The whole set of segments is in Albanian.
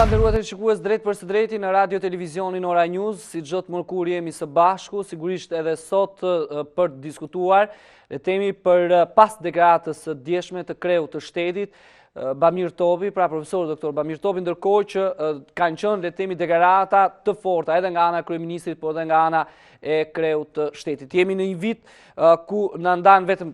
Mbrëma nderuar televizionistë drejt për së drejti në radio televizionin Ora News, si çdo mërkur jemi së bashku, sigurisht edhe sot për të diskutuar, le temi për pas deklaratës së djeshme të kreut të shtetit, Bamir Topi, pra profesor doktor Bamir Topi, ndërkohë që kanë qenë le temi deklarata të forta edhe nga ana e kryeministrit, por edhe nga ana e kreut të shtetit. Jemi në një vit ku na ndan vetëm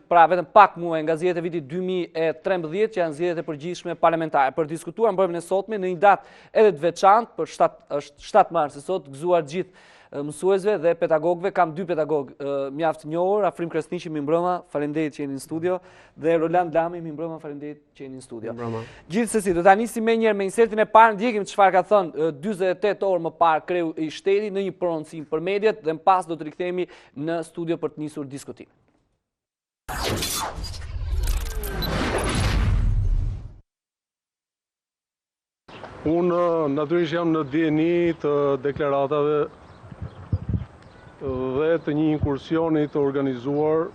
pak muaj nga zgjedhjet e vitit 2013, që janë zgjedhjet e përgjithshme parlamentare. Për diskutuar mbrëmjen e sotme në një datë edhe të veçantë, për 7 mars sot, gëzuar gjithë mësuesve dhe pedagogëve. Kam dy pedagogë mjaft njohur, Afrim Kresniqi, mi mbrëma, faleminderit që jeni në studio, dhe Roland Lami, mi mbrëma, faleminderit që jeni në studio. Gjithsesi, do ta nisim menjëherë me insertin e parë, ndjekim çfarë ka thënë 48 orë më parë kreu i shtetit në një prononcim për mediat, dhe më pas do të rikthehemi në studio për të nisur diskutimin. Unë natyrisht jam në dieni të deklaratave dhe të një inkursioni të organizuar,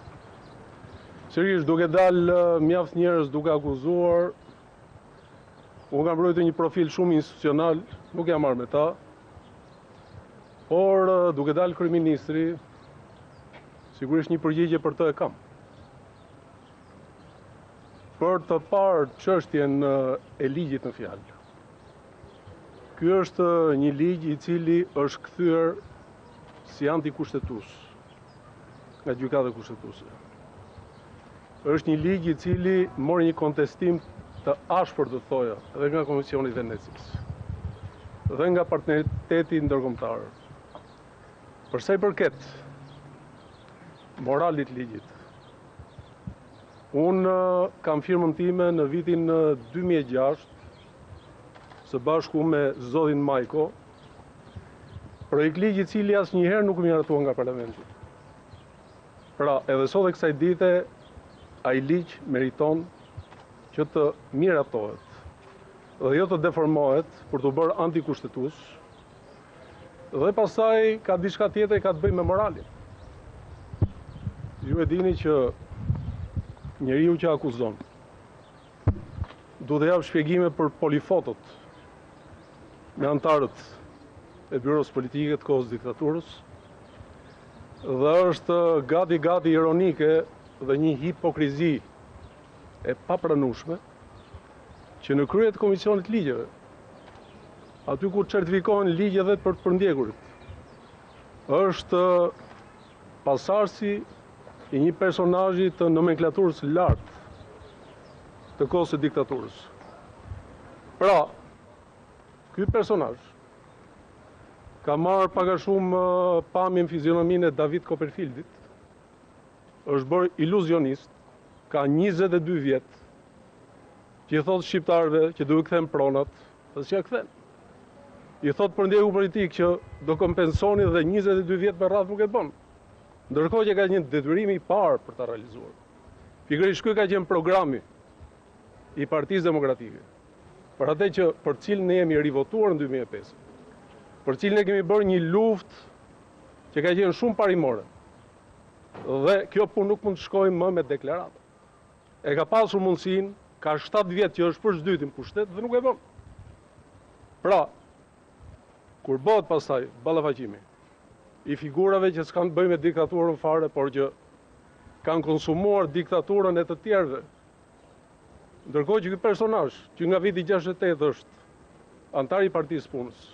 sërish duke dalë mjaft njerëz duke akuzuar. Unë kam mbrojtur një profil shumë institucional, nuk jam marrë me ta, por duke dalë kryeministri, sigurisht një përgjigje për të e kam. Për të parë çështjen e ligjit në fjalë. Ky është një ligj i cili është kthyer si antikushtetues nga gjykata kushtetuese. Është një ligj i cili mori një kontestim të ashpër, do të thoja, edhe nga Komisioni i Venecis dhe nga partneriteti ndërkombëtar. Për sa i përket moralit ligjit, unë kam firmën time në vitin 2006 së bashku me zodhin Majko, projekt ligji i cili asnjëherë nuk miratua nga parlamenti. Pra, edhe sot e kësaj dite, ai ligj meriton që të miratohet dhe jo të deformohet për të bërë antikushtetues, dhe pastaj ka diçka tjetër ka të bëjë me moralin. Ju e dini që njeriu që akuzon duhet të jap shpjegime për polifotot me antarët e byros politike të kohës diktaturës, dhe është gati ironike dhe një hipokrizi e papranueshme që në krye të Komisionit Ligjeve, aty ku certifikohen ligjet dhe për të përndjekurit, është pasardhësi i një personazhi të nomenklaturës lartë të kohës së diktaturës. Pra, ky personazh ka marrë pak a shumë pamjen fizionominë e David Copperfieldit, është bërë iluzionist, ka 22 vjet, që i thotë shqiptarëve që duhet kthen pronat, dhe s'ja kthen. I thotë përndjeku politik që do kompensoni dhe 22 vjet me radhë nuk e bën. Ndërkohë që ka një detyrim i parë për ta realizuar. Pikërisht ky ka qenë programi i Partisë Demokratike, për atë që për cilën ne jemi rivotuar në 2005. Për cilën ne kemi bërë një luftë që ka qenë shumë parimore. Dhe kjo punë nuk mund të shkojë më me deklarata. E ka pasur mundësinë, ka 7 vjet që është përzdytin pushtet dhe nuk e bën. Pra, kur bëhet pastaj ballafaqimi i figurave që s'kan të bëjnë me diktaturën fare, por që kanë konsumuar diktaturën e të tjerëve, ndërkohë që ky personazh, që nga viti 68 është antar i Partisë Punës,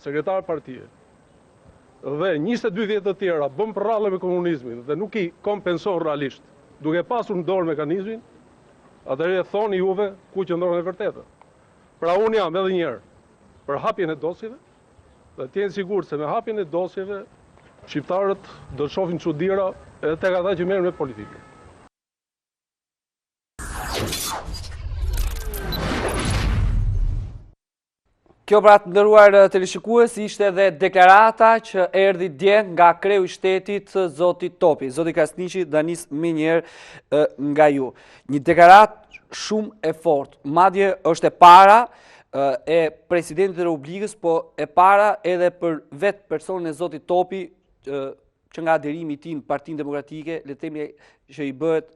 sekretar partije, dhe 22 vjet të tjera bën prrallë me komunizmin dhe nuk i kompenson realisht, duke pasur në dorë mekanizmin, atëherë thoni juve ku qëndron e vërteta. Pra unë jam edhe një herë për hapjen e dosjeve, dhe të jenë sigurt se me hapjen e dosjeve shqiptarët do të shohin çuditëra edhe tek ata që merren me politikë. Kjo pra të nderuar teleshikues ishte edhe deklarata që erdhi dje nga kreu i shtetit zoti Topi. Zoti Kresniqi, danis më njëherë nga ju. Një deklaratë shumë e fortë. Madje është e para e presidentit të Republikës, po e para edhe për vetë personin e zotit Topi, që nga aderimi i tij në Partinë Demokratike, le të themi që i bëhet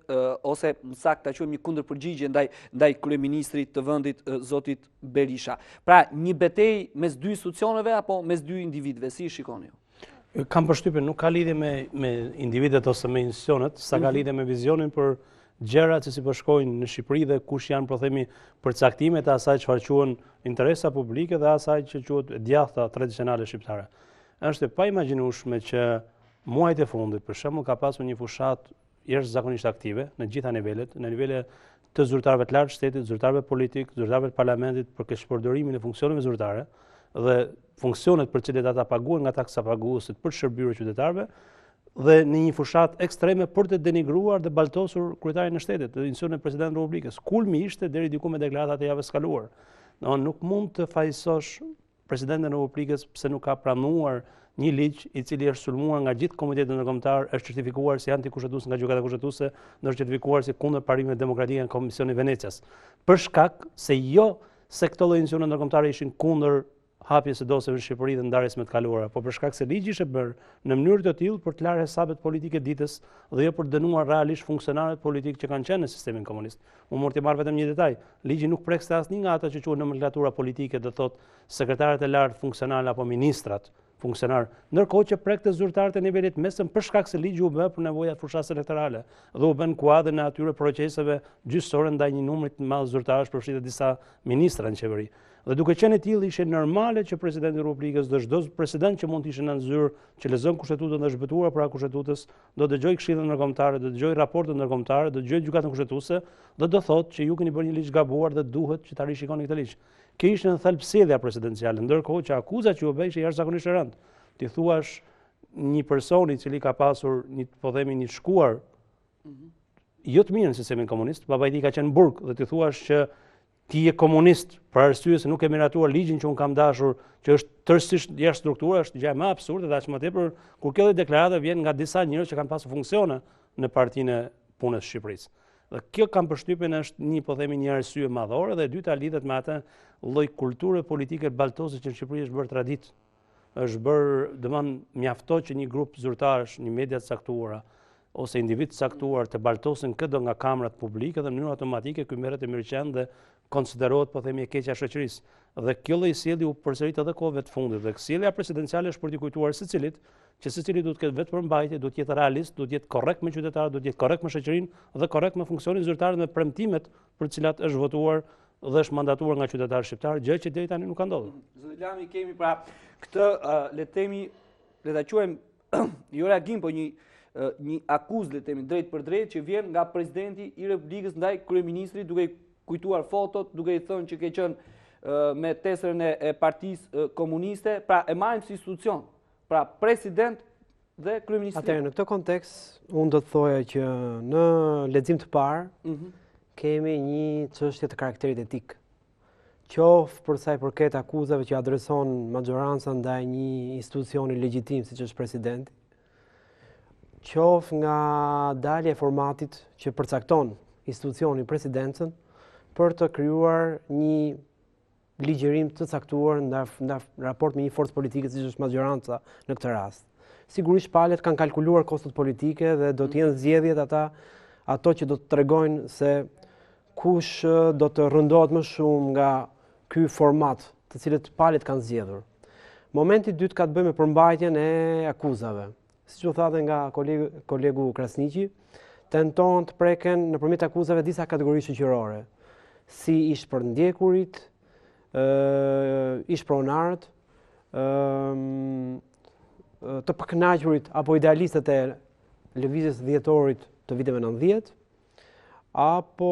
ose më saktë ta quajmë një kundërpërgjigje ndaj kryeministrit të vendit zotit Berisha. Pra, një betejë mes dy institucioneve apo mes dy individëve, si shikoni ju? Kam përshtypjen nuk ka lidhje me individet ose me institucionet, sa ka lidhje me vizionin për gjërat që si po shkojnë në Shqipëri dhe kush janë, po themi, përcaktimet e asaj çfarë quhen interesa publike dhe asaj që quhet djathta tradicionale shqiptare. Është e paimagjinueshme që muajt e fundit, për shembull, ka pasur një fushat jashtëzakonisht aktive në gjitha nivelet, në nivele të zyrtarëve të lartë shtetit, zyrtarëve politik, zyrtarëve të parlamentit për keqpërdorimin e funksioneve zyrtare dhe funksionet për cilet ata paguhen nga taksa paguesit për shërbyer qytetarëve dhe në një fushat ekstreme për të denigruar dhe baltosur kryetarin e shtetit, institucionin e presidentit të Republikës. Kulmi ishte deri diku me deklaratat e javës kaluar. Nuk mund të fajsosh presidentin e Republikës pse nuk ka pranuar një ligj i cili është sulmuar nga gjithë komitetet ndërkombëtar, është certifikuar si antikushtetues nga gjykata kushtetuese, është certifikuar si kundër parimeve demokratike nga Komisioni i Venecias. Për shkak se se këto lloj institucione ndërkombëtare ishin kundër hapjes së dosjeve në Shqipëri dhe ndarjes me të kaluara, por për shkak se ligji ishte bërë në mënyrë të tillë për të larë hesabet politike ditës dhe jo për të dënuar realisht funksionarët politikë që kanë qenë në sistemin komunist. Unë mund të marr vetëm një detaj. Ligji nuk prekste asnjë nga ata që quhen nomenklatura politike, do thotë sekretarët e lartë funksional apo ministrat funksionar, ndërkohë që prekte zyrtarët e nivelit mesëm për shkak se ligji u bë për nevojat fushatës elektorale dhe u bën kuadër në atyre proceseve gjyqësore ndaj një numri të madh zyrtarësh, përfshirë disa ministra në qeveri. Dhe duke qenë e tillë, ishte normale që presidenti i Republikës dhe çdo president që mund të ishte në zyrë, që lexon kushtetutën dhe është zbatuar para kushtetutës, do dëgjoj këshillën ndërkombëtare, do dëgjoj raportet ndërkombëtare, do dëgjoj gjykatën kushtetuese, dhe do thotë që ju keni bërë një ligj gabuar dhe duhet që ta rishikoni këtë ligj. Kjo ishte në thelbësjedhja presidenciale, ndërkohë që akuzat që u bë ishte jashtëzakonisht e rëndë. Ti thuash një person i cili ka pasur një shkuar jo të mirë në sistemin komunist, baba i tij ka qenë burg dhe ti thuash që ti je komunist për arsye se nuk e miratuar ligjin që un kam dashur, që është tërësisht jashtë struktura, është gjë më absurde dhe aq më tepër kur kjo deklaratë vjen nga disa njerëz që kanë pasur funksione në Partinë e Punës së Shqipërisë. Dhe kjo kam përshtypjen është një arsye madhore dhe e dyta lidhet me atë lloj kulture politike baltose që në Shqipëri është bërë tradit. Është bërë, domethënë, mjafto që një grup zyrtarësh, një media të caktuara ose individ të caktuar të baltosin këdo nga kamrat publike dhe në mënyrë automatike ky merret e mirëqend dhe konsiderohet, po themi, e keqja e shoqërisë. Dhe kjo lloj sjellje u përsërit edhe kohëve të fundit. Dhe sjellja presidenciale është për t'i kujtuar secilit që secili duhet të ketë vetë përmbajtje, duhet të jetë realist, duhet të jetë korrekt me qytetarët, duhet të jetë korrekt me shoqërinë dhe korrekt me funksionin zyrtar dhe premtimet për të cilat është votuar dhe është mandatuar nga qytetarët shqiptar, gjë që deri tani nuk ka ndodhur. Zoti Lami, kemi pra këtë le ta quajmë jo reagim, po një akuzë, le të themi, drejt për drejt që vjen nga presidenti i Republikës ndaj kryeministrit, duke kujtuar fotot, duke i thënë që ke qenë me tesërën e Partisë Komuniste, pra e marrim si institucion, pra president dhe kryeministri. Atëherë, në këtë kontekst, unë do të thoja që në lexim të parë kemi një çështje të karakterit etik. Qoftë për sa i përket akuzave që adreson maxhoranca ndaj një institucioni legjitim siç është presidenti, qoftë nga dalja e formatit që përcakton institucioni presidencën për të krijuar një ligjërim të caktuar në raport me një forcë politike siç është maxhoranca në këtë rast. Sigurisht palët kanë kalkuluar kostot politike dhe do të jenë zgjedhjet ato që do të tregojnë se kush do të rëndohet më shumë nga ky format të cilët palët kanë zgjedhur. Momenti i dytë ka të bëjë me përmbajtjen e akuzave. Siç u thatë nga kolegu Krasniqi, tenton të preken nëpërmjet akuzave disa kategori shoqërore, si ish për ndjekurit, ish pronarët, të pakënaqurit apo idealistët e lëvizjes dhjetorit të viteve 90, apo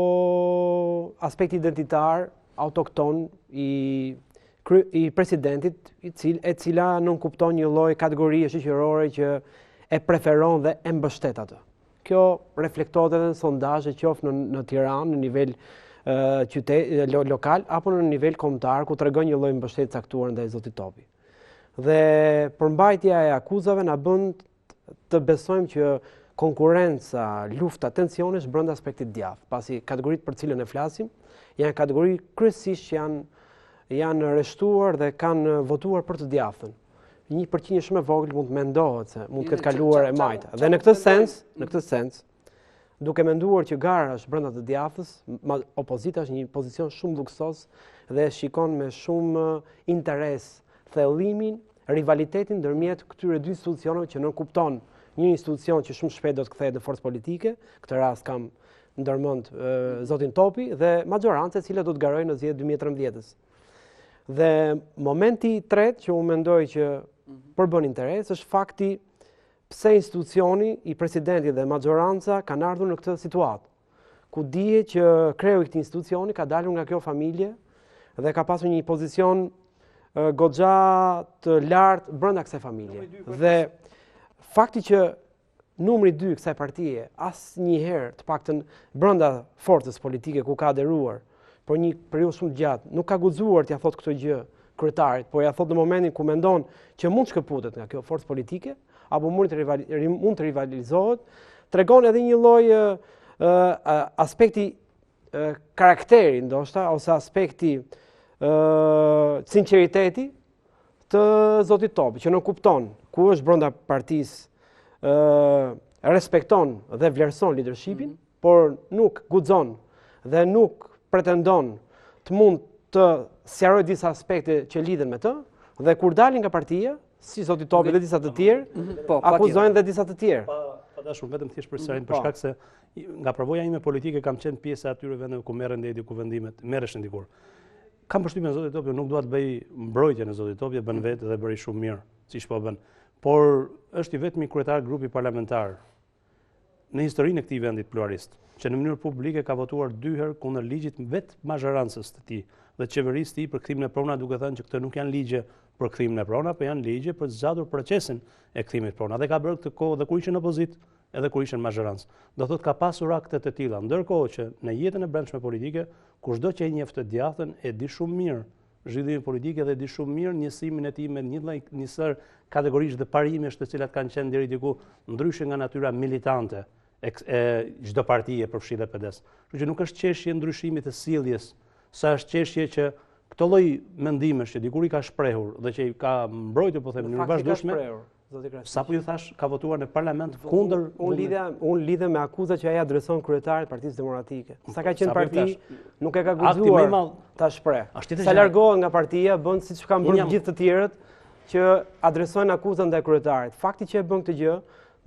aspekti identitar, autokton i presidentit, e cila nuk kupton një lloj kategorie shoqërore që e preferon dhe e mbështet atë. Kjo reflektohet edhe në sondazhe qoftë në Tiranë në nivel lokal apo në nivel kombëtar ku tregon një lloj mbështetje të caktuar ndaj zotit Topi. Dhe përmbajtja e akuzave na bën të besojmë që konkurenca, lufta, tensionesh brenda aspektit djathtë, pasi kategoritë për cilën e flasim janë kategori kryesisht që janë rreshtuar dhe kanë votuar për të djathtën. një përqindje shumë e vogël mund të mendohet se mund të ketë kaluar e majta. Dhe në këtë sens, duke menduar që gara është brenda të djathës, opozita është një pozicion shumë luksos dhe shikon me shumë interes thellimin, rivalitetin ndërmjet këtyre dy institucioneve që nuk kupton një institucion që shumë shpejt do të kthehet në forcë politike, këtë rast kam ndërmend zotin Topi dhe majorancë e cila do të garojë në zgjedhjet 2013-s. Dhe momenti i tretë që unë mendoj që përbën interes është fakti pse institucioni i presidentit dhe majoranca kanë ardhur në këtë situatë, ku dihet që kreu i këtij institucioni ka dalur nga kjo familje dhe ka pasur një pozicion goxha të lartë brenda kësaj familje. Dhe fakti që numri 2 kësaj partie asnjëherë të paktën brenda forcës politike ku ka aderuar për një periudhë shumë gjatë, nuk ka guxuar t'ia thotë këtë gjë kryetarit, por ja thotë në momentin ku mendon që mund të shkëputet nga kjo forcë politike apo mund të rivalizohet, tregon edhe një lloj aspekti karakteri ndoshta ose aspekti sinqeriteti të zotit Topi, që nuk kupton ku është brenda partisë, respekton dhe vlerëson leadershipin, por nuk guxon dhe nuk pretendon të mund të sqarojë disa aspekte që lidhen me të, dhe kur dalin nga partia, si zoti Topi dhe disa të tjerë, akuzojnë dhe disa të tjerë. Pa dashur, vetëm thjesht për sërin, për shkak se nga përvoja ime politike kam qenë pjesë e atyre vendeve ku merren ndej diku vendimet, merreshin dikur. Kam përshtypjen zoti Topi nuk dua të bëj mbrojtje në zoti Topi, bën vetë dhe bëri shumë mirë, siç po bën. Por është i vetmi kryetar grupi parlamentar në historinë e këtij vendit pluralist, që në mënyrë publike ka votuar 2 herë kundër ligjit vetë mazhorancës të tij dhe qeverisë të tij për kthimin e prona, duke thënë që këto nuk janë ligje për kthimin e prona, por janë ligje për të zgjatur procesin e kthimit prona. Dhe ka bërë këtë kohë dhe kur ishin opozitë, edhe kur ishin mazhorancë. Do thotë ka pasur akte të tilla, ndërkohë që në jetën e brendshme politike, kushdo që e njeh të djathtën e di shumë mirë zhvillimin politik dhe di shumë mirë njësimin e tij me një sër kategorish dhe parimesh të cilat kanë qenë deri diku ndryshe nga natyra militante e çdo partie përfshi dhe PD-s. Kështu që nuk është çështje ndryshimit të sjelljes, sa është çështje që këto lloj mendimesh që dikur i ka shprehur dhe që i ka mbrojtur po them në mënyrë vazhdueshme, sapo ju thash ka votuar në parlament kundër. Unë lidhem me akuzat që ai adreson kryetarit të Partisë Demokratike. Sa ka qenë parti, nuk e ka guxuar ta shpreh. Sa largohet nga partia, bën siç kanë bërë gjithë të tjerët që adresojnë akuzat ndaj kryetarit. Fakti që e bën këtë gjë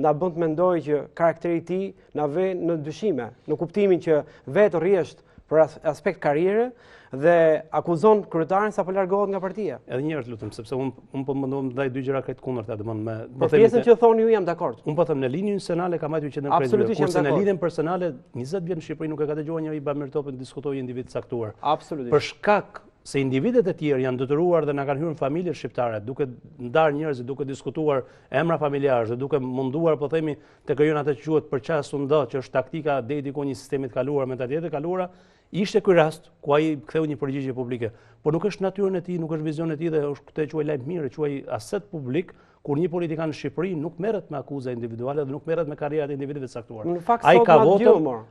na bën të mendoj që karakteri i tij na vë në dyshime, në kuptimin që vetë rrjesht për aspekt karriere dhe akuzon kryetarin sapo largohet nga partia. Edhe një herë lutem, sepse unë po mendoj ndaj 2 gjëra krejt kundërta, domethënë me po pjesën që thoni ju jam dakord. Unë po them në linjën personale kam marrë që në krejt. Kurse në linjën personale 20 vjet në Shqipëri nuk e ka dëgjuar njëri Bamir Topin diskutojë individ caktuar. Absolutisht. Për shkak se individet e tjerë janë detyruar dhe na kanë hyrë në familje shqiptare, duke ndarë njerëz, duke diskutuar emra familjarë, duke munduar po themi të krijojnë atë që quhet përqasundo, që është taktika deri diku një sistemi të kaluar, mentalitete të kaluara, ishte ky rast ku ai ktheu një përgjigje publike. Por nuk është natyrën e tij, nuk është vizioni i tij dhe është këtë quaj lajm mirë, quaj aset publik, kur një politikan në Shqipëri nuk merret me akuza individuale dhe nuk merret me karrierat e individëve të caktuar.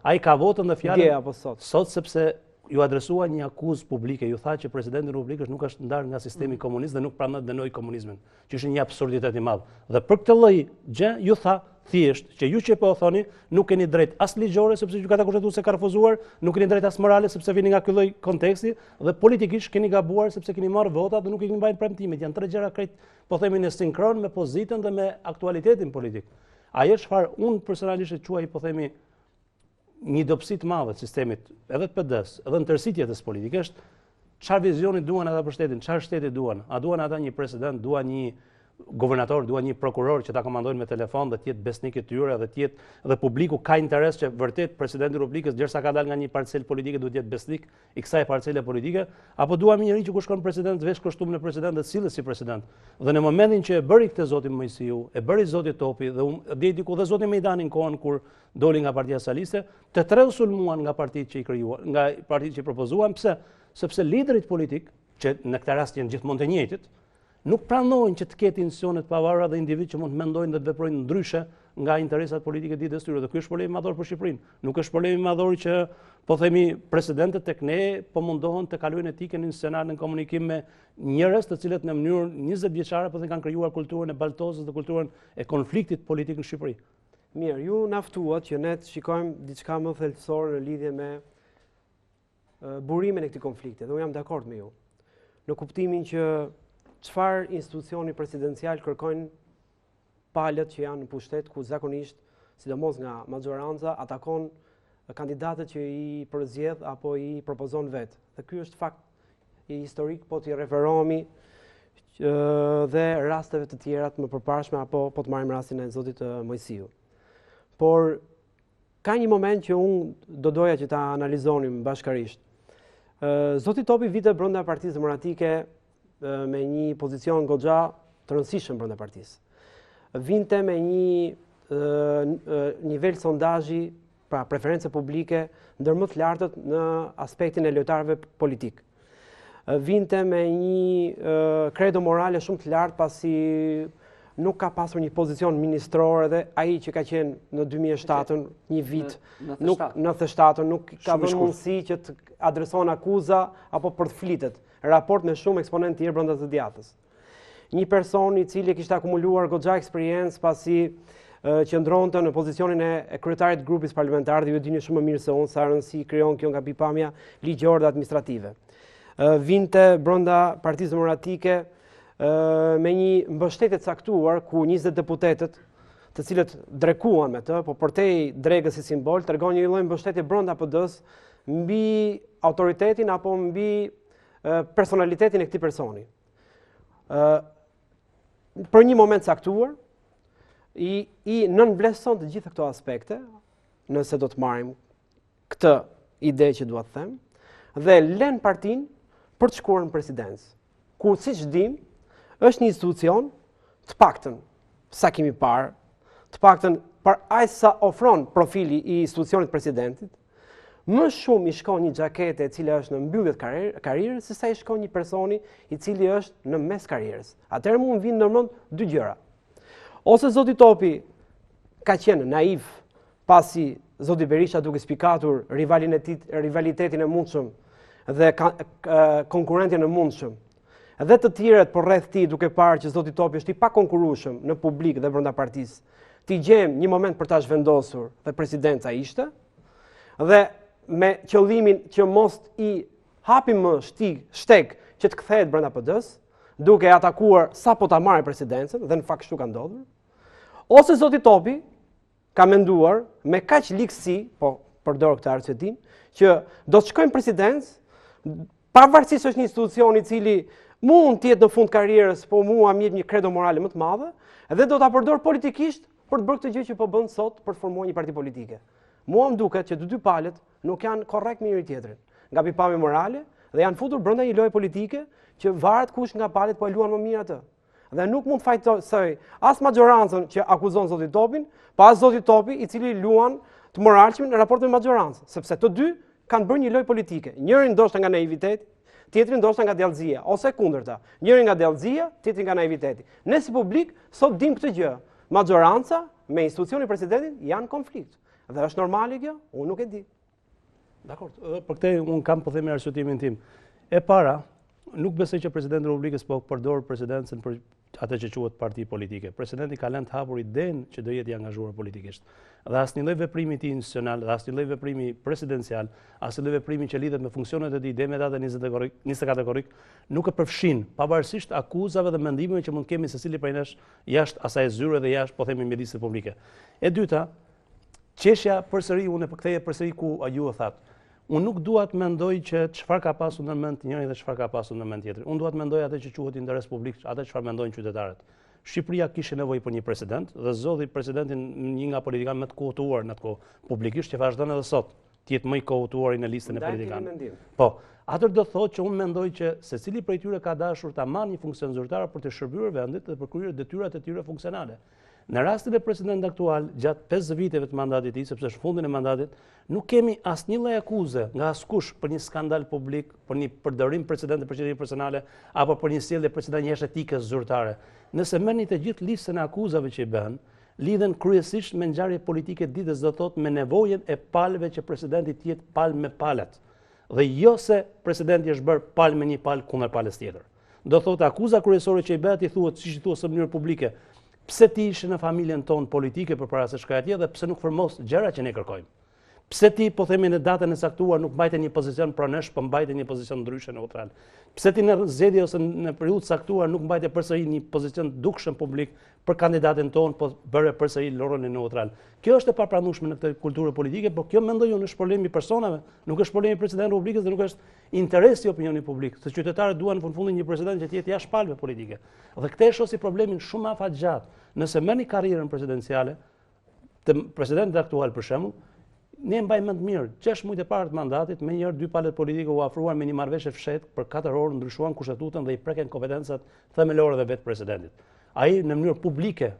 Ai ka votën dhe fjalën sot sepse ju adresua një akuzë publike, ju tha që presidenti i Republikës nuk është ndarë nga sistemi komunist dhe nuk pranon dënoi komunizmin, që është një absurditet i madh. Dhe për këtë lloj gjë ju tha thjesht që ju që po thoni nuk keni drejt as ligjore sepse gjykata kushtetuese ka refuzuar, nuk keni drejt as morale sepse vini nga ky lloj konteksti dhe politikisht keni gabuar sepse keni marrë vota dhe nuk i keni mbajtur premtimet. Janë 3 gjëra krejt po themi në sinkron me pozitën dhe me aktualitetin politik. Ajo çfarë unë personalisht e quaj po themi një dobësi të madhe të sistemit, edhe të PD-s, edhe në tërësitjet e politikës, është çfarë vizioni duan ata për shtetin, çfarë shteti duan. A duan ata një president, duan një guvernator, duan një prokuror që ta komandojnë me telefon dhe të jetë besnik i tyre dhe publiku ka interes që vërtet presidenti i Republikës derisa ka dalë nga një parcel politike duhet të jetë besnik i kësaj parcele politike, apo duam një njerëz që kur shkon president vesh kostume në president dhe sillet si president. Dhe në momentin që e bëri këtë zoti Mojsiu, e bëri zoti Topi dhe deri diku dhe zoti Mejdani në kohën kur doli nga Partia Socialiste, të tre u sulmuan nga partitë që i krijuan, nga partitë që i propozuan, pse? Sepse liderit politik, që në këtë rast janë gjithmonë të njëjtit, nuk pranojnë që të ketë institucione të pavarura dhe individ që mund të mendojnë dhe të veprojnë ndryshe nga interesat politike ditës tyre. Dhe ky është problemi madhor për Shqipërinë. Nuk është problemi madhor që po themi presidentët tek ne po mundohen të kalojnë etikën institucionale në komunikim me njerëz të cilët në mënyrë 20 vjeçare po kanë krijuar kulturën e baltozës dhe kulturën e konfliktit politik në Shqipëri. Mirë, ju na ftuat që ne të shikojmë diçka më thelbësore në lidhje me burimin e këtij konflikti. Dhe unë jam dakord me ju. Në kuptimin që çfarë institucioni presidencial kërkojnë palët që janë në pushtet, ku zakonisht, sidomos nga maxoranca, atakon kandidatët që i përzgjedh apo i propozon vetë. Dhe ky është fakt i historik, po t'i referohemi dhe rasteve të tjera të më përparshme, apo po të marrim rastin e zotit Mojsiu. Por ka një moment që unë do doja që ta analizonim bashkarisht. Zoti Topi vite brenda Partisë Demokratike me një pozicion goxha të rëndësishëm brenda partisë. Vinte me një nivel sondazhi, pra preferencë publike, ndër më të lartët në aspektin e lojtarëve politik. Vinte me një kredo morale shumë të lartë pasi nuk ka pasur një pozicion ministror edhe ai që ka qenë në 2007 një vit, nuk 97 nuk ka dhënë mundësi që të adreson akuza apo për të flitet, raport me shumë eksponent tjerë brenda të djathtës. Një person i cili kishte akumuluar goxha eksperiencë pasi qëndronte në pozicionin e kryetarit të grupit parlamentar, dhe ju dini shumë më mirë se unë sa rëndësi krijon kjo nga pikpamja ligjore dhe administrative. Vinte brenda Partisë Demokratike me një mbështetje të caktuar ku 20 deputetët, të cilët drekuan me të, po përtej dregës si simbol, tregon një lloj mbështetje brenda PD-s mbi autoritetin apo mbi personalitetin e këtij personi. Për një moment caktuar, i nënvlerëson të gjitha këto aspekte, nëse do të marrim këtë ide që dua të them, dhe lën partinë për të shkuar në presidencë. Ku siç dim, është një institucion të paktën sa kemi parë, të paktën për aq sa ofron profili i institucionit presidentit, më shumë i shkon një xhakete e cila është në mbyllje të karrierës sesa i shkon një personi i cili është në mes karrierës. Atëherë mund vinë ndërmend dy gjëra. Ose zoti Topi ka qenë naiv pasi zoti Berisha duke spikatur rivalitetin e mundshëm dhe konkurrentin e mundshëm. Dhe të tjerët përreth tij duke parë që zoti Topi është i pakonkurrueshëm në publik dhe brenda partisë. Ti gjem një moment për ta zhvendosur dhe presidenca ishte, dhe me qëllimin që mos i hapi më shteg që të kthehet brenda PD-s, duke atakuar sa po ta marrë presidencën, dhe në fakt kështu ka ndodhur. Ose zoti Topi ka menduar me kaq ligjësi, po përdor këtë arsyetim, që do të shkojnë presidencë, pavarësisht është një institucion i cili mund të jetë në fund karrierës, po mua më jep një kredo morale më të madhe, dhe do ta përdor politikisht për të bërë këtë gjë që po bën sot për të formuar një parti politike. Mua më duket që të dy palët nuk janë korrekt me njëri tjetrin, nga pikpamja morale, dhe janë futur brenda një loje politike që varet kush nga palët po e luan më mirë atë. Dhe nuk mund të fajtoj as maxorancën që akuzon zoti Topin, pa as zoti Topi i cili luan të moralshëm në raport me maxorancën, sepse të dy kanë bërë një lojë politike. Njëri ndoshta nga naiviteti, tjetri ndoshta nga djallëzia, ose kundërta. Njëri nga djallëzia, tjetri nga naiviteti. Ne si publik sot dim këtë gjë. Maxoranca me institucionin presidentit janë konflikt. Dhe është normale kjo? Unë nuk e di. Dakor, për këtë unë kam po themi arsyetimin tim. E para, nuk besoj që presidenti i Republikës po përdor presidencën për atë që quhet parti politike. Presidenti ka lënë të hapur idenë që do jetë i angazhuar politikisht. Dhe asnjë lloj veprimi institucional, dhe asnjë lloj veprimi presidencial, asnjë lloj veprimi që lidhet me funksionet e tij deri në datën 24 korrik, nuk e përfshin, pavarësisht akuzave dhe mendimeve që mund kemi secili prej nesh jashtë asaj zyre dhe jashtë, po themi, mjedisit publike. E dyta, qeshja përsëri, unë e përktheje përsëri ku ju e thatë. Unë nuk dua të mendoj që çfarë ka pasur në mend njëri dhe çfarë ka pasur në mend tjetri. Unë dua të mendoj atë që quhet interes publik, atë çfarë mendojnë qytetarët. Shqipëria kishte nevojë për një president dhe zoti presidentin një nga politikanë më të kohëtuar në atë kohë, publikisht që vazhdon edhe sot të jetë më i kohëtuar në listën e politikanëve. Po, atë do thotë që unë mendoj që secili prej tyre ka dashur ta marrë një funksion zyrtar për të shërbyer vendit dhe për kryer detyrat e tyre funksionale. Në rastin e presidentit aktual, gjatë 5 viteve të mandatit i, sepse është fundin e mandatit, nuk kemi asnjë lloj akuze nga askush për një skandal publik, për një përdorim precedente për qëllime personale apo për një sjellje precedente jashtë etikës zyrtare. Nëse merrni të gjithë listën e akuzave që i bën, lidhen kryesisht me ngjarje politike ditës, do thotë me nevojën e palëve që presidenti të jetë palë me palët. Dhe jo se presidenti është bërë palë me një palë kundër palës tjetër. Do thotë akuza kryesore që i bëhet i thuhet, siç i thuhet në mënyrë publike, pse ti ishe në familjen tonë politike përpara se shkoj atje dhe pse nuk formos gjëra që ne kërkojmë? Pse ti, po themi në datën e caktuar, nuk mbajte një pozicion pronësh, po mbajte një pozicion ndryshe neutral? Pse ti në zgjedhje ose në periudhë caktuar nuk mbajte përsëri një pozicion dukshëm publik për kandidatin tonë, po bëre përsëri rolin neutral? Kjo është e papranueshme në këtë kulturë politike, por kjo mendoj unë është problemi i personave, nuk është problemi i presidentit të Republikës dhe nuk është interesi i opinionit publik. Se qytetarët duan në fundin një president që të jetë jashtë palëve politike. Dhe këtë e shoh si problemin shumë afatgjat. Nëse merrni karrierën presidenciale të presidentit aktual për shembull, ne mbajmë mend mirë, 6 muaj e parë të mandatit, me njëherë 2 palët politike u afruan me një marrëveshje fshet për 4 orë, ndryshuan kushtetutën dhe i preken kompetencat themelore dhe vetë presidentit. Ai në mënyrë publike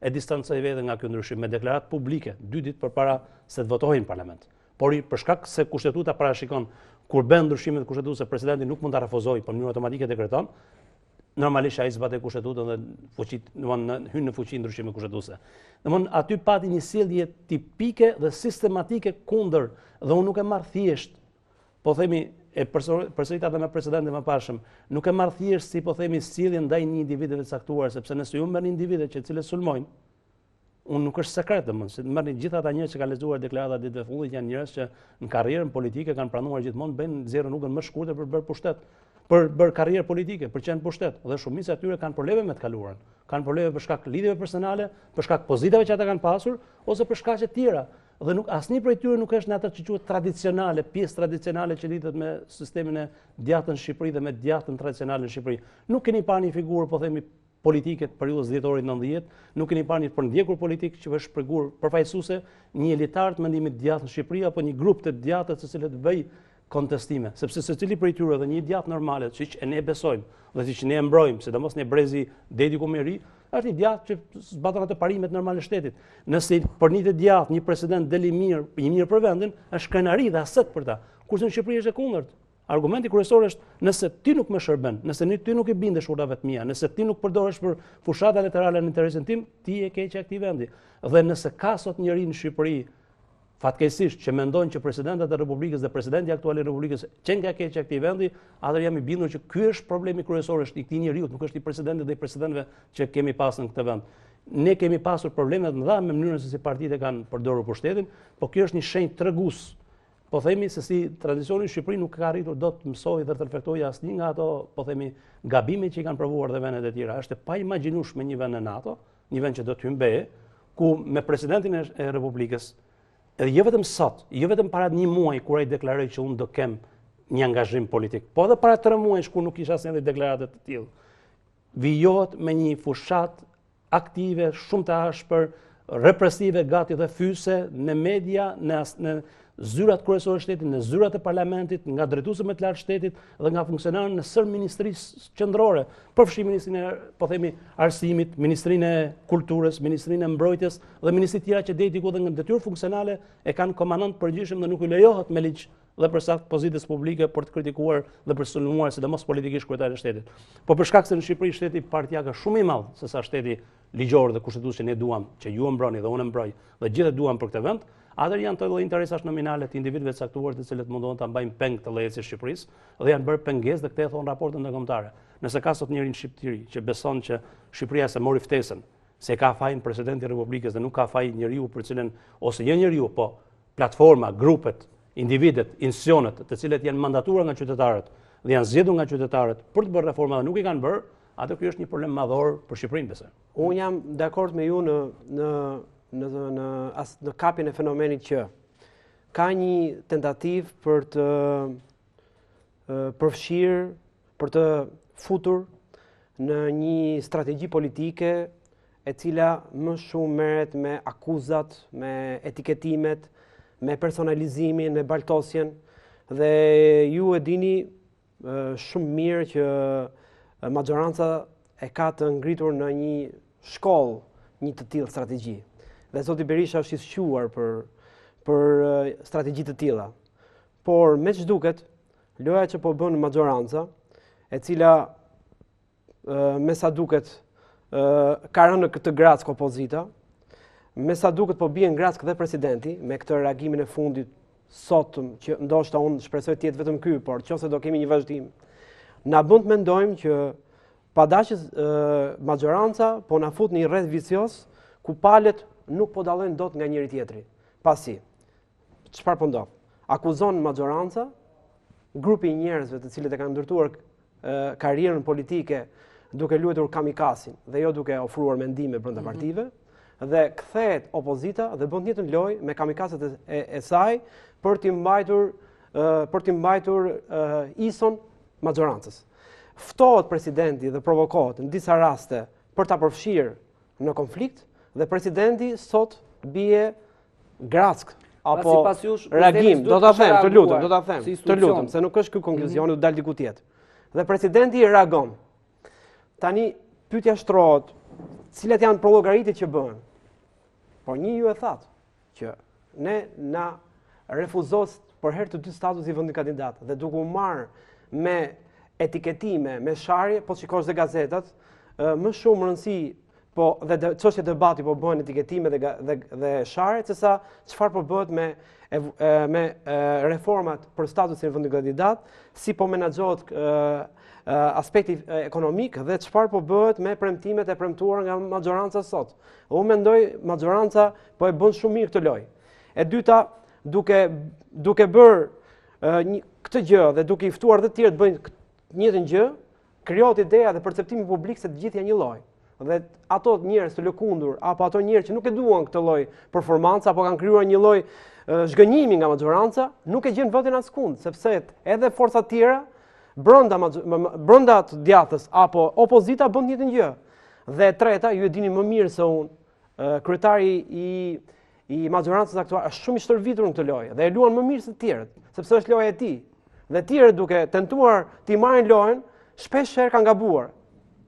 e distancoi veten nga ky ndryshim me deklaratë publike 2 ditë përpara se të votohej në parlament. Por për shkak se kushtetuta parashikon kur bën ndryshime të kushtetutës se presidenti nuk mund ta refuzojë, por në mënyrë automatike dekreton, normalisht ai zbatoi kushtetutën dhe hyn në fuqi ndryshime kushtetuese. Domthonë aty pati një sjellje tipike dhe sistematike kundër, dhe unë nuk e marr thjesht, po themi e përsërit edhe me precedentin më parshëm, nuk e marr thjesht si po themi sjellje ndaj një individëve të caktuar, sepse nëse ju merrni individë që cilët sulmojnë, unë nuk është sekret domosdoshmë, se merrni gjithë ata njerëz që kanë lexuar deklaratat ditëve të fundit, janë njerëz që në karrierën politike kanë pranuar gjithmonë bëjnë zero rrugën më shkurtër për bërë pushtet, për bërë karrierë politike, për qenë pushtet, dhe shumica e tyre kanë probleme me të kaluarën. Kanë probleme për shkak lidhjeve personale, për shkak pozitave që ata kanë pasur, ose për shkaqe tjera. Dhe nuk asnjë prej tyre nuk është në atë që quhet tradicionale, pjesë tradicionale që lidhet me sistemin e djathtën në Shqipëri dhe me djathtën tradicionale në Shqipëri. Nuk keni parë një figurë, po themi, politike të periudhës dhjetorit 90, nuk keni parë një përndjekur politik që është figurë përfaqësuese një elitar të mendimit djathtë në Shqipëri apo një grup të djathtët të cilët bëj kontestime, sepse secili prej tyre dhe një djathtë normale, siç e ne besojmë dhe siç ne e mbrojmë, sidomos ne brezi Dedi Kumeri, është një djathtë që zbaton ato parimet normale shtetit. Nëse për një të djathtë një president del i mirë për vendin, është krenari dhe aset për ta. Kurse në Shqipëri është e kundërt. Argumenti kryesor është nëse ti nuk më shërben, nëse ti nuk i bindesh urdhave të mia, nëse ti nuk përdoresh për fushata elektorale në interesin tim, ti e keq këtij vendi. Dhe nëse ka sot njëri në Shqipëri fatkeqësisht që mendojnë që presidentët e Republikës dhe presidenti aktual i Republikës që nga keq këtij vendi, atëherë jam i bindur që ky është problemi kryesor i këtij njeriu, nuk është i presidentit dhe i presidentëve që kemi pasur në këtë vend. Ne kemi pasur probleme të mëdha me mënyrën se si partitë kanë përdorur pushtetin, por kjo është një shenjë tregues. Po themi se si tradicioni në Shqipëri nuk ka arritur dot të mësojë dhe të reflektojë asnjë nga ato, po themi, gabimet që i kanë provuar dhe vendet e tjera. Është e paimagjinueshme një vend në NATO, një vend që do të hyjë be, ku me presidentin e Republikës, edhe jo vetëm sot, jo vetëm para një muaji kur ai deklaroi që unë do kem një angazhim politik, po edhe para 3 muajsh kur nuk kisha asnjë deklarate të tillë, vijohet me një fushat aktive, shumë të ashpër, represive, gati dhe fyse në media, në zyrat kryesore të shtetit, në zyrat e parlamentit, nga drejtuesët më të lartë shtetit dhe nga funksionarët në sër ministrisë qendrore, përfshi ministrinë e, po themi, arsimit, ministrinë e kulturës, ministrinë e mbrojtjes dhe ministri tjera që deri diku dhe nga detyrë funksionale e kanë komandant përgjithshëm dhe nuk i lejohet me ligj dhe për sakt pozitës publike për të kritikuar dhe për sulmuar sidomos politikisht kryetarin e shtetit. Po për shkak se në Shqipëri shteti partijak është shumë i madh se sa shteti ligjor dhe kushtetues që ne duam, që ju e mbroni dhe unë e mbroj dhe gjithë duam për këtë vend, atëherë janë të lloj interesash nominale të individëve të caktuar të cilët mundohen ta mbajnë peng të llojet të Shqipërisë dhe janë bërë pengesë dhe këtë e thon raportet ndërkombëtare. Nëse ka sot njëri në Shqipëri që beson që Shqipëria se mori ftesën, se ka fajin presidenti i Republikës dhe nuk ka faj njeriu për cilën ose jo njeriu, po platforma, grupet, individet, institucionet, të cilët janë mandatuar nga qytetarët dhe janë zgjedhur nga qytetarët për të bërë reforma dhe nuk i kanë bërë, atë ky është një problem madhor për Shqipërinë besoj. Unë jam dakord me ju në kapjen e fenomenit që ka një tentativë për të përfshirë, për të futur në një strategji politike e cila më shumë merret me akuzat, me etiketimet, me personalizimin, me baltosjen, dhe ju e dini shumë mirë që maxoranca e ka të ngritur në një shkollë një të tillë strategji. Dhe zoti Berisha është i sqaruar për strategji të tilla. Por me ç'duket, loja që po bën maxhoranca, e cila me sa duket ka rënë në këtë grack opozita, me sa duket po bien grack dhe presidenti me këtë reagimin e fundit sot, që ndoshta unë shpresoj të jetë vetëm ky, por nëse do kemi një vazhdim, na bën të mendojmë që padaqës maxhoranca po na fut në një rreth vicioz ku palët nuk po dallojnë dot nga njëri tjetri. Pasi çfarë po ndodh? Akuzon maxhoranca grupi i njerëzve të cilët e kanë ndërtuar karrierën politike duke luajtur kamikazin dhe jo duke ofruar mendime brenda partive, dhe kthehet opozita dhe bën të njëjtën lojë me kamikazet e saj për t'i mbajtur ison maxhorancës. Ftohet presidenti dhe provokohet në disa raste për ta përfshirë në konflikt dhe presidenti sot bie grack apo reagim. Do ta them, të lutem, se nuk është ky konkluzioni, do dal diku tjetër. Dhe presidenti reagon. Tani pyetja shtrohet, cilat janë llogaritë që bëhen? Por një ju e thatë që ne na refuzos për herë të dy statusi vendi kandidat dhe duke u marrë me etiketime, me sharje, po shikosh dhe gazetat, më shumë rëndësi po dhe çështja debati po bëhen etiketime dhe sharje, sesa çfarë po bëhet me reformat për statusin vendi kandidat, si po menaxhohet aspekti ekonomik dhe çfarë po bëhet me premtimet e premtuara nga maxhoranca sot. Unë mendoj maxhoranca po e bën shumë mirë këtë lojë. E dyta, duke bërë këtë gjë dhe duke i ftuar dhe të tjerë të bëjnë njëjtën gjë, krijohet ideja dhe perceptimi publik se të gjithë janë një lloj. Dhe ato njerëz të lëkundur apo ato njerëz që nuk e duan këtë lloj performancë apo kanë krijuar një lloj zhgënjimi nga maxhoranca, nuk e gjen votin askund, sepse edhe forca të tjera brenda të djathtës apo opozita bën njëjtën gjë. Dhe treta, ju e dini më mirë se unë, kryetari i maxhorancës aktuale është shumë i shtërvitur në këtë lojë dhe e luan më mirë se të tjerët, sepse është loja e tij. Dhe të tjerët duke tentuar t'i marrin lojën, shpesh herë kanë gabuar.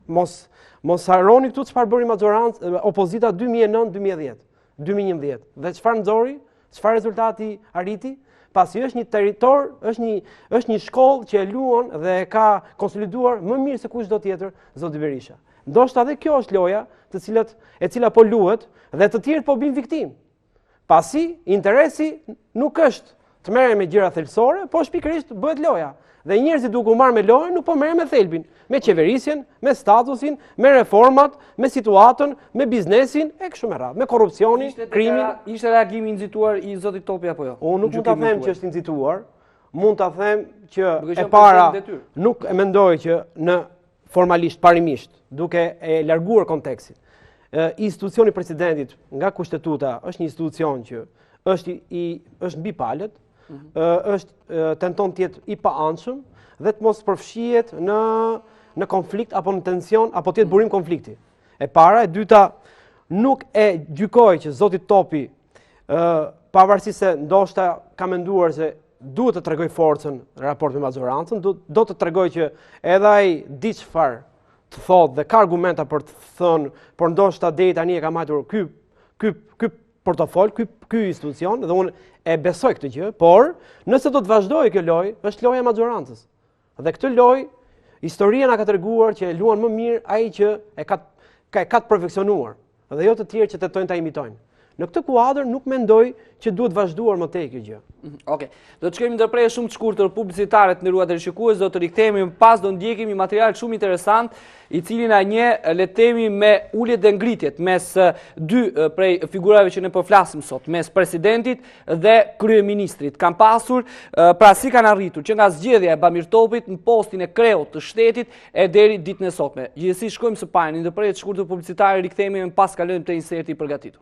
Mos harroni këtu çfarë bëri maxhorancë opozita 2009-2010, 2011. Dhe çfarë nxori? Çfarë rezultati arriti? Pasi është një territor, është një shkollë që e luan dhe e ka konsoliduar më mirë se kushdo tjetër zoti Berisha. Ndoshta edhe kjo është loja e cila po luhet dhe të tjerët po bin viktim. Pasi interesi nuk është të merren me gjëra thelbësore, po pikërisht bëhet loja. Dhe njerëzit duke u marrë me lojën nuk po merren me thelbin, me qeverisjen, me statusin, me reformat, me situatën, me biznesin, e kështu me radhë, me korrupsionin, krimin. Ishte reagimi i nxituar i zotit Topi apo jo? Unë nuk mund ta them që është i nxituar, mund ta them që e para nuk e mendoj që në formalisht, parimisht, duke e larguar kontekstin. Institucioni i presidentit nga kushtetuta është një institucion që është mbi palët, tenton të jetë i paanshëm dhe të mos përfshihet në konflikt apo në tension apo të jetë burim konflikti. E para, e dyta, nuk e gjykoj që zoti Topi, pavarësisht se ndoshta ka menduar se duhet të tregoj forcën në raport me maxhorancën, do të tregoj që edhe ai di çfarë të thotë dhe ka argumenta për të thënë, por ndoshta deri tani e ka marrë ky portofol, ky institucion, dhe unë e besoj këtë gjë, por nëse do të vazhdojë kjo lojë, është loja e maxhorancës. Dhe këtë lojë, historia na ka treguar që e luan më mirë ai që e ka të perfeksionuar, dhe jo të tjerë që tentojnë ta imitojnë. Në këtë kuadër nuk mendoj që duhet vazhduar më tej kjo gjë. Okej. Do të shkojmë ndërprerje shumë të shkurtër publicitare të nderuar televizionistë, do të rikthehemi më pas, do ndjekim një material shumë interesant, i cili na njeh le të themi me uljet dhe ngritjet mes dy prej figurave që ne po flasim sot, mes presidentit dhe kryeministrit. Kanë pasur, pra si kanë arritur që nga zgjedhja e Bamir Topit në postin e kreut të shtetit e deri ditën e sotme. Gjithsesi shkojmë së pari në ndërprerje të shkurtër publicitare, rikthehemi më pas, kalojmë te inserti i përgatitur.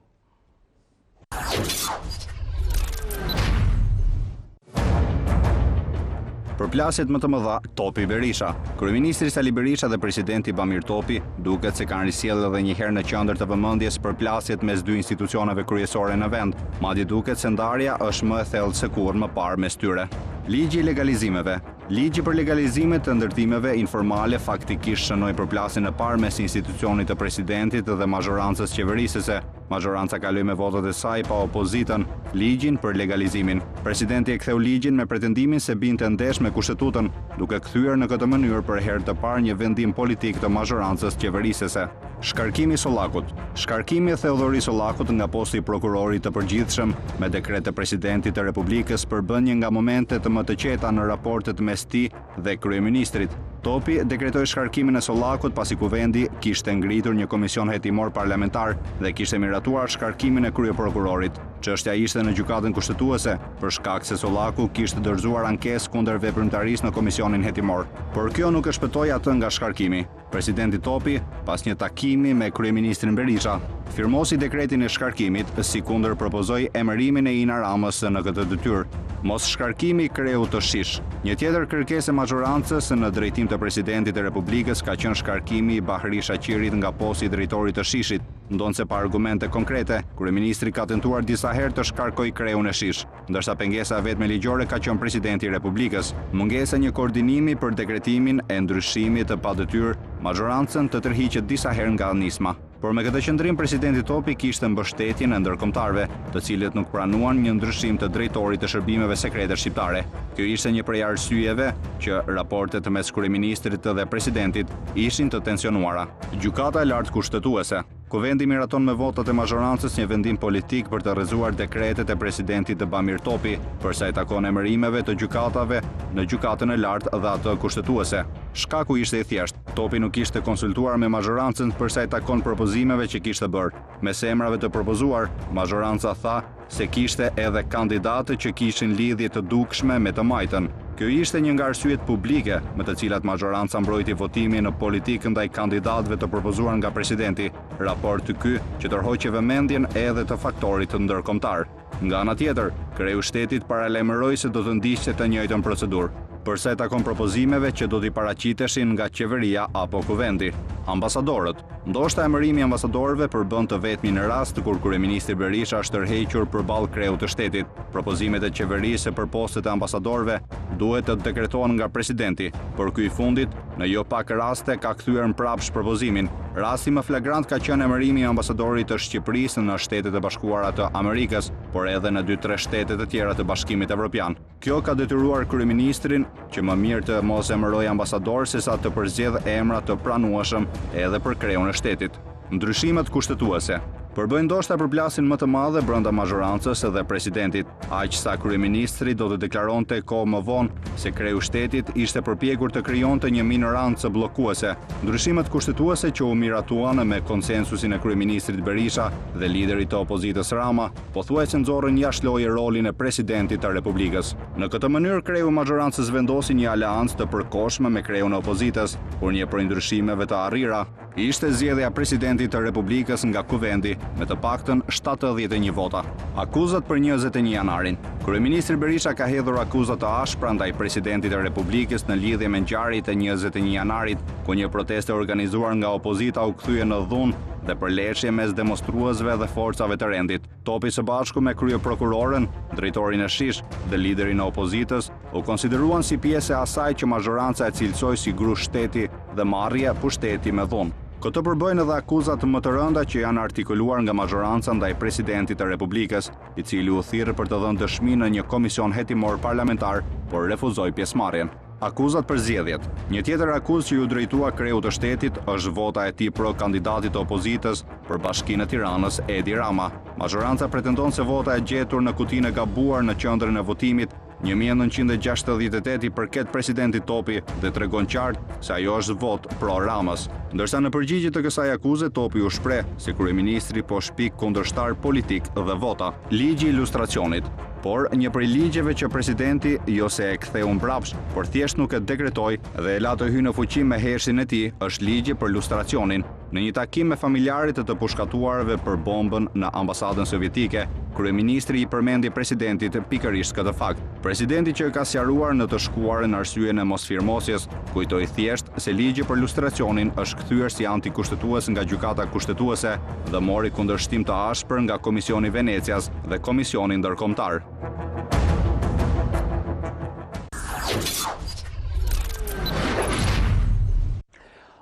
Për plasjet më të mëdha, Topi Berisha. Kryeministri Sali Berisha dhe presidenti Bamir Topi duket se kanë risjellë edhe një herë në qendër të vëmendjes për plasjet mes dy institucioneve kryesore në vend, madje duket se ndarja është më e thellë se kurrë më parë mes tyre. Ligji i legalizimeve. Ligji për legalizimet të ndërtimeve informale faktikisht shënoi përplasjen e parë mes institucionit të presidentit dhe mazhorancës qeverisëse. Mazhoranca kaloi me votat e saj pa opozitën ligjin për legalizimin. Presidenti e ktheu ligjin me pretendimin se binte ndesh me kushtetutën, duke kthyer në këtë mënyrë për herë të parë një vendim politik të mazhorancës qeverisëse. Shkarkimi i Sollakut. Shkarkimi e Theodori Sollakut nga posti i prokurorit të përgjithshëm me dekret të presidentit të Republikës përbën një nga momentet më të qeta në raportet mes tij dhe kryeministrit. Topi dekretoi shkarkimin e Sollakut pasi kuvendi kishte ngritur një komision hetimor parlamentar dhe kishte miratuar shkarkimin e kryeprokurorit. Çështja ishte në gjykatën kushtetuese për shkak se Sollaku kishte dorëzuar ankesë kundër veprimtarisë në komisionin hetimor. Por kjo nuk e shpëtoi atë nga shkarkimi. Presidenti Topi, pas një takimi me kryeministrin Berisha, firmosi dekretin e shkarkimit, si kundër propozoi emërimin e Ina Ramës në këtë detyrë. Mos shkarkimi kreu të shish. Një tjetër kërkesë e mazhorancës në drejtim të presidentit të Republikës ka qenë shkarkimi i Bahri Shaqirit nga posti i drejtorit të shishit, ndonse pa argumente konkrete, kryeministri ka tentuar disa herë të shkarkojë kreun e shish, ndërsa pengesa vetme ligjore ka qenë presidenti i Republikës. Mungesa një koordinimi për dekretimin e ndryshimit të padetyrë, mazhorancën të tërhiqet disa herë nga nisma. Por me këtë qëndrim, presidenti Topi kishte mbështetjen e ndërkombëtarëve, të cilët nuk pranuan një ndryshim të drejtorit të shërbimeve sekrete shqiptare. Kjo ishte një prej arsyeve që raportet mes kryeministrit dhe presidentit ishin të tensionuara. Gjykata e lartë kushtetuese. Kuvendi miraton me votat e mazhorancës një vendim politik për të rrezuar dekretet e presidentit Bamir Topi, përsa i takon emërimeve të gjykatave në gjykatën e lartë dhe atë kushtetuese. Shkaku ishte i thjeshtë. Topi nuk ishte konsultuar me mazhorancën përsa i takon propozimeve që kishte bërë. Mes emrave të propozuar, mazhoranca tha se kishte edhe kandidate që kishin lidhje të dukshme me të majtën. Kjo ishte një nga arsyet publike me të cilat mazhoranca mbrojti votimin në politikë ndaj kandidatëve të propozuar nga presidenti. Raport ky që tërhoqi vëmendjen edhe të faktorit të ndërkombëtar. Nga ana tjetër, kreu shtetit paralajmëroi se do të ndiqte të njëjtën procedurë, përsa i takon propozimeve që do t'i paraqiteshin nga qeveria apo kuvendi. Ambasadorët. Ndoshta emërimi i ambasadorëve përbën të vetmi në rast kur kryeministri Berisha është tërhequr përballë kreut të shtetit. Propozimet e qeverisë për postet e ambasadorëve duhet të dekretohen nga presidenti, por ky i fundit në jo pak raste ka kthyer mbrapsht propozimin. Rasti më flagrant ka qenë emërimi i ambasadorit të Shqipërisë në Shtetet e Bashkuara të Amerikës, por edhe në 2-3 shtete të tjera të Bashkimit Evropian. Kjo ka detyruar kryeministrin që më mirë të mos emërojë ambasador sesa të përzgjedh emra të pranueshëm edhe për kreun e shtetit. Ndryshimet kushtetuese. Përbëjnë ndoshta përplasjen më të madhe brenda mazhorancës dhe presidentit, aq sa kryeministri do të deklaronte kohë më vonë se kreu shtetit ishte përpjekur të krijonte një minorancë bllokuese. Ndryshimet kushtetuese që u miratuan me konsensusin e kryeministrit Berisha dhe liderit të opozitës Rama, pothuajse nxorrën jashtë loje rolin e presidentit të Republikës. Në këtë mënyrë kreu i mazhorancës vendosi një aleancë të përkohshme me kreun e opozitës, por një prej ndryshimeve të arrira ishte zgjedhja e presidentit të Republikës nga kuvendi me të paktën 71 vota. Akuzat për 21 janarin. Kryeministri Berisha ka hedhur akuzat të ashpra ndaj presidentit të Republikës në lidhje me ngjarjet e 21 janarit, ku një protestë e organizuar nga opozita u kthye në dhunë dhe përleshje mes demonstruesve dhe forcave të rendit. Topi së bashku me kryeprokurorën, drejtorin e SHISH dhe liderin e opozitës u konsideruan si pjesë e asaj që mazhoranca e cilësoi si grush shteti dhe marrje pushteti me dhunë. Këtë përbëjnë edhe akuzat më të rënda që janë artikuluar nga mazhoranca ndaj presidentit të Republikës, i cili u thirrë për të dhënë dëshmi në një komision hetimor parlamentar, por refuzoi pjesëmarrjen. Akuzat për zgjedhjet. Një tjetër akuzë që ju drejtua kreut të shtetit është vota e tij pro kandidatit të opozitës për Bashkinë e Tiranës, Edi Rama. Mazhoranca pretendon se vota e gjetur në kutinë e gabuar në qendrën e votimit 1968 i përket presidentit Topi dhe tregon qartë se ajo është vot pro Ramës. Ndërsa në përgjigje të kësaj akuze, Topi u shpreh se kryeministri po shpik kundërshtar politik dhe vota. Ligji i ilustracionit. Por një prej ligjeve që presidenti jo se e ktheu mbrapsht, por thjesht nuk e dekretoi dhe e la të hyjë në fuqi me heshin e tij, është ligji për lustracionin. Në një takim me familjarët e të pushkatuarve për bombën në ambasadën sovjetike, kryeministri i përmendi presidentit pikërisht këtë fakt. Presidenti që ka sqaruar në të shkuarën arsyeën e mosfirmosjes, kujtoi thjesht se ligji për lustracionin është kthyer si antikushtetues nga gjykata kushtetuese dhe mori kundërshtim të ashpër nga Komisioni Venecias dhe Komisioni Ndërkombëtar.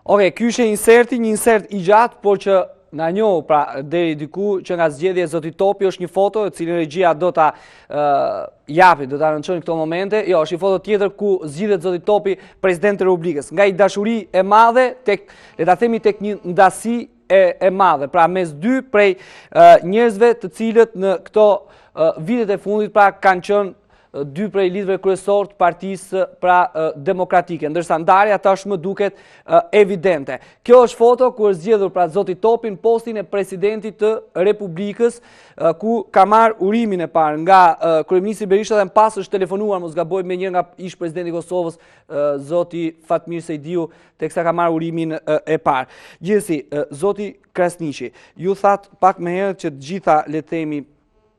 Oke, ky ishte një insert i gjatë, por që na njohë pra deri diku që nga zgjedhja e Zotit Topi është një foto e cilën regjia do ta japi, do ta rënçojnë këto momente. Jo, është një foto tjetër ku zgjidhet Zoti Topi, presidenti i Republikës. Nga një dashuri e madhe tek, le ta themi, tek një ndasi e madhe, pra mes dy prej njerëzve të cilët në këto vitet e fundit pra kanë qenë dy prej liderëve kryesor të partisë pra demokratike, ndërsa ndarja tashmë duket evidente. Kjo është foto ku është zgjedhur pra Zoti Topi në postin e presidentit të Republikës, ku ka marrë urimin e parë nga kryeministri Berisha dhe më pas është telefonuar, mos gaboj, me një nga ish presidenti i Kosovës, Zoti Fatmir Sejdiu, teksa ka marrë urimin e parë. Gjithsesi, Zoti Krasniqi, ju that pak më herët që të gjitha, le të themi,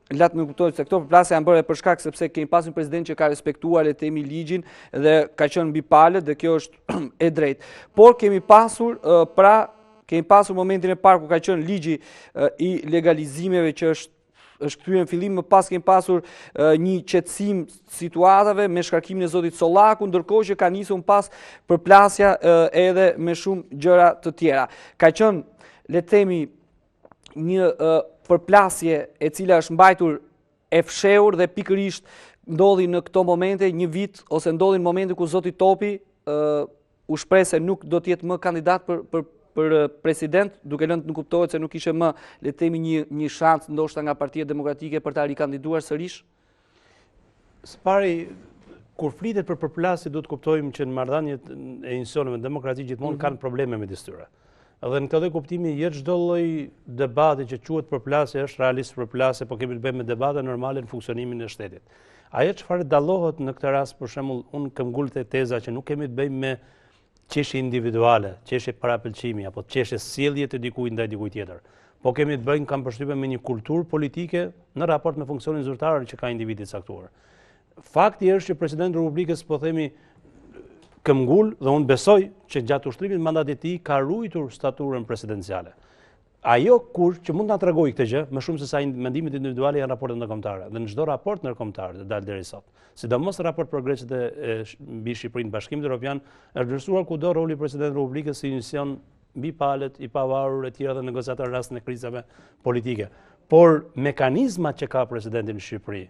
latë me kuptojnë se këto përplasje janë bërë për shkak sepse kemi pasur një president që ka respektuar, le të themi, ligjin dhe ka qenë mbi palët dhe kjo është e drejtë. Por kemi pasur momentin e parë ku ka qenë ligji i legalizimeve që është kthyer në fillim, më pas kemi pasur një qetësim situatave me shkarkimin e Zotit Sollaku, ndërkohë që ka nisur pas përplasja edhe me shumë gjëra të tjera. Ka qenë, le të themi, një përplasje e cila është mbajtur e fshehur dhe pikërisht ndodhi në këto momente, një vit ose ndodhi në momente ku Zoti Topi u shpreh se nuk do të jetë më kandidat për president, duke lënë të nuk kuptohet se nuk ishte më, le të themi, një shans ndoshta nga Partia Demokratike për ta rikandiduar sërish. Së pari, kur flitet për përplasje, duhet të kuptojmë që në marrëdhëniet e institucioneve demokratike gjithmonë kanë probleme me tyre. Dhe në këtë dhe kuptimi, jetë çdo lloj debati që quhet përplasje është realisht përplasje, po kemi të bëjmë me debate normale në funksionimin e shtetit. Ajo çfarë dallohet në këtë rast, për shembull, unë kam ngulë teza që nuk kemi të bëjmë me çështje individuale, çështje parapëlqimi apo çështje sjellje të dikujt ndaj dikujt tjetër. Po kemi të bëjmë, kam përshtypjen, me një kulturë politike në raport me funksionin zyrtar që ka individi i caktuar. Fakti është që presidenti i Republikës, po themi, këmgull, dhe unë besoj që gjatë ushtrimit mandatit i ka ruajtur staturën presidenciale. Ajo kur që mund ta tregoj këtë gjë, më shumë se sa mendimet individuale janë raportet ndërkombëtare. Dhe në çdo raport ndërkombëtar që dal deri sot, sidomos raport progresit mbi Shqipërinë, Bashkimit Evropian, është vlerësuar kudo roli i presidentit të Republikës si institucion mbi palët, i pavarur e tjera dhe negociator në rastin e krizave politike. Por mekanizmat që ka presidenti në Shqipëri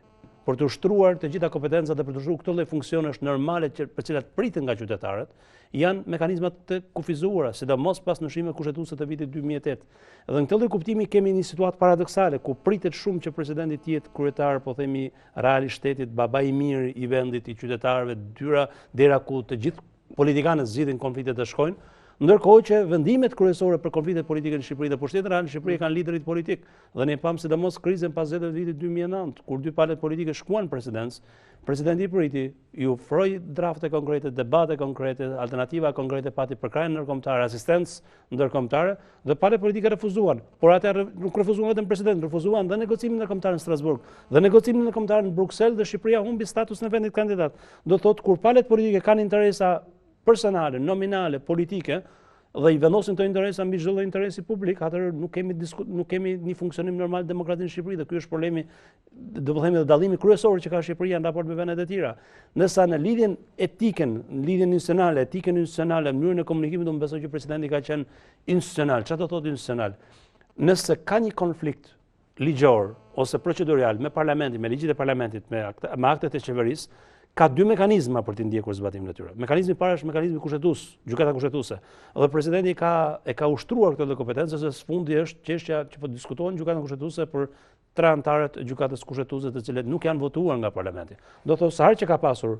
për të ushtruar të gjitha kompetencat dhe për të ushtruar këto lloj funksionesh normale për cilat priten nga qytetarët, janë mekanizmat të kufizuara, sidomos pas ndryshimeve kushtetuese të vitit 2008. Dhe në këtë lloj kuptimi kemi një situatë paradoksale ku pritet shumë që presidenti të jetë kryetar, po themi, real i shtetit, babai i mirë i vendit, i qytetarëve, dera ku të gjithë politikanët zgjidhin konfliktet të shkojnë, ndërkohë që vendimet kryesore për konfliktet politike në Shqipëri dhe pushtetin real në Shqipëri kanë liderit politik. Dhe ne pam sidomos krizën pas zgjedhjeve të vitit 2009, kur dy palët politike shkuan në presidencë, presidenti i priti, ju ofroi drafte konkrete, debate konkrete, alternativa konkrete, pati përkrahje ndërkombëtare, asistencë ndërkombëtare, dhe palët politike refuzuan. Por atëherë nuk refuzuan vetëm presidenti, refuzuan dhe negocimin ndërkombëtar në Strasburg, dhe negocimin ndërkombëtar në Bruksel, dhe Shqipëria humbi statusin e vendit kandidat. Do thotë kur palët politike kanë interesa personale, nominale, politike, dhe i vendosin të interesa mbi çdo lloj interesi publik, atëherë nuk kemi një funksionim normal demokratik në Shqipëri, dhe ky është problemi, do të themi, dallimi kryesor që ka Shqipëria në raport me vendet e tjera. Ndërsa në lidhjen etiken, në lidhjen institucionale, etikën institucionale, mënyrën e komunikimit, unë besoj që presidenti ka qenë institucional. Çfarë do thotë institucional? Nëse ka një konflikt ligjor ose procedurial me parlamentin, me ligjit e parlamentit, me aktet e qeverisë, ka dy mekanizma për të ndjekur zbatimin e tyre. Mekanizmi i parë është mekanizmi kushtetues, gjykata kushtetuese. Dhe presidenti e ka ushtruar këtë kompetencë, se sfundi është çështja që po diskutohen gjykata kushtetuese për 3 anëtarët e gjykatës kushtetuese, të cilët nuk janë votuar nga parlamenti. Do thotë se herë që ka pasur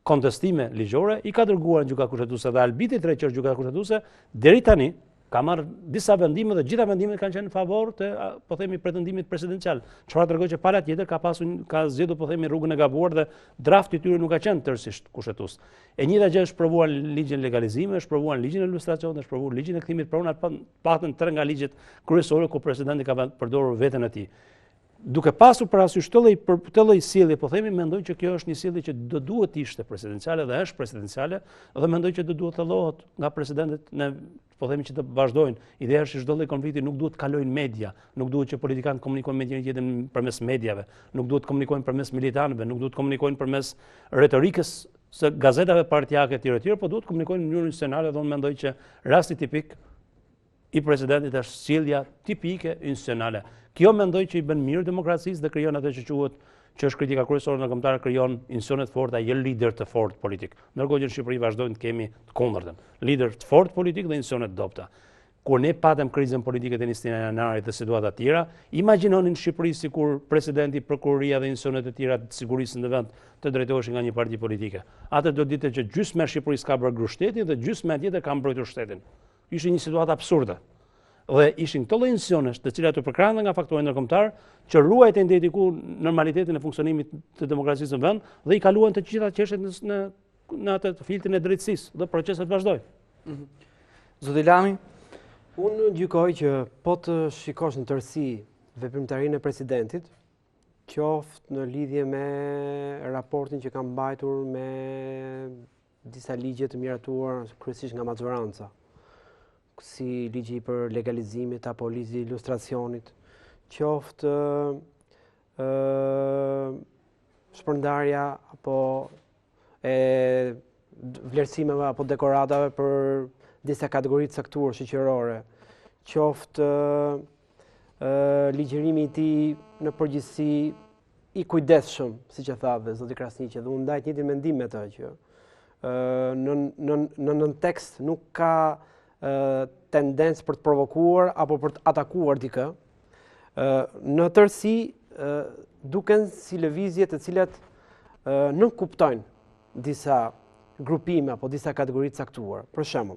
kontestime ligjore, i ka dërguar në gjykatë kushtetuese dhe albiti i tretë që është gjykata kushtetuese deri tani ka marrë disa vendime dhe gjitha vendimet kanë qenë në favor të, po themi, pretendimit presidencial. Çfarë tregon që pala tjetër ka zgjedhur, po themi, rrugën e gabuar dhe drafti i tyre nuk ka qenë tërësisht kushtetues. E njëjta gjë është provuar ligjin e legalizimit, është provuar ligjin e ilustracionit, është provuar ligjin e kthimit pronar, paktën 3 nga ligjet kryesorë ku presidenti ka përdorur veten e tij. Duke pasur parasysh këtë lloj sjellje, po themi, mendoj që kjo është një sjellje që do duhet ishte presidenciale dhe është presidenciale, dhe mendoj që do duhet të llohet nga presidentët, po themi, që të vazhdojnë. Ideja është që çdo lloj konflikti nuk duhet të kalojnë media, nuk duhet që politikanët komunikojnë me njëri tjetrin përmes mediave, nuk duhet të komunikojnë përmes militanëve, nuk duhet të komunikojnë përmes retorikës së gazetave partijake tjere, po duhet komunikojnë në mënyrë institucionale dhe unë mendoj që rasti tipik i presidentit është sjellja tipike institucionale. Kjo mendoj që i bën mirë demokracisë dhe krijon atë që quhet që është kritika kryesore në kombëtar, krijon institucione të forta, jo lider të fortë politik. Ndërkohë që në Shqipëri vazhdojnë të kemi të kundërtën, lider të fortë politik dhe institucione të dobta. Kur ne patëm krizën politike të 21 janarit dhe situata të tjera, imagjinonin në Shqipëri sikur presidenti, prokuroria dhe institucionet e tjera të sigurisë në vend të drejtoheshin nga një parti politike. Atë do ditë që gjysma e Shqipërisë ka bërë shtetin dhe gjysma tjetër ka mbrojtur shtetin. Ishte një situatë absurde. Dhe ishin këto lloj institucionesh të cilat u përkrahën nga faktorët ndërkombëtar që ruajtën deri diku normalitetin e funksionimit të demokracisë në vend dhe i kaluan të gjitha çështjet në atë filtrin e drejtësisë dhe proceset vazhdojnë. Zoti Lami, unë gjykoj që po të shikosh në tërësi veprimtarinë e presidentit, qoftë në lidhje me raportin që ka mbajtur me disa ligje të miratuar kryesisht nga maxoranca, si ligji për legalizimit apo ligji i ilustracionit, qoftë shpërndarja apo e vlerësimeve apo dekoratave për disa kategori të caktuar shoqërore, qoftë ligjërimi i tij në përgjithësi i kujdesshëm, siç e tha dhe zoti Krasniqi, dhe unë ndaj të njëjtin mendim me të që në tekst nuk ka tendencë për të provokuar apo për të atakuar dikë. Në tërësi duken si lëvizje të cilat nuk kuptojnë disa grupime apo disa kategori të caktuar. Për shembull,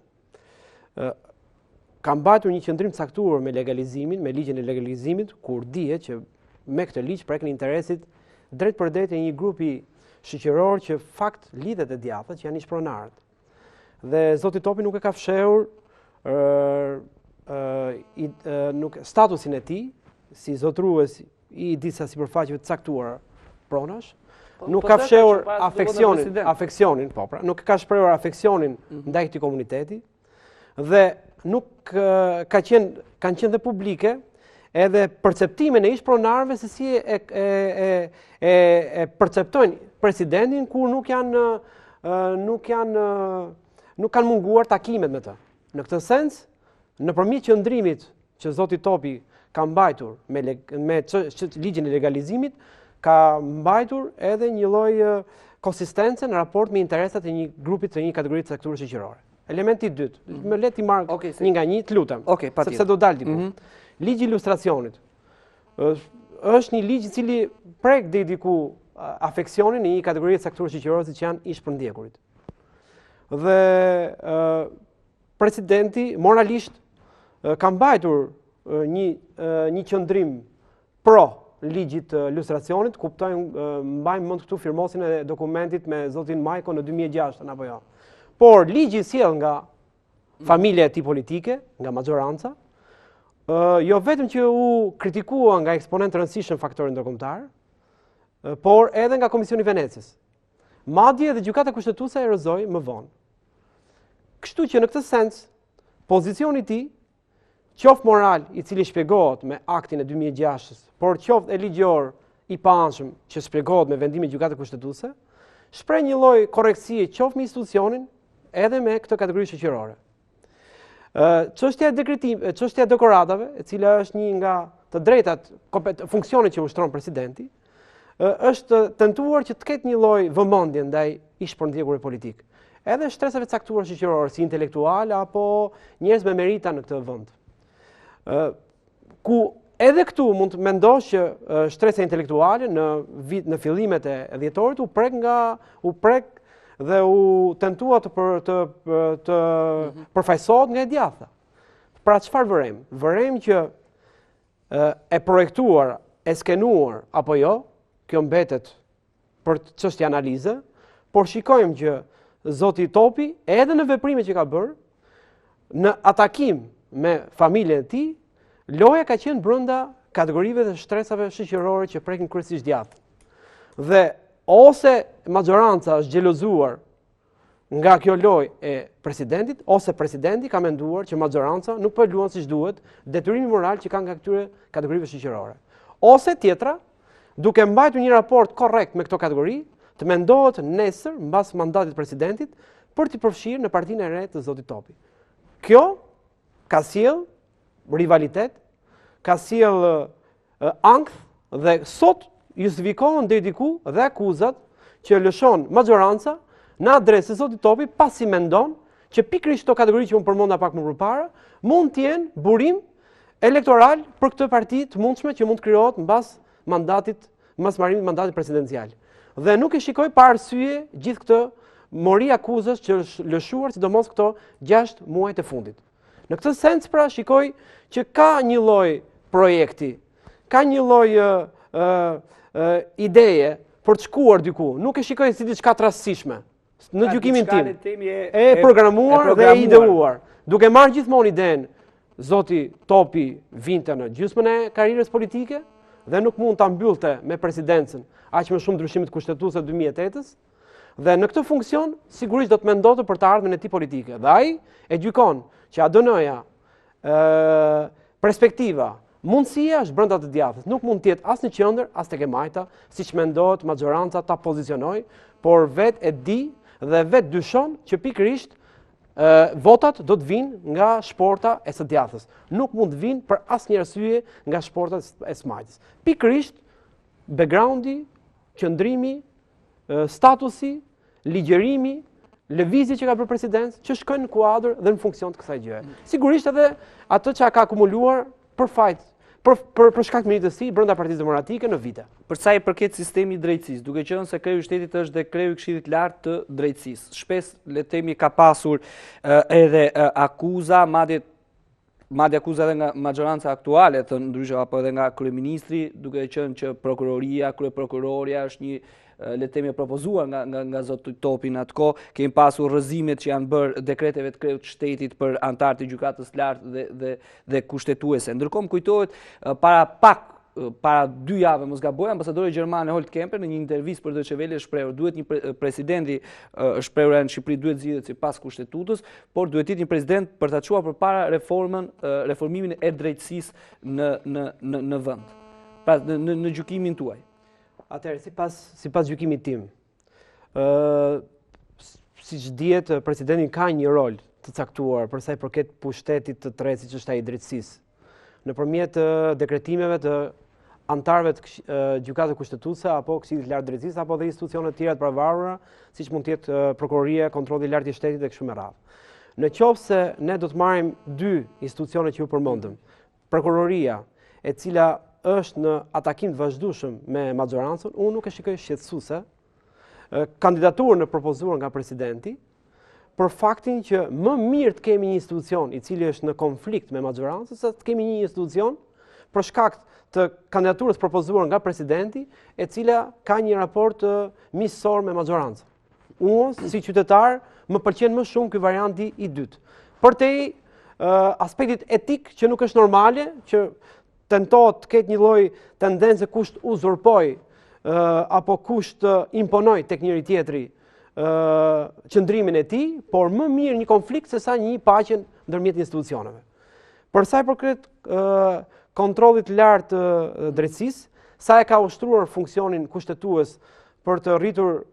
ka mbajtur një qëndrim të caktuar me legalizimin, me ligjin e legalizimit, kur dihet që me këtë ligj prekën interesit drejt për drejt e një grupi shoqëror që fakt lidhet e djathtë që janë ish-pronarët. Dhe zoti Topi nuk e ka fshehur statusin e tij si zotrues i disa sipërfaqeve të caktuara pronash, nuk ka fshehur afeksionin, po pra, nuk ka shprehur afeksionin ndaj këtij komuniteti dhe nuk kanë qenë dhe publike edhe perceptimin e ish-pronarëve se si e perceptojnë presidentin kur nuk kanë munguar takimet me të. Në këtë sens, nëpërmjet qëndrimit që zoti Topi ka mbajtur me ligjin e legalizimit, ka mbajtur edhe një lloj konsistence në raport me interesat e një grupi të një kategorie të caktuar shoqërore. Elementi i dytë, më le ti marr një nga një, të lutem, sepse do dal diku. Ligji i ilustracionit është një ligj i cili prek deri diku afeksionin në një kategori të caktuar shoqërore që janë ish-përndjekurit. Dhe presidenti moralisht ka mbajtur një qëndrim pro ligjit të ilustracionit, mbajmë mend këtu firmosin e dokumentit me zotin Majko në 2006 apo jo. Por ligji sjell nga familja e tij politike, nga maxoranca, jo vetëm që u kritikua nga eksponent të rëndësishëm faktorin ndërkombëtar, por edhe nga Komisioni i Venecës. Madje edhe gjykata kushtetuese e rrëzoi më vonë. Kështu që në këtë sens, pozicioni i tij, qoftë moral i cili shpjegohet me aktin e 2006, por qoftë e ligjor i paanshëm që shpjegohet me vendimin e gjykatës kushtetuese, shpreh një lloj korrektësie qoftë me institucionin edhe me këtë kategori shoqërore. Çështja e dekoratave, e cila është një nga të drejtat funksionet që ushtron presidenti, është tentuar që të ketë një lloj vëmendje ndaj ish-përndjekurit politik. Edhe shtresave të caktuara shoqërore, si intelektual apo njerëz me merita në këtë vend. Ku edhe këtu mund të mendosh që shtresa intelektuale në fillimet e dhjetorit u prek dhe u tentua të përfaqësohet nga e djathta. Pra çfarë vërejmë? Vërejmë që e projektuar, e skenuar apo jo, kjo mbetet për çështje analize, por shikojmë që zoti Topi, edhe në veprimet që ka bërë, në atakim me familjen e tij, loja ka qenë brenda kategorive dhe shtresave shoqërore që prekin kryesisht djathtë. Dhe ose maxoranca është xhelozuar nga kjo lojë e presidentit, ose presidenti ka menduar që maxoranca nuk po luan siç duhet detyrimin moral që kanë nga këtyre kategorive shoqërore. Ose tjetra, duke mbajtur një raport korrekt me këto kategori, të mendohet nesër mbas mandatit të presidentit për t'i përfshirë në partinë e re të zotit Topi. Kjo ka sjell rivalitet, ka sjell ankth dhe sot justifikohen deri diku dhe akuzat që lëshon maxhoranca në adresë të zotit Topi pasi mendon që pikërisht këto kategori që unë përmenda pak më përpara mund të jenë burim elektoral për këtë parti të mundshme që mund të krijohet mbas marimit mandatit presidencial. Dhe nuk e shikoj pa arsye gjithë këtë mori akuzës që është lëshuar sidomos këto 6 muajt e fundit. Në këtë sens pra shikoj që ka një lloj projekti, ka një lloj ideje për të shkuar diku. Nuk e shikoj si diçka të rastësishme. Në gjykimin tim, e programuar dhe e ideuar. Duke marrë gjithmonë idenë, zoti Topi vinte në gjysmën e karrierës politike dhe nuk mund ta mbyllte me presidencën aq më shumë ndryshimit kushtetues të 2008-s. Dhe në këtë funksion sigurisht do të mendote për të ardhmen e tij politike. Dhe ai e gjykon që ADN-ja, perspektiva, mundësia është brenda të djathtë. Nuk mund të jetë as në qendër, as tek e majta, siç mendohet maxhoranca ta pozicionoj, por vetë e di dhe vetë dyshon që pikërisht votat do të vinë nga shporta e së djathës. Nuk mund të vinë për asnjë arsye nga shporta e së majtës. Pikërisht backgroundi, qëndrimi, statusi, ligjërimi, lëvizje që ka bërë presidencë, që shkojnë në kuadër dhe në funksion të kësaj gjëje. Sigurisht edhe atë që ka akumuluar për fajt, për shkak të meritës së tij brenda Partisë Demokratike në vite. Për sa i përket sistemit drejtësisë, duke qenë se kreu i shtetit është dhe kreu i Këshillit Lart të Drejtësisë. Shpesh le të themi ka pasur edhe akuza, madje akuza edhe nga maxhoranca aktuale të ndryshme apo edhe nga kryeministri, duke qenë që prokuroria, kryeprokuroria është një le të themi propozuar nga zoti Topi në atë kohë, kemi pasur rrëzimet që janë bërë dekreteve të kreut shtetit për antarët e gjykatës lartë dhe kushtetuese. Ndërkohë më kujtohet para 2 javë mos gaboj, ambasadori gjerman Holt Kemper në një intervistë për Deutsche Welle shprehur, duhet një presidenti shprehur në Shqipëri duhet zgjidhet sipas kushtetutës, por duhet jetë një president për ta çuar përpara reformimin e drejtësisë në vend. Pra në gjykimin tuaj. Atëherë, sipas gjykimit tim, siç dihet, presidenti ka një rol të caktuar për sa i përket pushtetit të tretë, siç është ai i drejtësisë, nëpërmjet dekretimeve të antarëve të gjykatës kushtetuese apo Këshillit Lart të Drejtësisë apo dhe institucione të tjera të pavarura, siç mund të jetë prokuroria, kontrolli i lartë i shtetit dhe kështu me radhë. Në qoftë se ne do të marrim 2 institucione që ju përmendëm, prokuroria, e cila është në atakim të vazhdueshëm me maxhorancën, unë nuk e shikoj shqetësuese kandidaturën e propozuar nga presidenti për faktin që më mirë të kemi një institucion i cili është në konflikt me maxhorancën se të kemi një institucion për shkak të kandidaturës propozuar nga presidenti e cila ka një raport miqësor me maxhorancën. Unë si qytetar më pëlqen më shumë ky varianti i dytë. Përtej aspektit etik që nuk është normale që tentohet të ketë një lloj tendence kush uzurpoj apo kush imponoj tek njëri tjetri qëndrimin e tij, por më mirë një konflikt se sa një paqe ndërmjet institucioneve. Për sa i përket kontrollit të lartë të drejtësisë, sa e ka ushtruar funksionin kushtetues për të rritur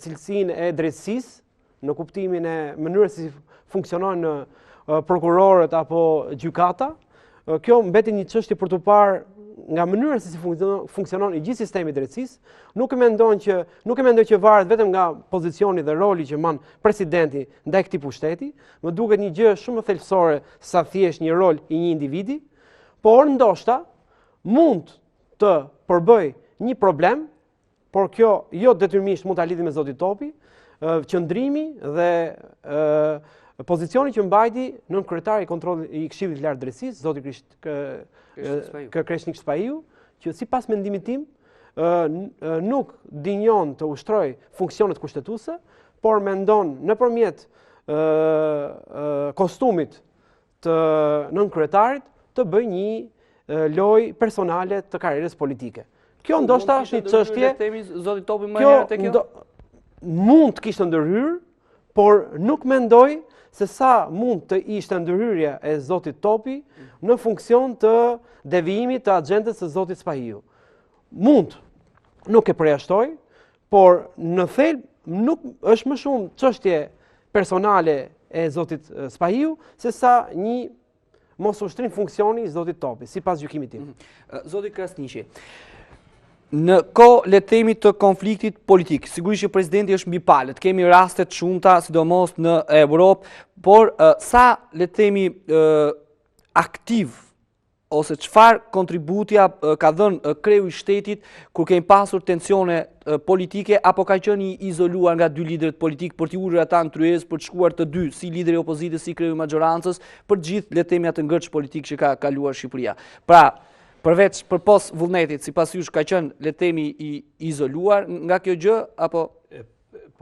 cilësinë e drejtësisë në kuptimin e mënyrës si funksionojnë prokurorët apo gjykata. Kjo mbeti një çështje për të parë nga mënyra se si funksionon i gjithë sistemi i drejtësisë. Nuk e mendoj që varet vetëm nga pozicioni dhe roli që mban presidenti ndaj këtij pushteti, më duket një gjë shumë më thelbësore sa thjesht një rol i një individi, por ndoshta mund të përbëj një problem, por kjo jo detyrimisht mund ta lidhi me zotin Topi, qëndrimi dhe pozicioni që mbajti nën kryetari i kontrollit i Këshillit të Lartë të Drejtësisë, zoti Kreshnik Spaiu, që sipas mendimit tim nuk dinjon të ushtrojë funksionet kushtetuese, por mendon nëpërmjet kostumit të nën kryetarit të bëjë një lojë personale të karrierës politike. Kjo ndoshta është një çështje. Zoti Topi më herë te kjo mund të kishte ndërhyrë, por nuk mendoj se sa mund të ishte ndërhyrja e zotit Topi në funksion të devijimit të agjendës së zotit Spaiu. Mund, nuk e përjashtoj, por në thelb nuk është më shumë çështje personale e zotit Spahiu, se sa një mos ushtrim funksioni i zotit Topi, sipas gjykimit tim. Zoti Krasniqi, në kohë le të themi të konfliktit politik, sigurisht që presidenti është mbi palët, kemi raste të shumta, sidomos në Evropë, por sa le të themi aktiv ose çfarë kontributja ka dhënë kreu i shtetit kur kemi pasur tensione politike, apo ka qenë i izoluar nga dy liderët politik për t'i ulur ata në tryezë, për të shkuar të dy, si lideri i opozitës, si kreu i maggjorancës, për të gjithë le të themi atë ngërç politik që ka kaluar Shqipëria. Pra, përveç përpos vullnetit, sipas jush ka qenë le të themi i izoluar nga kjo gjë, apo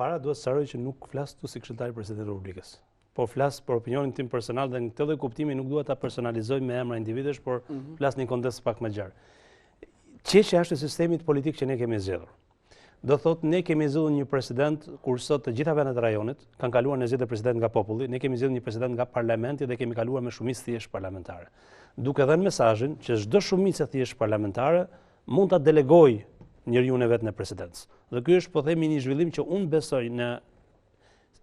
para duhet sqaroj që nuk flas tu si këshilltar i Presidentit të Republikës. Po flas për opinionin tim personal dhe në këtë lloj kuptimi nuk dua ta personalizoj me emra individësh, por flas në një kontekst pak më gjerë. Çështja është e sistemit politik që ne kemi zgjedhur. Do thotë ne kemi zgjedhur një president kur sot të gjitha vendet e rajonit kanë kaluar në zgjedhje president nga populli, ne kemi zgjedhur një president nga parlamenti dhe kemi kaluar me shumicë thjesht parlamentare. Duke dhënë mesazhin që çdo shumicë thjesht parlamentare mund ta delegojë njeriu e vet në presidencë. Dhe ky është po themi një zhvillim që unë besoj në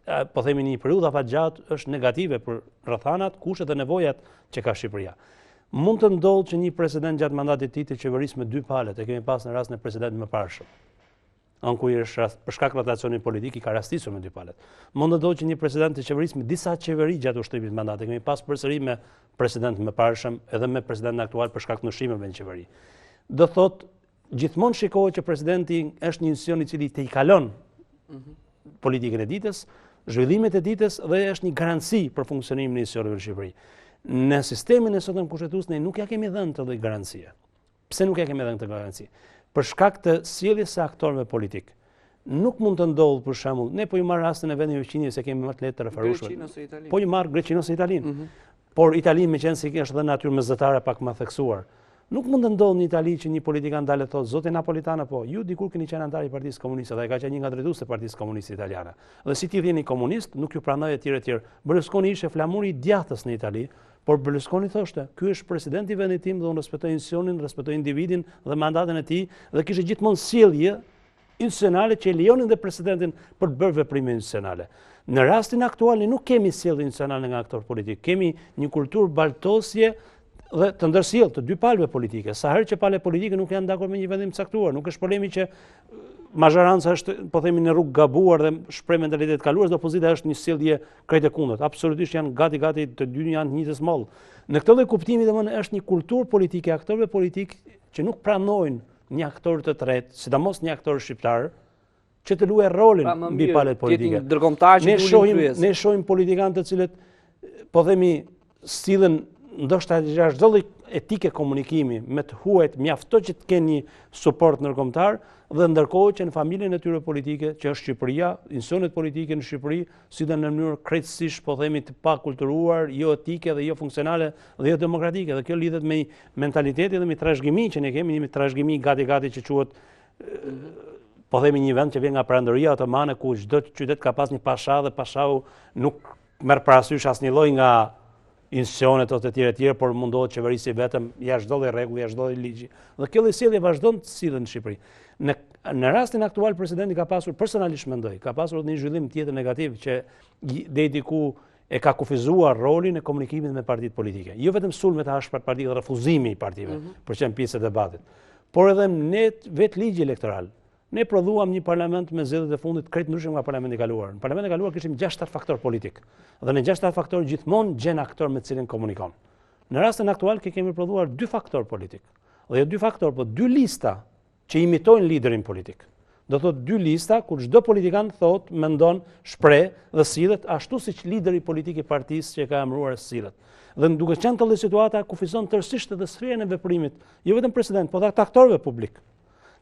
po themi një periudhë afatgjatë është negative për rrethanat, kushtet dhe nevojat që ka Shqipëria. Mund të ndodhë që një president gjatë mandatit të tij të qeverisë me dy palet, e kemi pas në rastin e presidentit më parshëm. Anku i është për shkak rotacionit politik i ka rastisur me dy palet. Mund të ndodhë që një president të qeverisë me disa qeveri gjatë ushtrimit të mandatit, kemi pas përsëri me president më parshëm edhe me presidentin aktual për shkak të ndryshimeve në qeveri. Do thotë gjithmonë shikohet që presidenti është një institucion i cili të i kalon politikën e ditës, zhvillimet e ditës dhe është një garanci për funksionimin e institucioneve në Shqipëri. Në sistemin e sotëm kushtetues ne nuk ja kemi dhënë të lloj garancie. Pse nuk ja kemi dhënë këtë garanci? Për shkak të sjelljes së aktorëve politik. Nuk mund të ndodhë për shembull, ne po i marr rastin e vendeve veçinie se kemi më të lehtë të referueshme. Po i marr Greqinë ose Italinë. Por Italinë me qenë se është dhe natyrë mesdhetare pak më theksuar. Nuk mund të ndodhë në Itali që një politikan dalë thotë zoti Napolitano, po ju dikur keni qenë antar i Partisë Komuniste dhe ka qenë një nga drejtuesit e Partisë Komuniste Italiane. Dhe si ti jeni komunist, nuk ju pranoj etj. Berlusconi ishte flamuri i djathtës në Itali, por Berlusconi thoshte, ky është presidenti i vendit tim dhe unë respektoj institucionin, respektoj individin dhe mandatin e tij dhe kishte gjithmonë sjellje institucionale që e lejonin dhe presidentin për të bërë veprime institucionale. Në rastin aktual ne nuk kemi sjellje institucionale nga aktor politik, kemi një kulturë baltosje dhe të ndërsjellë të dy palëve politike. Sa herë që palët politike nuk janë dakord me një vendim të caktuar, nuk është problemi që majoranca është, po themi, në rrugë gabuar dhe shpreh mentalitet kaluar, dhe opozita është një sjellje krejt e kundërt. Absolutisht janë gati të dy janë një njëjtës moll. Në këtë lloj kuptimi domosdoshmë është një kulturë politike, aktorëve politik që nuk pranojnë një aktor të tretë, sidomos një aktor shqiptar, që të luajë rolin mbi palët politike. Ne shohim politikanë të cilët, po themi, sillen ndoshta çdo lloj etike komunikimi me të huajt mjafto që të kenë një suport ndërkombëtar dhe ndërkohë që në familjen e tyre politike që është Shqipëria, institucionet politike në Shqipëri si dhe në mënyrë krejtësisht po themi të pakulturuar, jo etike dhe jo funksionale dhe jo demokratike, dhe kjo lidhet me mentalitetin dhe me trashëgiminë që ne kemi, një trashëgimi gati që quhet po themi një vend që vjen nga Perandoria Otomane ku çdo qytet ka pas një pasha dhe pashau nuk merr parasysh asnjë lloj nga institucionet ose të tjera, por mundohet qeverisi vetëm jashtë çdo lloj rregulli, jashtë çdo lloj ligji. Dhe kjo lloj sjellje vazhdon të sillen në Shqipëri. Në rastin aktual presidenti ka pasur, personalisht mendoj, ka pasur një zhvillim tjetër negativ që deri diku e ka kufizuar rolin e komunikimit me partitë politike. Jo vetëm sulmet e partive dhe refuzimi i partive për qenë pjesë e debatit, por edhe ne vetë ligji elektoral. Ne prodhuam një parlament me zgjedhjet e fundit krejt ndryshe nga parlamenti i kaluar. Në parlamentin e kaluar kishim 6-7 faktor politik. Dhe në 6-7 faktor gjithmonë gjen aktor me të cilin komunikon. Në rastin aktual kemi prodhuar 2 faktor politik. Dhe jo 2 faktor, po 2 lista që imitojnë liderin politik. Do thotë 2 lista kur çdo politikan thot, mendon, shpreh dhe sillet ashtu siç lideri politik i partisë që ka emëruar sillet. Dhe duke qenë këtë situata kufizon tërësisht edhe sferën e veprimit, jo vetëm president, por edhe aktorëve publik.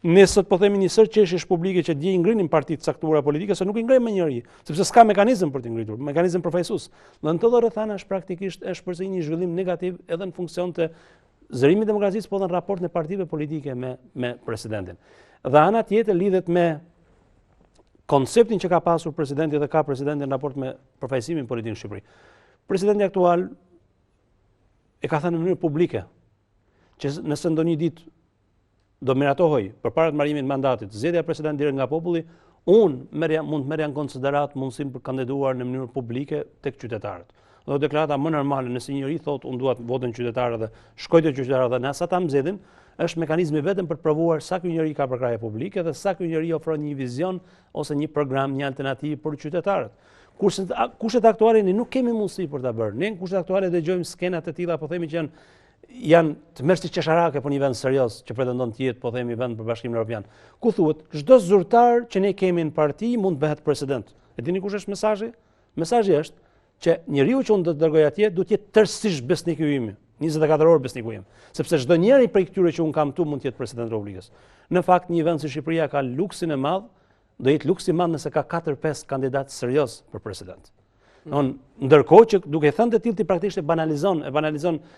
Ne sot po themi një sër qeshjesh publike që dje i ngrinin partitë caktuara politike, se nuk i ngren me njëri, sepse s'ka mekanizëm për të ngritur, mekanizëm përfaqësues. Në të lloj rrethanash praktikisht është përsëri një zhvillim negativ edhe në funksion të zërimit të demokracisë, po edhe në raport me partive politike me presidentin. Dhe ana tjetër lidhet me konceptin që ka pasur presidenti dhe ka presidenti në raport me përfaqësimin politik në Shqipëri. Presidenti aktual e ka thënë në mënyrë publike që nëse ndonjë ditë do miratohoj përpara të marrimit të mandatit, zgjedhja e presidentit direkt nga populli, unë mund të merrja në konsiderat mundësinë për kandiduar në mënyrë publike tek qytetarët. Dhe deklarata më normale nëse njëri thotë unë dua të votën qytetarët dhe shkoj te qytetarët dhe nëse ata mbzedhin, është mekanizmi vetëm për të provuar sa ky njeri ka përkraje publike dhe sa ky njeri ofron një vizion ose një program, një alternativë për qytetarët. Kushtet aktuale ne nuk kemi mundësi për ta bërë. Ne në kushtet aktuale dëgjojmë skenat e tilla, po themi që janë të mërë si qesharake për një vend serios që pretendon të jetë, po themi, vend për Bashkimin Evropian. Ku thuhet, çdo zyrtar që ne kemi në parti mund të bëhet president. E dini kush është mesazhi? Mesazhi është që njeriu që unë do të dërgoj atje duhet të jetë tërësisht besniku im. 24 orë besniku im. Sepse çdo njeri prej këtyre që unë kam këtu mund të jetë president i Republikës. Në fakt, një vend si Shqipëria ka luksin e madh, do jetë luks i madh nëse ka 4-5 kandidatë serioz për president. Ndërkohë që duke thënë të tillë ti praktikisht e banalizon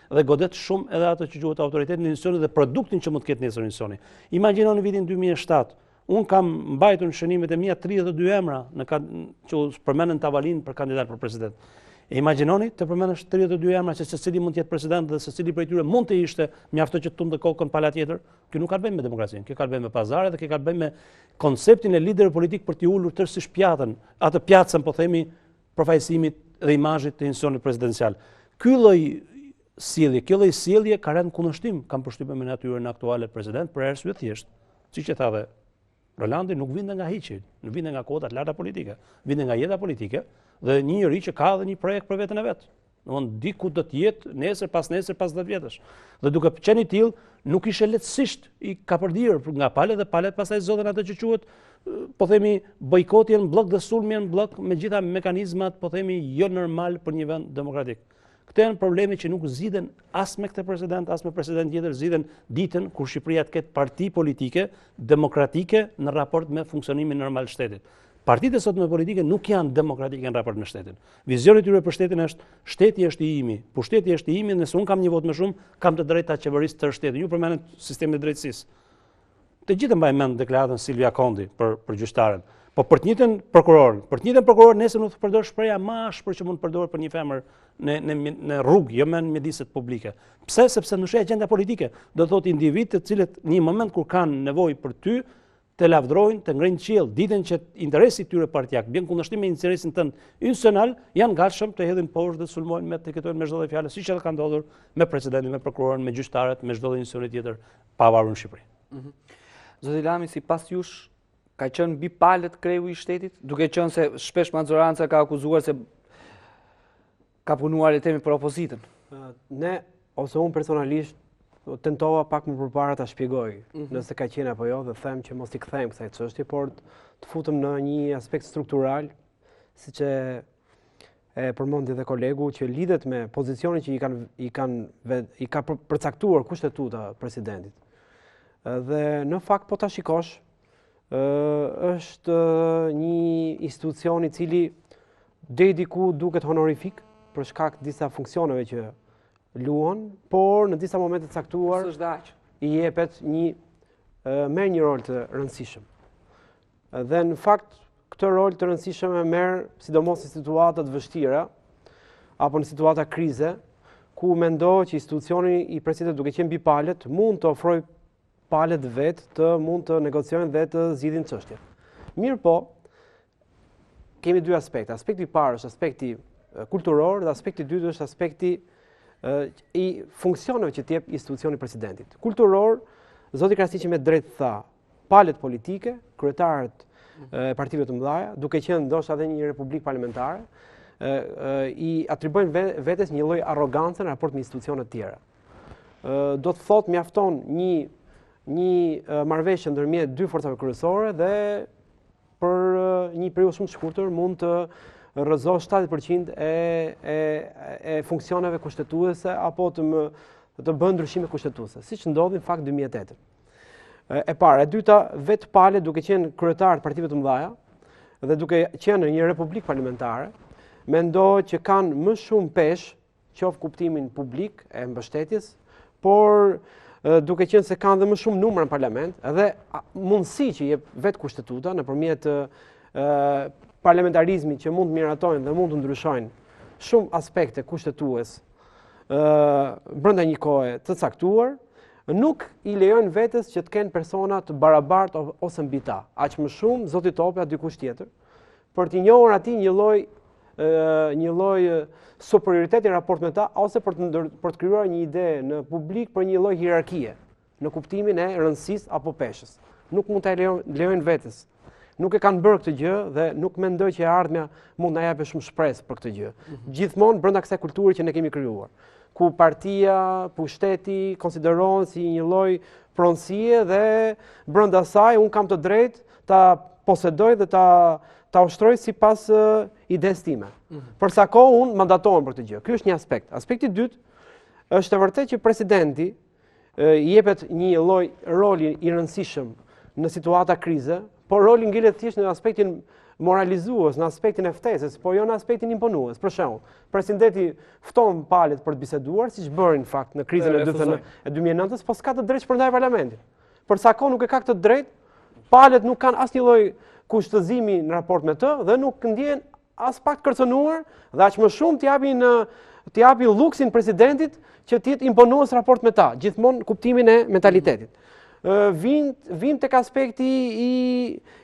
dhe godet shumë edhe ato që quhet autoritetin e institucionit dhe produktin që mund të ketë nesër institucioni. Imagjinoni vitin 2007, unë kam mbajtur në shënimet e mia 32 emra që përmenden tavalin për kandidat për president. E imagjinoni të përmendesh 32 emra që secili mund të jetë president dhe secili prej tyre mund të ishte mjafto që të tundë kokën pala tjetër. Kjo nuk ka të bëjë me demokracinë, kjo ka të bëjë me pazare dhe kjo ka të bëjë me konceptin e liderit politik për t'i ulur tërësisht pjatën, atë pjatën po themi përfaqësimit dhe imazhit të institucionit presidencial. Ky lloj sjellje ka rënë kundërshtim, kam përshtypjen me natyrën aktuale të president për arsye thjesht, siç e tha dhe Rolandi, nuk vinte nga hiçi, nuk vinte nga kodat larta politike, vinte nga jeta politike dhe një njeri që ka edhe një projekt për veten e vet. Domthonë diku do të jetë nesër pas 10 vjetësh. Dhe duke qenë i tillë, nuk ishte lehtësisht i ka përdirë nga palet dhe palet pastaj zodhen atë që quhet, po themi, bojkoti në blok dhe sulmi në blok me gjitha mekanizmat, po themi, jo normal për një vend demokratik. Këto janë probleme që nuk zgjidhen as me këtë president, as me president tjetër, zgjidhen ditën kur Shqipëria të ketë parti politike demokratike në raport me funksionimin normal të shtetit. Partitë sotme politike nuk janë demokratike në raport me shtetin. Vizioni i tyre për shtetin është shteti është i imi. Pushteti është i imi, nëse un kam një vot më shumë, kam të drejtë ta qeverisë tërë shtetin. Ju përmendet sistemin e drejtësisë. Të gjithë mbajnë mend deklaratën Silvia Kondi për gjyqtaren. Po për të njëjtën prokuror, nesër nuk të përdor shpreha më ashpër që mund të përdor për një femër në rrugë, jo më në mjediset publike. Pse? Sepse ndryshoi agjenda politike. Do thotë individ të cilët në një moment kur kanë nevojë për ty, të lavdrojnë, të ngrenë qiell, ditën që interesi i tyre partijak bën kundërshtim me interesin tënd institucional, janë gatshëm të hedhin poshtë dhe sulmojnë me të ketojnë me çdo lloj fjalë, siç edhe ka ndodhur me precedentin, me prokurorin, me gjyqtarët, me çdo lloj institucioni tjetër pavarur në Shqipëri. Zoti Lami, sipas jush, ka qenë mbi palët kreu i shtetit, duke qenë se shpesh maxoranca ka akuzuar se ka punuar le temi për opozitën. Ne ose unë personalisht tentova pak më përpara ta shpjegoj nëse ka qenë apo jo dhe them që mos i kthejmë kësaj çështje, por të futem në një aspekt struktural, siç e përmendi dhe kolegu, që lidhet me pozicionin që i ka përcaktuar kushtetuta presidentit. Dhe në fakt po ta shikosh, është një institucion i cili deri diku duket honorific për shkak të disa funksioneve që luan, por në disa momente të caktuar i jepet merr një rol të rëndësishëm. Dhe në fakt këtë rol të rëndësishëm e merr sidomos në situata të vështira apo në situata krize, ku mendoj që institucioni i presidentit duke qenë mbi palët mund të ofrojë palët vetë të mund të negociojnë dhe të zgjidhin çështjet. Mirë po, kemi dy aspekte. Aspekti i parë është aspekti kulturor dhe aspekti i dytë është aspekti i funksioneve që t'jep institucioni presidentit. Kulturor, zoti Krasniqi me drejt tha, palët politike, kryetarët e partive të mëdha, duke qenë ndoshta edhe një republikë parlamentare, i atribojnë vetes një lloj arrogancë në raport me institucionet tjera. Do të thotë mjafton një marrëveshje ndërmjet dy forcave kryesore dhe për një periudhë shumë të shkurtër mund të rrëzosh 70% e funksioneve kushtetuese apo të bën ndryshime kushtetuese, siç ndodhi në fakt 2008. E para, e dyta, vetë palët duke qenë kryetar të partive të mëdha dhe duke qenë një republikë parlamentare, mendoj që kanë më shumë peshë, qoftë kuptimin publik e mbështetjes, por duke qenë se kanë dhe më shumë numra në parlament, edhe mundësi që jep vetë kushtetuta nëpërmjet parlamentarizmi që mund të miratojnë dhe mund të ndryshojnë shumë aspekte kushtetues brenda një kohe të caktuar, nuk i lejojnë vetes që të kenë persona të barabartë ose mbi ta. Aq më shumë zoti Topi a dikush tjetër, për t'i njohur atij një lloj superioriteti në raport me ta ose për të krijuar një ide në publik për një lloj hierarkie, në kuptimin e rëndësisë apo peshës. Nuk mund ta lejojnë vetes. Nuk e kanë bërë këtë gjë dhe nuk mendoj që e ardhmja mund na japë shumë shpresë për këtë gjë. Gjithmonë brenda kësaj kulture që ne kemi krijuar, ku partia, pushteti konsiderohen si një lloj pronësie dhe brenda saj un kam të drejtë ta posedoj dhe ta ushtroj sipas ides time. Për sa kohë un mandatohem për këtë gjë. Ky është një aspekt. Aspekti i dytë është e vërtetë që presidenti i jepet një lloj roli i rëndësishëm në situata krize, por roli ngelet thjesht në aspektin moralizues, në aspektin e ftesës, po jo në aspektin imponues. Për shembull, presidenti fton palët për të biseduar, siç bëri në fakt në krizën e 2009-s, po s'ka të drejtë shpërndaj parlamentin. Për sa kohë nuk e ka këtë drejtë, palët nuk kanë asnjë lloj kushtëzimi në raport me të dhe nuk ndjehen as pak kërcënuar dhe aq më shumë t'i japi luksin presidentit që të jetë imponues raport me ta, gjithmonë kuptimin e mentalitetit. Vim tek aspekti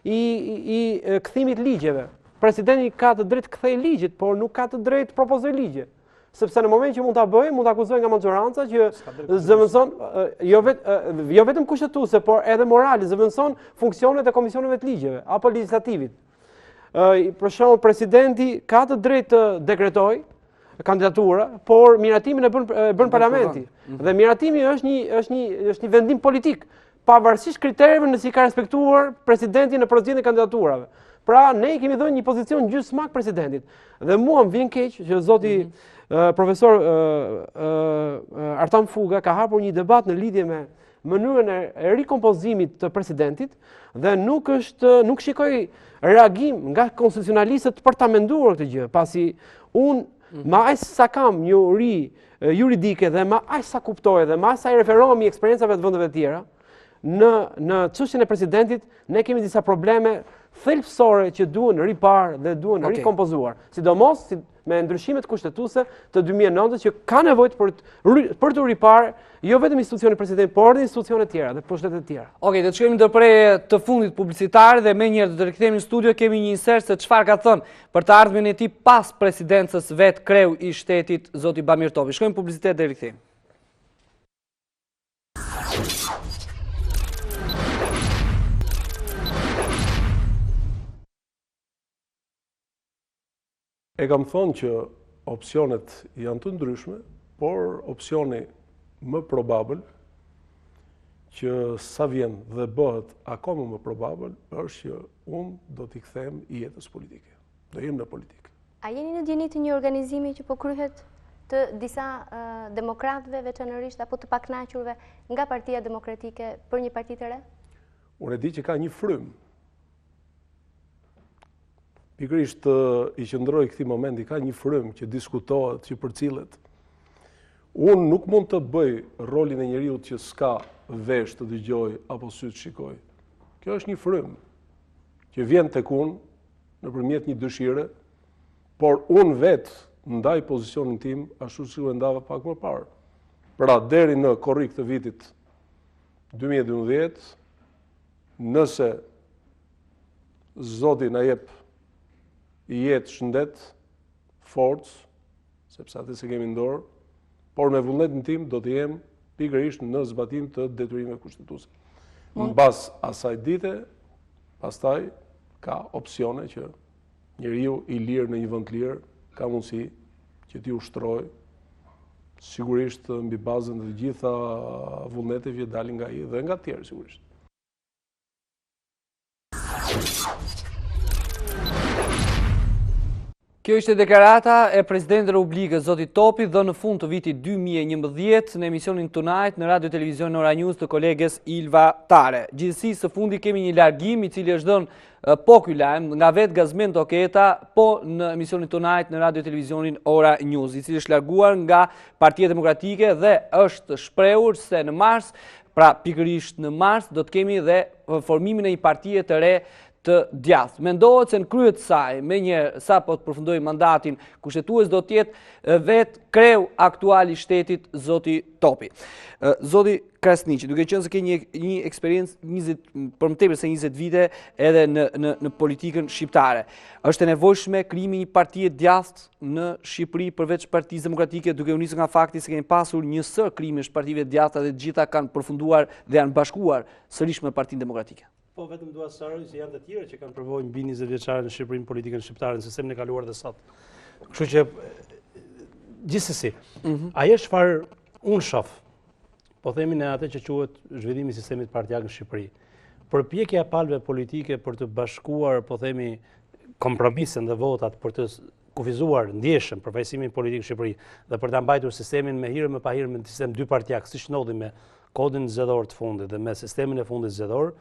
i kthimit ligjeve. Presidenti ka të drejtë kthej ligjit, por nuk ka të drejtë propozoj ligje. Sepse në moment që mund ta bëjë, mund ta akuzojë nga maxhoranca që zëvendëson jo vetëm kushtetuese, por edhe morale, zëvendëson funksionet e komisioneve të ligjeve apo legjislativit. Për shembull, presidenti ka të drejtë të dekretojë kandidatura, por miratimin e bën parlamenti. Dhe miratimi është një vendim politik, pavarësisht kritereve nëse i ka respektuar presidenti në përzgjedhjen e kandidaturave. Pra, ne i kemi dhënë një pozicion gjysmak presidentit. Dhe mua më vjen keq që zoti profesor Artam Fuga ka hapur një debat në lidhje me mënyrën e rikompozimit të presidentit dhe nuk shikoj reagim nga konstitucionalistët për ta menduar këtë gjë, pasi unë ma aq sa kam një uri juridike dhe ma aq sa kuptoj dhe ma aq sa i referohemi eksperiencave të vendeve të tjera, në çështjen e presidentit ne kemi disa probleme thelbësore që duhen ripar dhe duhen rikompozuar. Sidomos me ndryshimet kushtetuese të 2009 që ka nevojë për të ripar jo vetëm institucionin presidentit, por edhe institucionet tjera dhe pushtetet tjera. Okej, do të shkojmë ndërprej të fundit publicitar dhe menjëherë do të rikthehemi në studio, kemi një insert se çfarë ka thënë për të ardhmen e tij pas presidencës vet kreu i shtetit zoti Bamir Topi. Shkojmë publicitet dhe rikthehemi. E kam thonë që opsionet janë të ndryshme, por opsioni më probabël që sa vjen dhe bëhet akoma më probabël është që unë do t'i kthem i jetës politike. Do jem në politikë. A jeni në djeni të një organizimi që po kryhet të disa demokratëve veçanërisht apo të pakënaqurve nga Partia Demokratike për një parti të re? Unë e di që ka një frym. Pikërisht i qëndroj këtij momenti, ka një frym që diskutohet, që përcillet. Unë nuk mund të bëj rolin e njeriut që s'ka vesh të dëgjoj apo sy të shikoj. Kjo është një frym që vjen tek unë nëpërmjet një dëshire, por unë vetë ndaj pozicionin tim ashtu si u ndava pak më parë. Pra deri në korrik të vitit 2012, nëse Zoti na jep jetë, shëndet, forcë, sepse atë se kemi në dorë, por me vullnetin tim do të jem pikërisht në zbatim të detyrimeve kushtetuese. Mbas asaj dite, pastaj ka opsione që njeriu i lirë në një vend të lirë ka mundësi që t'i ushtrojë, sigurisht mbi bazën të gjitha vullneteve që dalin nga ai dhe nga të tjerë sigurisht. Kjo ishte deklarata e Presidentit të Republikës, zoti Topi, dhe në fund të vitit 2011 në emisionin Tonight në Radio Televizion Ora News të koleges Ilva Tare. Gjithsesi së fundi kemi një largim i cili është dhënë po ky lajm nga vetë Gazmend Toketa, po në emisionin Tonight në Radio Televizionin Ora News, i cili është larguar nga Partia Demokratike dhe është shprehur se në mars, pra pikërisht në mars, do të kemi dhe formimin e një partie të re të djathtë. Mendohet se në krye të saj, me njerë sa po të përfundoj mandatin kushtetues, do tjetë vetë kreu aktual i shtetit, zoti Topi. Zoti Krasniqi, duke qenë se ke një eksperiencë për më tepër se 20 vite edhe në politikën shqiptare, është e nevojshme krijimi një partie djathtë në Shqipëri përveç Partisë Demokratike, duke u nisur nga fakti se kemi pasur një sër krimish partive djathta dhe të gjitha kanë përfunduar dhe janë bashkuar sërish me Partinë Demokratike. Po vetëm dua sqaroj se janë të tjerë që kanë provojë mbi 20 vjeçare në Shqipëri, në politikën shqiptare, në sistemin e kaluar dhe sot. Kështu që gjithsesi, ajo çfarë unë shoh, po themi në atë që quhet zhvillimi i sistemit partijak në Shqipëri, përpjekja e palëve politike për të bashkuar, po themi, kompromisën dhe votat për të kufizuar ndjeshëm përfaqësimin politik në Shqipëri dhe për ta mbajtur sistemin me hirë me pa hirë me sistem dy partijak, siç ndodhi me kodin zgjedhor të fundit dhe me sistemin e fundit zgjedhor,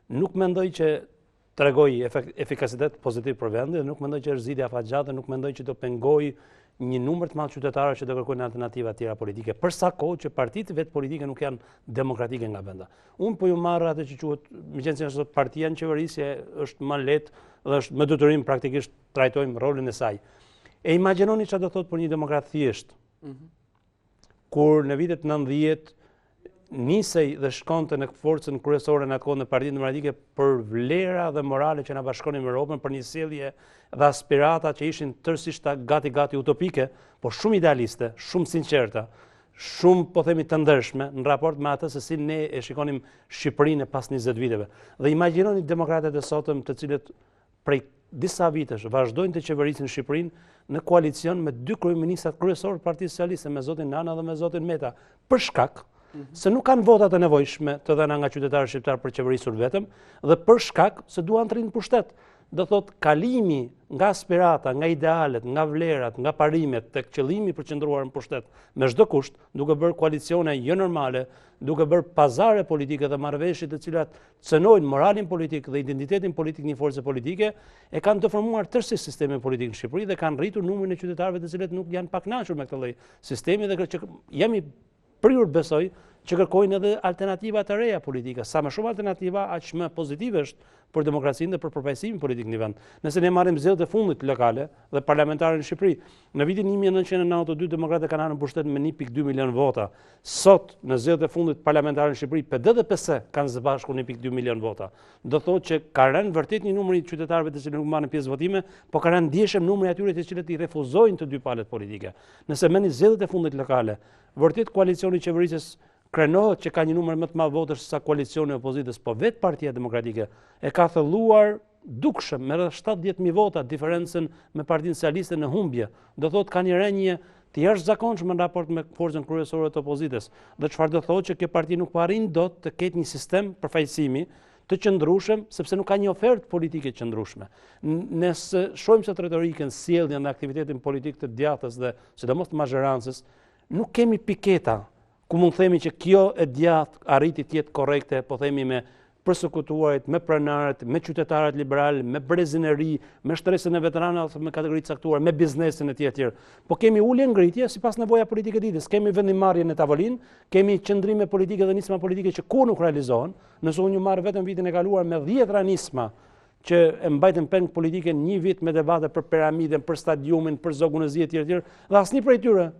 nuk mendoj që tregoj efikasitet pozitiv për vendin dhe nuk mendoj që është zgjidhja afatgjatë dhe nuk mendoj që do pengoj një numër të madh qytetarësh që do kërkojnë alternativa të tjera politike, për sa kohë që partitë vetë politike nuk janë demokratike nga venda. Unë po ju marr atë që quhet, meqenëse është partia në qeverisje, është më lehtë dhe është më detyrim praktikisht trajtojmë rolin e saj. E imagjinoni çfarë do thotë për një demokrat thjesht, kur në vitet 90 nisej dhe shkonte në forcën kryesore në atë kohë në Partinë Demokratike për vlera dhe morale që na bashkonin me Europën, për një sjellje dhe aspirata që ishin tërësisht gati utopike, por shumë idealiste, shumë sinqerta, shumë po themi të ndershme në raport me atë se si ne e shikonim Shqipërinë pas 20 viteve. Dhe imagjinoni demokratët e sotëm, të cilët prej disa vitesh vazhdojnë të qeverisin Shqipërinë në koalicion me dy kryeministrat kryesorë të Partisë Socialiste, me zotin Nana dhe me zotin Meta, për shkak se nuk kanë votat e nevojshme të dhëna nga qytetarët shqiptar për qeverisur vetëm dhe për shkak se duan të rinë pushtet. Do thot kalimi nga aspirata, nga idealet, nga vlerat, nga parimet tek qëllimi i përqendruar në pushtet me çdo kusht, duke bërë koalicione jo normale, duke bërë pazare politike dhe marrëveshje të cilat cënojnë moralin politik dhe identitetin politik një force politike, e kanë deformuar tërësisht sistemin politik në Shqipëri dhe kanë rritur numrin e qytetarëve të cilët nuk janë pakënaqur me këtë lloj sistemi dhe që jemi prirur besoj që kërkojnë edhe alternativa të reja politike. Sa më shumë alternativa, aq më pozitive është për demokracinë dhe për përfaqësimin politik në vend. Nëse ne marrim zgjedhjet e fundit lokale dhe parlamentare në Shqipëri, në vitin 1992 demokratët kanë ardhur në pushtet me 1.2 milion vota. Sot në zgjedhjet e fundit parlamentare në Shqipëri, PD dhe PS kanë së bashku 1.2 milion vota. Do thotë që ka rënë vërtet një numër i qytetarëve të cilët nuk marrin pjesë votime, por ka rënë ndjeshëm numri atyre të cilët i refuzojnë të dy palët politike. Nëse merrni zgjedhjet e fundit lokale, vërtet koalicioni i qeverisjes krenohet që ka një numër më të madh votësh se sa koalicioni i opozitës, po vetë Partia Demokratike e ka thelluar dukshëm me rreth 70.000 vota diferencën me Partinë Socialiste në humbje. Do thotë ka një rënje të jashtëzakonshme në raport me forcën kryesore të opozitës. Dhe çfarë do thotë që kjo parti nuk po arrin dot të ketë një sistem përfaqësimi të qëndrueshëm, sepse nuk ka një ofertë politike të qëndrueshme. Nëse shohim se retorikën, sjelljen dhe aktivitetin politik të djathtës dhe sidomos të mazhorancës, nuk kemi piketa ku mund themi që kjo e djathtë arriti të jetë korrekte, po themi me përsekutuarit, me pronarët, me qytetarët liberal, me brezin e ri, me shtresën e veteranëve me kategori të caktuar, me biznesin e tjerë. Po kemi ulje ngritje sipas nevoja politike ditës. Kemi vendimarrje në tavolinë, kemi qëndrime politike dhe nisma politike që kur nuk realizohen. Nëse unë ju marr vetëm vitin e kaluar me 10 ranisma që e mbajtën peng politike një vit me debate për piramiden, për stadiumin, për zogun e zi e tjerë, dhe asnjë prej tyre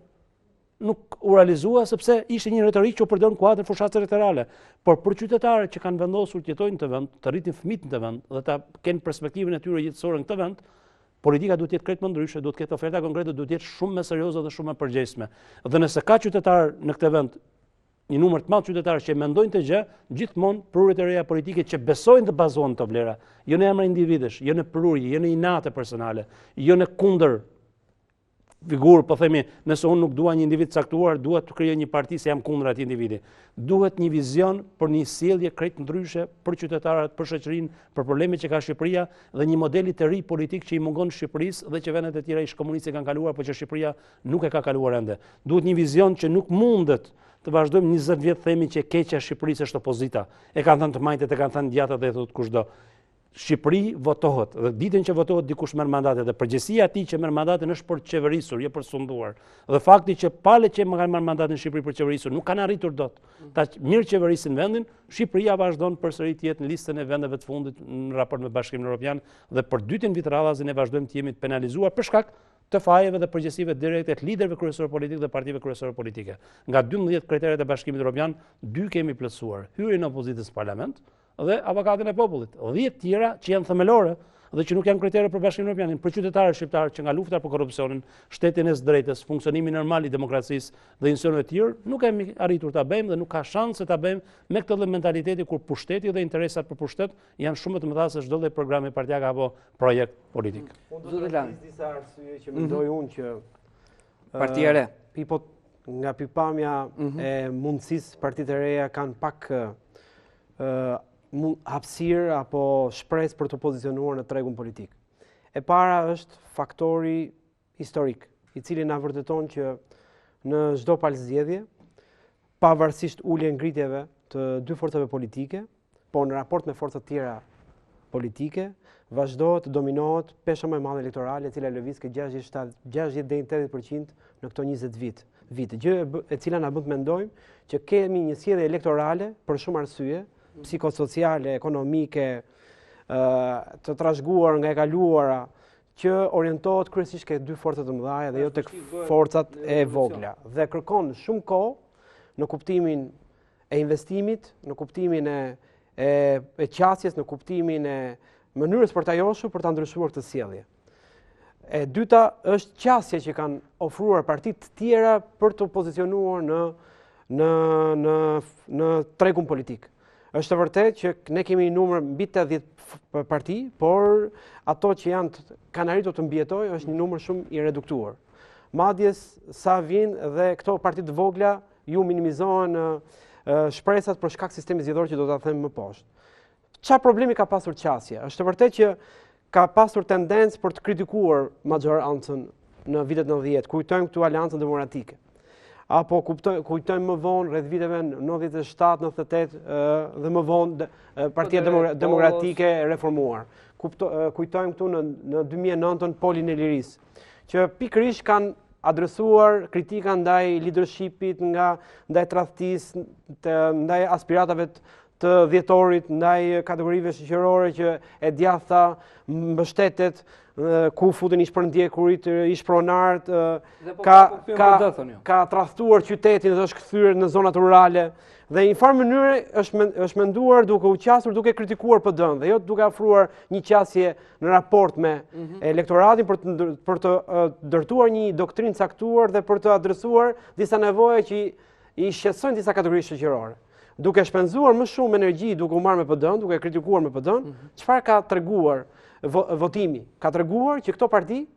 nuk u realizua sepse ishte një retorikë që u përdor në kuadër fushatës elektorale. Por për qytetarët që kanë vendosur të jetojnë në vend, të rritin fëmijët në vend dhe ta kenë perspektivën e tyre jetësore në këtë vend, politika duhet të jetë krejt më ndryshe, duhet të ketë oferta konkrete, duhet të jetë shumë më serioze dhe shumë më përgjegjësme. Dhe nëse ka qytetar në këtë vend, një numër të madh qytetarë që mendojnë të gjë, gjithmonë prurjet e reja politike që besojnë dhe bazohen të vlera, jo në emra individësh, jo në prurje, jo në inate personale, jo në kundër figurë, po themi, nëse unë nuk dua një individ caktuar, dua të krijoj një parti se jam kundër atij individi. Duhet një vizion për një sjellje krejt ndryshe për qytetarët, për shoqërinë, për problemet që ka Shqipëria dhe një modeli të ri politik që i mungon Shqipërisë dhe që vendet e tjera ish komuniste kanë kaluar, por që Shqipëria nuk e ka kaluar ende. Duhet një vizion që nuk mundet të vazhdojmë 20 vjet themi që e keqja e Shqipërisë është opozita. E kanë thënë të majtët, e kanë thënë djathtat dhe thotë kushdo. Shqipëri votohet, dhe ditën që votohet dikush merr mandate, dhe përgjegjësia e atij që merr mandatin është për të qeverisur, jo për sunduar. Dhe fakti që palët që kanë marrë mandatin në Shqipëri për të qeverisur nuk kanë arritur dot. Ta mirë qeverisin vendin, Shqipëria vazhdon përsëri të jetë në listën e vendeve të fundit në raport me Bashkimin Evropian dhe për dytin vit radhazi ne vazhdojmë të jemi të penalizuar për shkak të fajeve dhe përgjegjësive direkte të liderëve kryesorë politikë dhe partive kryesore politike. Nga 12 kriteret e Bashkimit Evropian, 2 kemi plotësuar: hyrjen e opozitës në parlament dhe avokatën e popullit. 10 tjera që janë themelore dhe që nuk janë kritere për Bashkimin Evropian, për qytetarët shqiptarë që nga lufta për korrupsionin, shtetin e së drejtës, funksionimi normal i demokracisë dhe institucioneve të tjerë, nuk kemi arritur ta bëjmë dhe nuk ka shanse ta bëjmë me këtë lloj mentaliteti kur pushteti dhe interesat për pushtet janë shumë të mëdha se çdo lloj programi partijak apo projekt politik. Unë do të disa arsye që mendoj unë që Partia e re. Nga pikpamja e mundësisë partitë e reja kanë pak hapësirë apo shpresë për të pozicionuar në tregun politik. E para është faktori historik, i cili na vërteton që në çdo palëzgjedhje, pavarësisht ulje ngritjeve të dy forcave politike, po në raport me forcat tjera politike, vazhdohet të dominohet pesha më e madhe elektorale, e cila lëviz ke 60 deri në 80% në këto 20 vite. Gjë e cila na bën të mendojmë që kemi një sjellje elektorale për shumë arsye, psikosociale, ekonomike, të trashëguar nga e kaluara, që orientohet kryesisht ke dy forcat të mëdha dhe jo tek forcat e vogla. Dhe kërkon shumë kohë në kuptimin e investimit, në kuptimin e qasjes, në kuptimin e mënyrës për ta joshur për ta ndryshuar këtë sjellje. E dyta është qasja që kanë ofruar partitë tjera për të pozicionuar në tregun politik. Është të vërtetë që ne kemi një numër mbi 80 parti, por ato që kanë arritur të mbijetojë është një numër shumë i reduktuar. Madje sa vijnë dhe këto parti të vogla ju minimizohen shpresat për shkak sistemit zgjedhor që do ta them më poshtë. Çfarë problemi ka pasur qasja? Është të vërtetë që ka pasur tendencë për të kritikuar majorancën në vitet 90, kujtojmë këtu Aleancën Demokratike. Apo kujtojmë më vonë rreth viteve 97, 98 dhe më vonë Partia Demokratike reformuar. Kujtojmë këtu në 2009 Polin e Lirisë, që pikërisht kanë adresuar kritika ndaj leadershipit, ndaj tradhtisë, ndaj aspiratave të dhjetorit, ndaj kategorive shoqërore që e djathta mbështetet, ku futen ishpërndjekurit, ishpronart, ka tradhtuar qytetin dhe është kthyer në zonat rurale. Dhe në një farë mënyrë është menduar duke u qasur, duke kritikuar PD-n dhe jo duke ofruar një qasje në raport me elektoratin për të ndërtuar një doktrinë caktuar dhe për të adresuar disa nevoja që i shqetësojnë disa kategori shoqërore. Duke shpenzuar më shumë energji duke u marrë me PD-n, duke kritikuar me PD-n, çfarë ka treguar votimi? Ka treguar që këto parti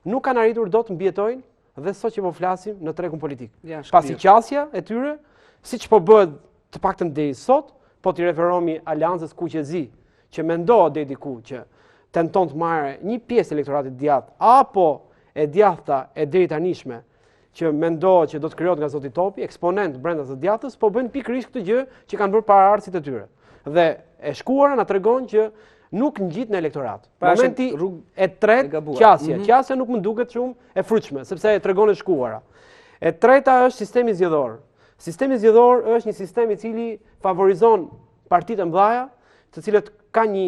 nuk kanë arritur dot të mbijetojnë dhe sot që po flasim në tregun politik. Pasi qasja e tyre, siç po bëhet të paktën deri sot, po t'i referohemi Aleancës Kuqezi, që mendohet deri diku që tenton të marrë një pjesë elektoratit djathtë apo e djathta e drejtanishme, që mendohet që do të krijohet nga zoti Topi, eksponent brenda të djathtës, po bëjnë pikërisht këtë gjë që kanë bërë paraardhësit e tyre. Dhe e shkuara na tregon që nuk ngjit në elektorat. Momenti e tretë, qasja. Qasja nuk më duket shumë e frytshme, sepse e tregon e shkuara. E treta është sistemi zgjedhor. Sistemi zgjedhor është një sistem i cili favorizon partitë e mëdha, të cilët kanë një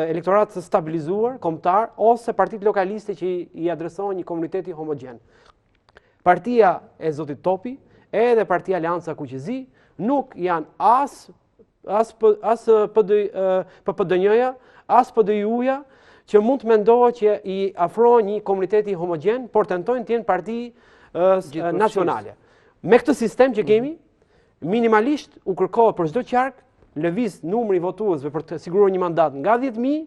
elektorat të stabilizuar, kombëtar, ose partitë lokaliste që i adresohen një komuniteti homogjen. Partia e zotit Topi edhe partia Aleanca Kuqezi nuk janë as PPD-ja, as PDI-ja, që mund të mendohet që i afrojnë një komuniteti homogjen, por tentojnë të jenë parti nacionale. Me këtë sistem që kemi, minimalisht u kërkohet për çdo qark lëviz numri votuesve për të siguruar një mandat nga 10.000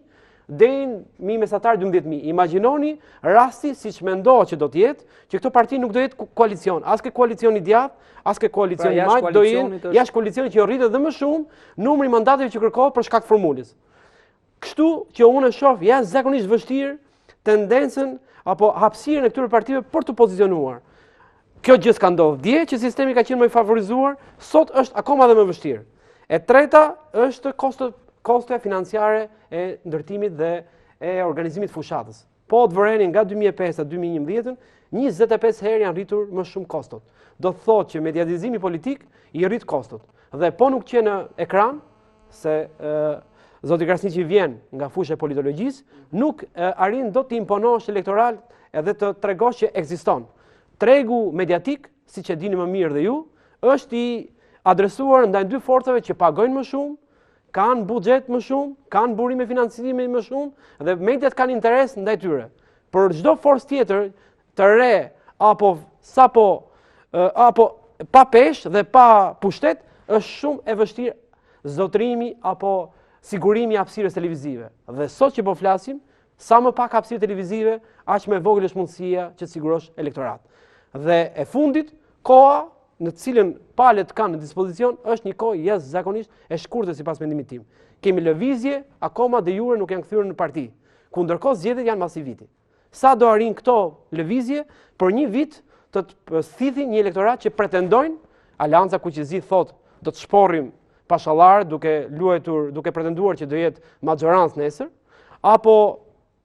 deri në mesatar 12.000. Imagjinoni rasti siç mendohet që do të jetë, që këto parti nuk do jetë koalicion, as ke koalicioni djathtë, as ke koalicioni majt, do jenë jashtë koalicioni që rritet edhe më shumë numri mandateve që kërkohet për shkak formulës. Kështu që unë shoh jashtëzakonisht vështirë tendencën apo hapësirën e këtyre partive për të pozicionuar. Kjo gjë s'ka ndodhur dje që sistemi ka qenë më i favorizuar, sot është akoma dhe më vështirë. E treta është kostoja financiare e ndërtimit dhe e organizimit fushatës. Po të vërenin nga 2005-2011, 25 herë janë rritur më shumë kostot. Do të thotë që mediatizimi politik i rrit kostot. Dhe po nuk që në ekran, se zoti Krasniqi vjen nga fusha e politologjisë, nuk arrin do të imponosh elektoral edhe të tregosh që ekziston. Tregu mediatik, siç e dini më mirë dhe ju, është i adresuar ndaj dy forcave që pagojnë më shumë, kanë buxhet më shumë, kanë burime financimi më shumë dhe mediat kanë interes ndaj tyre. Për çdo forcë tjetër të re apo pa peshë dhe pa pushtet është shumë e vështirë zotrimi apo sigurimi i hapësirës televizive. Dhe sot që po flasim, sa më pak hapësirë televizive, aq më e vogël është mundësia që të sigurosh elektorat. Dhe e fundit, koha në cilën palët kanë në dispozicion është një kohë jashtëzakonisht e shkurtër sipas mendimit tim. Kemi lëvizje, akoma de jure nuk janë kthyer në parti, ku ndërkohë zgjedhjet janë mbas i viti. Sa do arrin këto lëvizje për një vit të thithin një elektorat që pretendojnë, Alianca Kuqezi thotë do të shporrim pashallar duke pretenduar që do jetë maxhorancë nesër, apo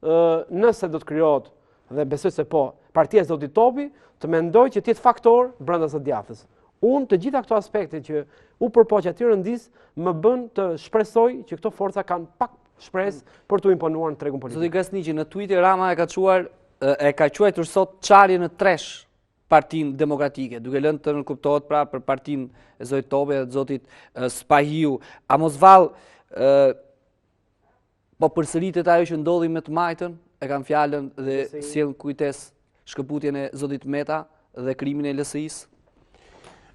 nëse do të krijohet, dhe besoj se po, partia e Zotit Topi, të mendoj që të jetë faktor brenda së djathtas. Unë të gjitha këto aspekte që u përpoq aty rëndis më bën të shpresoj që këto forca kanë pak shpresë për të imponuar në tregun politik. Zoti Krasniqi, në Twitter Rama e ka quajtur sot çarje në tresh Partinë Demokratike, duke lënë të nënkuptohet pra për Partinë e Zotit Topi dhe të Zotit Spahiu. A mos vallë po përsëritet ajo që ndodhi me të majtën, e kanë fjalën dhe sjell kujtes shkëputjen e Zotit Meta dhe krimin e LSI-s?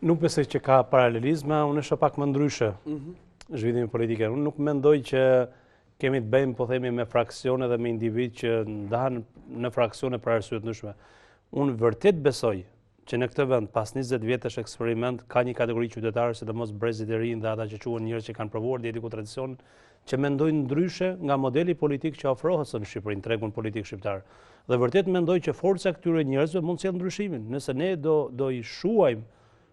Nuk besoj që ka paralelizma, unë është pak më ndryshe zhvillimi politike. Unë nuk mendoj që kemi të bëjmë, po themi, me fraksione dhe me individ që ndahen në fraksione për arsye të ndryshme. Unë vërtet besoj që në këtë vend, pas 20 vjetësh eksperiment, ka një kategori qytetarë, sidomos brezit e rinj dhe ata që quhen njerëz që kanë provuar dietiku tradicion, që mendojnë ndryshe nga modeli politik që ofrohet sot në Shqipëri, në tregun politik shqiptar. Dhe vërtet mendoj që forca këtyre njerëzve mund të sjellë ndryshimin. Nëse ne do i shuajmë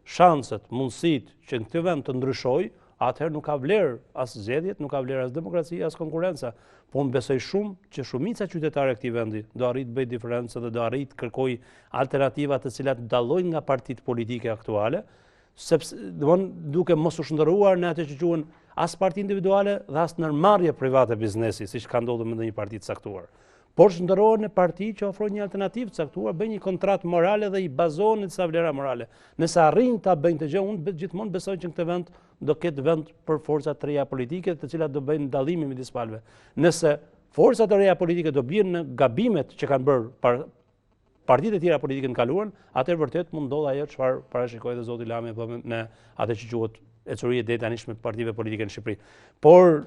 shanset, mundësitë që në këtë vend të ndryshojë, atëherë nuk ka vlerë as zgjedhjet, nuk ka vlerë as demokracia, as konkurrenca. Po unë besoj shumë që shumica qytetare e këtij vendi do arrit bëj diferencë dhe do arrit kërkoj alternativa të cilat dallojnë nga partitë politike aktuale, sepse duke mos u shndërruar në atë që quhen as parti individuale dhe as ndërmarrje private biznesi, siç ka ndodhur me ndonjë parti të caktuar. Por shndërrohen në parti që ofrojnë një alternativë të caktuar, bëjnë një kontratë morale dhe i bazohen në disa vlera morale. Nëse arrin ta bëjnë të gjë, unë gjithmonë besoj që në këtë vend do ketë vend për forca të reja politike, të cilat do bëjnë dallimin midis palëve. Nëse forcat e reja politike do bien në gabimet që kanë bërë partitë e tjera politike në kaluar, atëherë vërtet mund ndodh ajo çfarë parashikoi dhe zoti Lami në atë që quhet ecurie deri tani me partive politike në Shqipëri. Por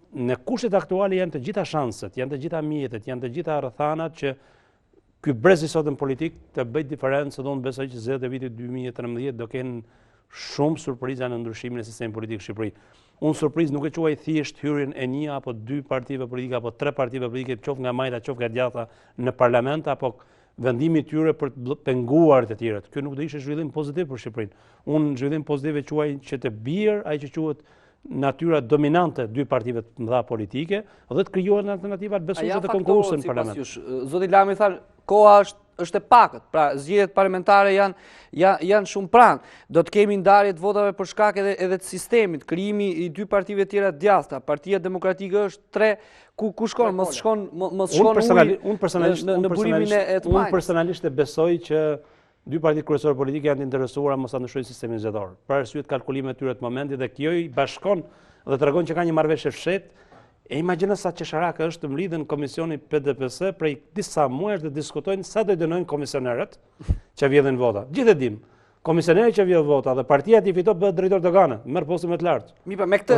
në kushtet aktuale janë të gjitha shanset, janë të gjitha mjetet, janë të gjitha rrethanat që ky brez i sotëm politik të bëj diferencë, dhe unë besoj që zgjedhjet e vitit 2013 do kenë shumë surpriza në ndryshimin e sistemit politik të Shqipërisë. Unë surprizë nuk e quaj thjesht hyrjen e një apo dy partive politike apo tre partive politike, qoftë nga majta, qoftë nga djatha në parlament apo vendimi i tyre për të penguar të tjerët. Ky nuk do ishte zhvillim pozitiv për Shqipërinë. Unë zhvillim pozitiv e quaj që të bjerë ai që quhet natyra dominante dy partive të mëdha politike dhe të krijohen alternativa të besueshme të konkursit në parlament. Zoti Lami tha, koha është e pakët, pra zgjedhjet parlamentare janë shumë pranë. Do të kemi ndarje të votave për shkak edhe të sistemit, krijimi i dy partive tjera të djathta. Partia Demokratike është 3, ku shkon? Mos shkon në burimin e të majtës. Unë personalisht e besoj që dy partitë kryesore politike janë të interesuara mos ta ndryshojnë sistemin zgjedhor. Për arsye të kalkulimeve të tyre të momentit dhe kjo i bashkon dhe tregon që ka një marrëveshje fshet. E imagjino sa çesharake është të mlidhen komisioni PDPS prej disa muajsh dhe diskutojnë sa do i dënojnë komisionerët që vjedhin vota. Gjithë e dim. Komisioneri që vjedh vota dhe partia që fiton bëhet drejtor dogane, merr postin më të lartë.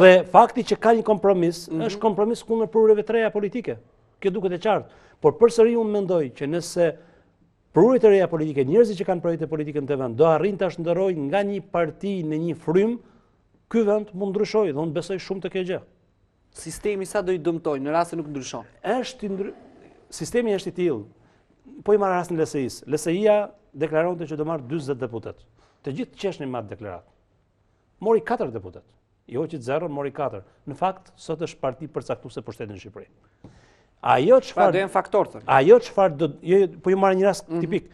Dhe fakti që ka një kompromis është kompromis kundër prurjeve të reja politike. Kjo duket e qartë. Por përsëri unë mendoj që nëse prurjet e reja politike, njerëzit që kanë projekte politike në të vend, do arrin ta shndërrojnë nga një parti në një frym, ky vend mund ndryshojë dhe unë besoj shumë të kjo gjë. Sistemi sa do i dëmtojnë në rast se nuk ndryshon? Sistemi është i tillë. Po i marr rastin e LSI-s. LSI-ja deklaronte që do marr 40 deputet. Të gjithë qeshnin me atë deklaratë. Mori 4 deputet. Jo që 0 mori 4. Në fakt, sot është parti përcaktuese për shtetin në Shqipëri. Ajo çfarë do jenë faktor thënë. Ajo çfarë po ju marr një rast tipik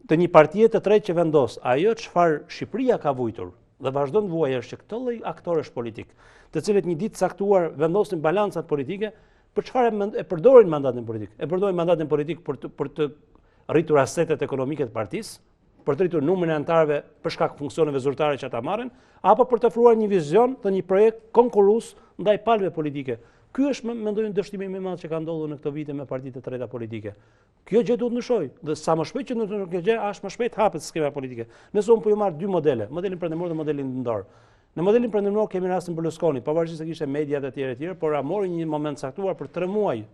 të një partie të tretë që vendos. Ajo çfarë Shqipëria ka vujtur dhe vazhdon të vuajë është që këto lloj aktorësh politik, të cilët një ditë caktuar vendosin balancat politike, për çfarë e përdorin mandatin politik? E përdorin mandatin politik për të rritur asetet ekonomike të partisë, për të rritur numrin e anëtarëve për shkak funksioneve zyrtare që ata marrin, apo për të ofruar një vizion të një projekt konkurrues ndaj palëve politike. Ky është mendoj dështimi më i madh që ka ndodhur në këto vite me partitë të treta politike. Kjo gjë duhet ndryshojë. Dhe sa më shpejt që ndryshon kjo gjë, aq më shpejt hapet skema politike. Nëse unë po ju marr dy modele, modelin perëndimor dhe modelin lindor. Në modelin perëndimor kemi rastin Berlusconi, pavarësisht se kishte mediat e tjera, por mori një moment caktuar për 3 muaj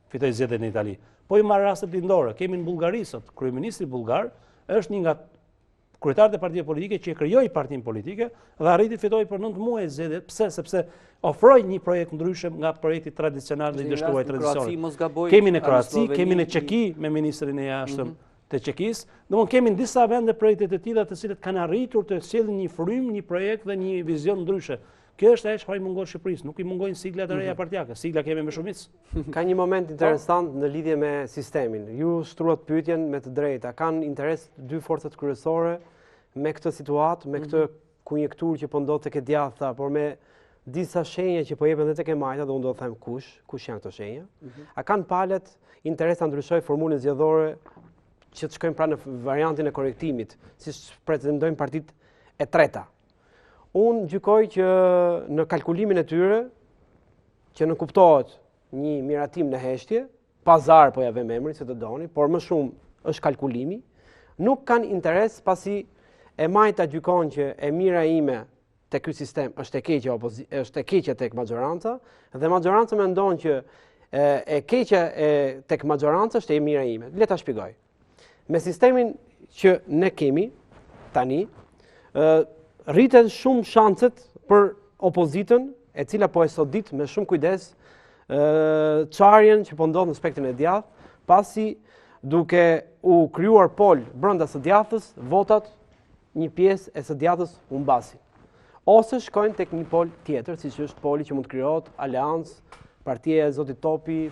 fitoi zgjedhjet në Itali. Po ju marr rastet lindore, kemi në Bullgari sot, kryeministri bullgar është një nga kryetarët e partive politike që e krijoi partinë politike dhe arriti fitoi për 9 muaj zgjedhjet. Pse? Sepse ofroi një projekt ndryshem nga projekti tradicional dhe i dështuar tradicional. Kemi në Kroaci, kemi në Çeki me ministrin e jashtëm të Çekisë. Domthonë kemi në disa vende projekte të tilla të cilët kanë arritur të sjellin një frym, një projekt dhe një vizion ndryshe. Kjo është ajo çfarë i mungon Shqipërisë, nuk i mungojnë siglat e reja partijake, sigla kemi me shumicë. Ka një moment interesant në lidhje me sistemin. Ju shtruat pyetjen me të drejta, kanë interes dy forcat kryesore me këtë situatë, me këtë konjekturë që po ndodh tek e djathta, por me disa shenja që po jepen edhe tek e majta, dhe unë do të them kush janë këto shenja. A kanë palët interes ta ndryshojë formulën zgjedhore që të shkojmë pra në variantin e korrektimit, siç pretendojnë partitë e treta? Unë gjykoj që në kalkulimin e tyre, që në kuptohet një miratim në heshtje, pazar po ja vëmë emrin se të doni, por më shumë është kalkulimi, nuk kanë interes pasi e majta gjykon që e mira ime te ky sistem është e keqja tek maxhoranca dhe maxhoranca mendon që e keqja tek maxhoranca është e mira ime. Le ta shpjegoj. Me sistemin që ne kemi tani, rriten shumë shanset për opozitën, e cila po e sodit me shumë kujdes çarjen që po ndodh në spektrin e djathtë, pasi duke u krijuar pol brenda së djathtës, votat një pjesë e së djathtës humbasin. Ose shkojnë tek një pol tjetër, siç është poli që mund të krijohet Aleancë, Partia e Zotit Topi,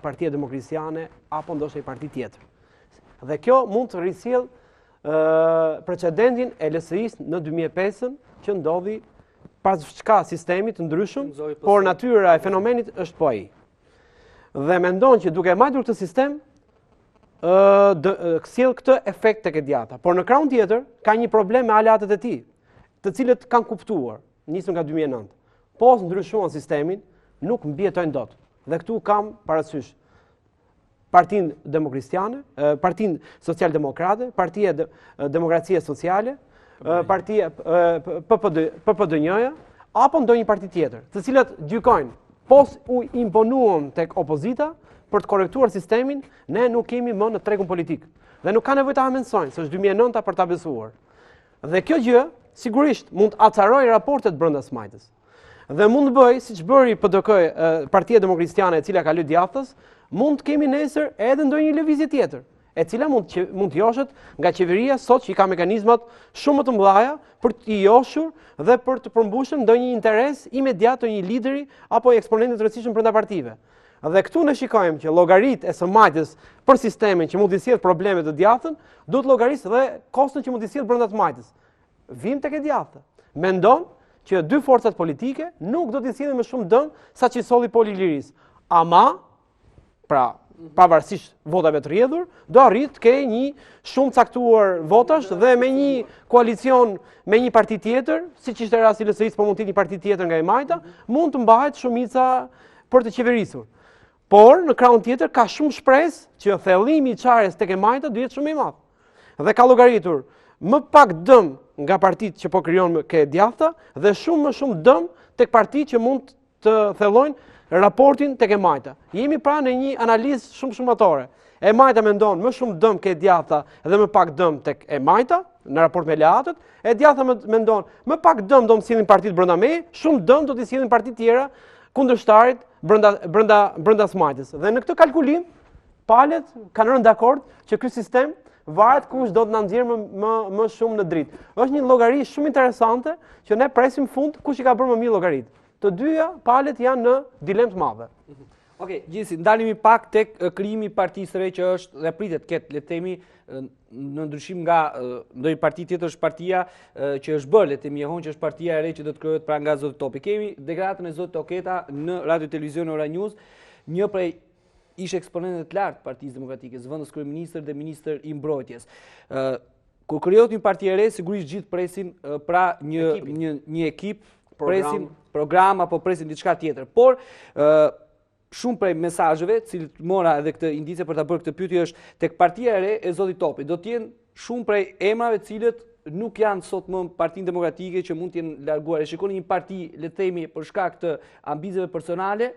Partia Demokrisiane apo ndoshta një parti tjetër. Dhe kjo mund të risjell precedentin e LSI-s në 2005 që ndodhi pas çka sistemi të ndryshëm, por natyra e fenomenit është po ai. Dhe mendon që duke majtur këtë sistem sjell këtë efekt tek e djata. Por në krahun tjetër ka një problem me aleatët e tij, të cilët kanë kuptuar, nisur nga 2009. Po ndryshuan sistemin, nuk mbijetojnë dot. Dhe këtu kam parasysh Partinë Demokristiane, Partinë Socialdemokrate, Partia Demokracie Sociale, Partia PPD-ja, apo ndonjë parti tjetër, të cilat gjykojnë, pos u imponuam tek opozita për të korrektuar sistemin, ne nuk kemi më në tregun politik. Dhe nuk ka nevojë ta amendsojnë, se është 2009 për ta besuar. Dhe kjo gjë sigurisht mund të acarojë raportet brenda smajtës. Dhe mund të bëj, siç bëri PDK, Partia Demokristiane, e cila ka lë djathtës, mund të kemi nesër edhe ndonjë lëvizje tjetër, e cila mund të joshet nga qeveria sot që i ka mekanizmat shumë më të mëdha për të joshur dhe për të përmbushur ndonjë interes imediat të një lideri apo eksponentit të rëndësishëm brenda partive. Dhe këtu ne shikojmë që llogaritë e së majtës për sistemin që mund të sjellë probleme të djathtën, duhet llogarisë dhe koston që mund të sjellë brenda të majtës. Vim tek e djathta. Mendon që dy forcat politike nuk do të sjellin më shumë dëm sa që solli poli i lirisë. Ama pra, pavarësisht votave të rrjedhur, do arrit të ketë një shumë caktuar votash dhe me një koalicion me një parti tjetër, siç ishte rasti i LSI-s, po mund të jetë një parti tjetër nga e majta, mund të mbahet shumica për të qeverisur. Por në krahun tjetër ka shumë shpresë që thellimi i çarjes tek e majta do jetë shumë i madh. Dhe ka llogaritur më pak dëm nga partitë që po krijon ke djathta dhe shumë më shumë dëm tek partitë që mund të thellojnë raportin tek e majta. Jemi pra në një analizë shumë shumatore. E majta mendon më shumë dëm ke djathta dhe më pak dëm tek e majta në raport me aleatët. E djathta mendon më pak dëm do të sjellin partitë brenda meje, shumë dëm do të sjellin partitë tjera kundërshtarit brenda smajtës. Dhe në këtë kalkulim palët kanë rënë dakord që ky sistem varet kush do të na nxjerrë më shumë në dritë. Është një llogari shumë interesante që ne presim fund kush i ka bërë më mirë llogaritë. Të dyja palët janë në dilemë të madhe. Okej, gjithsesi, ndalemi pak tek krijimi i partisë së re që është dhe pritet ketë, le të themi, në ndryshim nga ndonjë parti tjetër është partia që është bërë, le të themi, që është partia e re që do të krijohet pra nga zoti Topi. Kemi dekretën e zotit Toketa në Radio Televizion Ora News, një prej ish eksponentëve të lartë të Partisë Demokratike, zëvendës kryeministër dhe ministër i mbrojtjes. Kur krijohet një parti e re, sigurisht gjithë presin pra një ekip, presin program apo presin diçka tjetër. Por shumë prej mesazheve, cilët mora edhe këtë indicie për ta bërë këtë pyetje është tek partia e re e zotit Topi. Do të jenë shumë prej emrave cilët nuk janë sot më Partinë Demokratike që mund të jenë larguar. E shikoni një parti, le të themi, për shkak të ambiceve personale,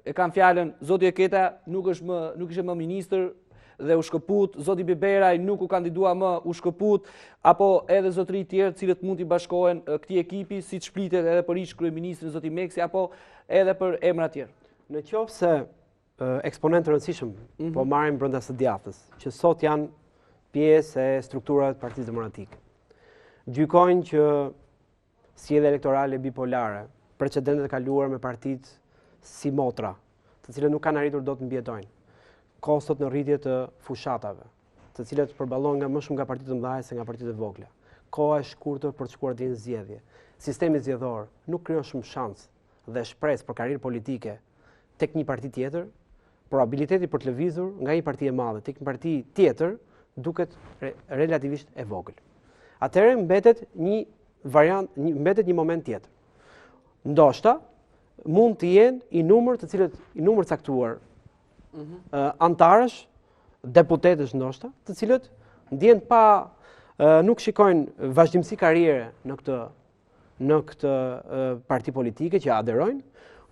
e kam fjalën zoti Eketa nuk ishte më ministër dhe u shkëput, zoti Biberaj nuk u kandidua më, u shkëput, apo edhe zotëri tjerë cilët mund t'i bashkohen këtij ekipi, siç shplitet edhe për ish kryeministrin zoti Meksi apo edhe për emra tjerë. Në qoftë se eksponentë rëndësishëm po marrim brenda së djathtës, që sot janë pjesë e strukturave të Partisë Demokratike, gjykojnë që sjellja elektorale bipolare, precedentet e kaluara me partitë si Motra, të cilët nuk kanë arritur dot të mbjetojnë, kostot në rritje të fushatave, të cilët përballojnë nga më shumë nga partitë të mëdha se nga partitë e vogla. Koha e shkurtër për të shkuar deri në zgjedhje. Sistemi zgjedhor nuk krijon shumë shans dhe shpresë për karrierë politike tek një parti tjetër, probabiliteti për të lëvizur nga një parti e madhe tek një parti tjetër duket relativisht e vogël. Atëherë mbetet një variant, mbetet një moment tjetër. Ndoshta mund të jenë i numër caktuar antarësh, deputetësh ndoshta, të cilët ndjen nuk shikojnë vazhdimsi karriere në këtë parti politike që aderojnë,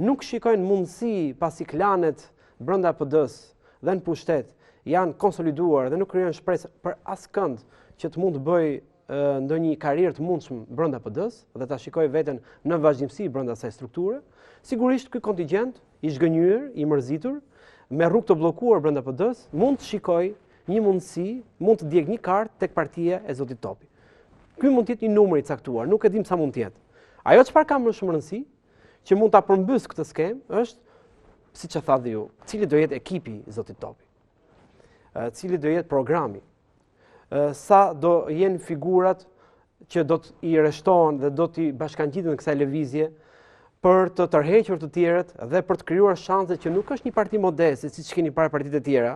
nuk shikojnë mundësi pasi klanet brenda PD-s dhe në pushtet janë konsoliduar dhe nuk krijojnë shpresë për askënd që të mund të bëjë ndonjë karrierë të mundshme brenda PD-s dhe ta shikojë veten në vazhdimsi brenda asaj strukture. Sigurisht ky kontingjent i zgënjur, i mërzitur, me rrugë të bllokuar brenda PD-s, mund të shikojë një mundësi, mund të djegë një kartë tek partia e zotit Topi. Ky mund të jetë një numër i caktuar, nuk e dim sa mund të jetë. Ajo çfarë ka më shumë rëndësi, që mund ta përmbys këtë skemë është, siç e thatë ju, cili do jetë ekipi i zotit Topi, cili do jetë programi, sa do jenë figurat që do të i rreshtohen dhe do t'i bashkangjiten në kësaj lëvizje për të tërhequr të tjerët dhe për të krijuar shanse që nuk është një parti modeste, siç keni parë partitë e tjera,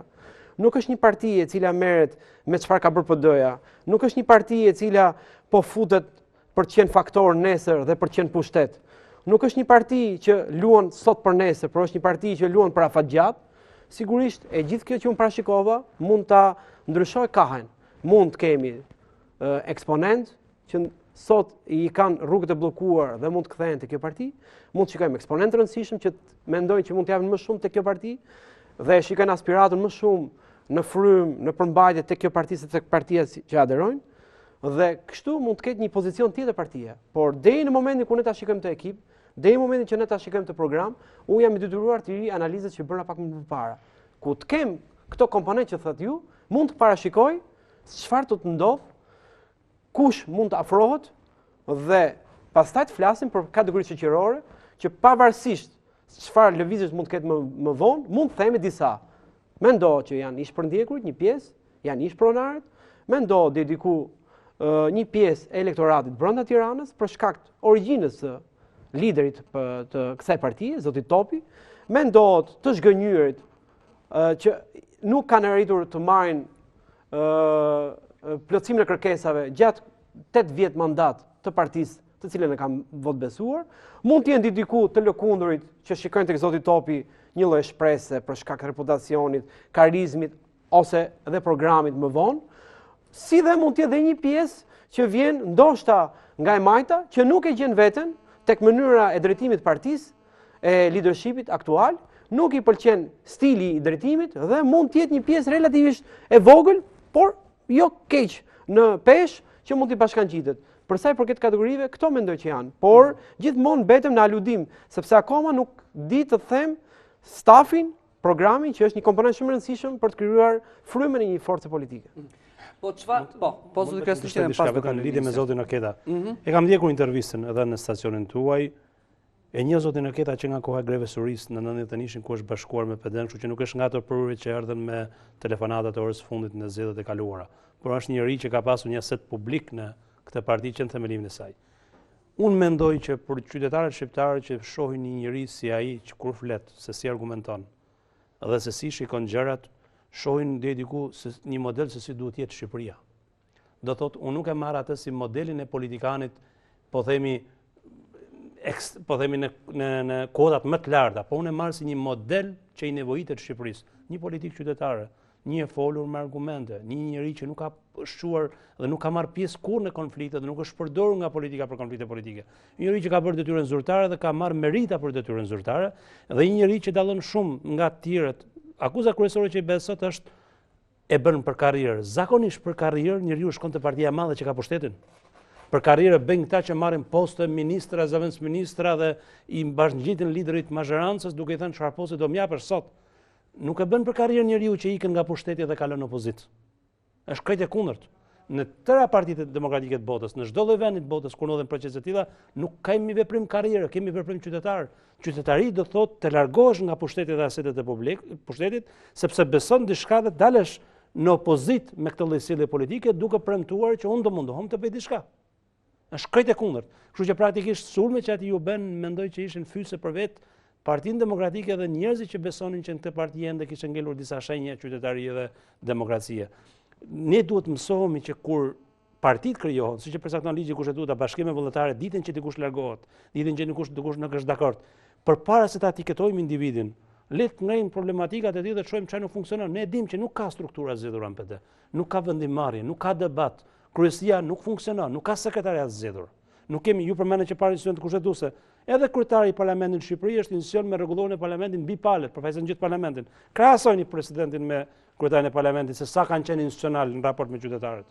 nuk është një parti e cila merret me çfarë ka bërë PD-ja, nuk është një parti e cila po futet për të qenë faktor nesër dhe për të qenë pushtet. Nuk është një parti që luan sot për nesër, por është një parti që luan për afatgjat. Sigurisht, e gjithë kjo që unë parashikova mund ta ndryshoj kahen. Mund të kemi eksponent që sot i kanë rrugët e bllokuar dhe mund të kthehen te kjo parti, mund të shikojmë eksponent të rëndësishëm që mendojnë që mund të japin më shumë te kjo parti dhe shikojnë aspiratën më shumë në frym, në përmbajtje te kjo parti se tek partia që aderojnë. Dhe kështu mund të ketë një pozicion tjetër partia. Por deri në momentin kur ne ta shikojmë të ekip, deri në momentin që ne ta shikojmë të program, unë jam i detyruar të ri analizat që bëra pak më parë. Ku të kem këto komponentë që thotë ju, mund të parashikoj çfarë do të ndodh, kush mund të afrohet dhe pastaj të flasim për kategoritë shoqërore që pavarësisht çfarë lëvizjes mund të ketë më vonë, mund të themi disa. Mendo që janë ish përndjekurit, një pjesë, janë ish pronarët, mendo dediku një pjesë e elektoratit brenda Tiranës për shkak të origjinës së liderit të kësaj partie, zoti Topi, mendohet të zgënjyrit që nuk kanë arritur të marrin plotësimin e kërkesave gjatë 8 vjet mandat të partisë të cilën e kanë votbesuar, mund të jenë diku të lëkundurit që shikojnë tek zoti Topi një lloj shprese për shkak të reputacionit, karizmit ose edhe programit më vonë. Si dhe mund të jetë dhe një pjesë që vjen ndoshta nga e majta, që nuk e gjen veten tek mënyra e drejtimit të partisë, e leadershipit aktual, nuk i pëlqen stili i drejtimit dhe mund të jetë një pjesë relativisht e vogël, por jo keq në peshë që mund t'i bashkangjitet. Për sa i përket kategorive, këto mendoj që janë, por gjithmonë mbetem në aludim, sepse akoma nuk di të them stafin, programin që është një komponent shumë i rëndësishëm për të krijuar frymën e një force politike. Po çfarë? Po zotë Krestiqen pas do kanë lidhje me zotin Aketa. E kam ndjekur intervistën edhe në stacionin tuaj. E një zotin Aketa që nga koha e greve suris në 91-shin ku është bashkuar me PD, kështu që nuk është nga ato prurrit që erdhën me telefonatat e orës fundit në zgjedhjet e kaluara. Por është një njerëz që ka pasur një aset publik në këtë parti që në themelimin e saj. Unë mendoj që për qytetarët shqiptarë që shohin një njerëz si ai që kur flet, se si argumenton, dhe se si shikon gjërat, shohin deri diku një model se si duhet jetë Shqipëria. Do thotë, unë nuk e marr atë si modelin e politikanit, po themi në kodat më të larta, po unë e marr si një model që i nevojitet Shqipërisë. Një politik qytetare, një e folur me argumente, një njerëz që nuk ka shquar dhe nuk ka marrë pjesë kurrë në konflikte dhe nuk është përdorur nga politika për konflikte politike. Një njerëz që ka bërë detyrën zyrtare dhe ka marrë merita për detyrën zyrtare, dhe një njerëz që dallon shumë nga të tjerët. Akuza kryesore që i bëhet sot është e bën për karrierë. Zakonisht për karrierë njeriu shkon te partia e madhe që ka pushtetin. Për karrierë bëjnë këta që marrin poste ministra, zëvendës ministra dhe i bashkëngjitin liderit mazhorancës duke i thënë çfarë poste do më japësh sot. Nuk e bën për karrierë njeriu që ikën nga pushteti dhe kalon në opozitë. Është krejt e kundërt. Në tëra partitë demokratike të botës, në çdo lloj vendi të botës kur ndodhen procese të tilla, nuk kemi veprim karriere, kemi veprim qytetar. Qytetari do thotë të largohesh nga pushteti dhe asetet e pushtetit, sepse beson diçka dhe dalesh në opozitë me këtë lloj sjellje politike duke premtuar që unë do mundohem të bëj diçka. Është krejt e kundërt. Kështu që praktikisht sulmet që ati ju bën, mendoj që ishin fyse për vetë Partinë Demokratike dhe njerëzit që besonin që në këtë parti ende kishte ngelur disa shenja qytetarie dhe demokracie. Ne duhet mësohemi që kur partitë krijohen, siç e përcakton ligji i kushtetuta, bashkime vullnetare, ditën që dikush largohet, ditën që dikush nuk është dakord, përpara se ta etiketojmë individin, le të ngrenim problematikat e tij dhe të shohim çfarë nuk funksionon. Ne e dimë që nuk ka struktura zgjedhura në PD, nuk ka vendimmarrje, nuk ka debat, kryesia nuk funksionon, nuk ka sekretariat zgjedhur. Nuk kemi, ju përmendët që para institucionet kushtetuese, edhe kryetari i parlamentit në Shqipëri është institucion me rregulloren e parlamentit mbi palët, përfaqëson gjithë parlamentin. Krahasojeni presidentin me kryetarin e parlamentit se sa kanë qenë institucional në raport me qytetarët.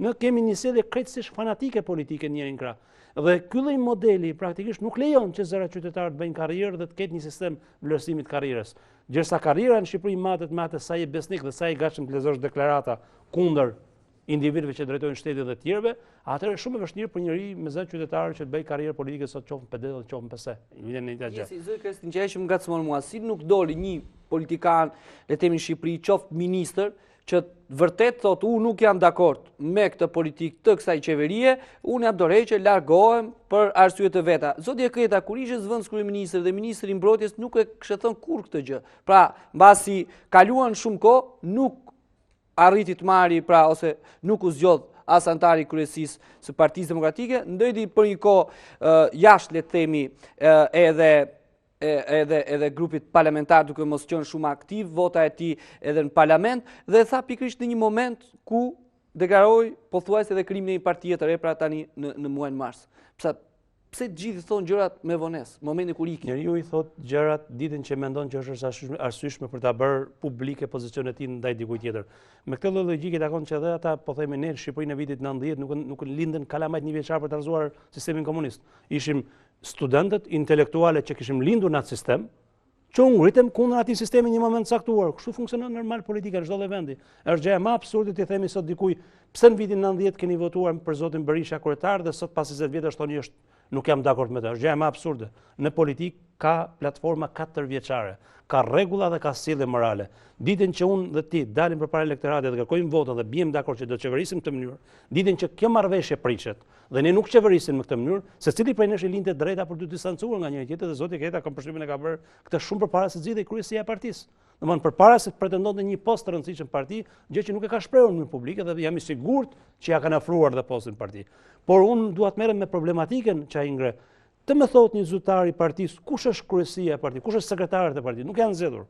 Ne kemi një sjellje krejtësisht fanatike politike njërin krah. Dhe ky lloj modeli praktikisht nuk lejon që zëra qytetarët bëjnë karrierë dhe të ketë një sistem vlerësimi të karrierës. Gjërsa karriera në Shqipëri matet me atë sa i besnik dhe sa i gatshëm të lexosh deklarata kundër individëve që drejtojnë shtetit dhe të tjerëve, atëherë është shumë e vështirë për njëri me zë qytetar që të bëjë karrierë politike sot qoftë në PD dhe qoftë në PS. Vjen në një gjë. Si zë Krestiqen që më ngacmon mua, si nuk doli një politikan, le të themi në Shqipëri, qoftë ministër, që vërtet thotë unë nuk jam dakord me këtë politikë të kësaj qeverie, unë jam dorëheqë, largohem për arsye të veta. Zoti Aketa kur ishte zëvendës kryeministër dhe ministri i mbrojtjes nuk e kishte thënë kurrë këtë gjë. Pra, mbasi kaluan shumë kohë, nuk arriti të marri, pra, ose nuk u zgjodh as antari i kryesisë së Partisë Demokratike, ndëjti për një kohë jashtë, le të themi, edhe grupit parlamentar duke mos qenë shumë aktiv, vota e tij edhe në parlament, dhe tha pikërisht në një moment ku deklaroi pothuajse edhe krimin e një partie të re, pra tani në muajin mars. Pse të gjithë thonë gjërat me vonesë, momentin kur ikin? Njeriu i thot gjërat ditën që mendon që është arsyeshme për ta bërë publike pozicionet e tij ndaj dikujt tjetër. Me këtë lloj logjike takon që edhe ata, po themi ne, në Shqipërinë e vitit 90 nuk lindën kalamajt një vjeçar për të rrezuar sistemin komunist. Ishim studentët, intelektuale që kishim lindur në atë sistem, që u ngritëm kundër atij sistemi në një moment caktuar. Kështu funksionon normal politika në çdo lloj vendi. Është gjë më absurde të themi sot dikujt, pse në vitin 90 keni votuar për zotin Berisha kryetar dhe sot pas 20 vjetësh thoni nuk jam dakord me të. Është gjë më absurde. Në politikë ka platforma 4 vjeçare, ka rregulla dhe ka sjellje morale. Ditën që unë dhe ti dalim përpara elektoratit dhe kërkojmë vota dhe bijmë dakord që do të qeverisim këtë mënyrë, ditën që kjo marrëveshje prishet dhe ne nuk qeverisim në këtë mënyrë, secili prej nesh i lindte drejta për të distancuar nga njëri tjetri dhe zoti Aketa kam përshtypjen e ka bërë këtë shumë përpara se zgjidhej kryesia e partisë. Domthonë përpara se të pretendonte një post të rëndësishëm parti, gjë që nuk e ka shprehur në publike dhe jam i sigurt që ja kanë ofruar dhe postin parti. Por unë dua të merrem me problematikën që ai ngre. Të më thotë një zyrtar i partisë, kush është kryesia e partisë, kush është sekretarët e partisë? Nuk janë zgjedhur.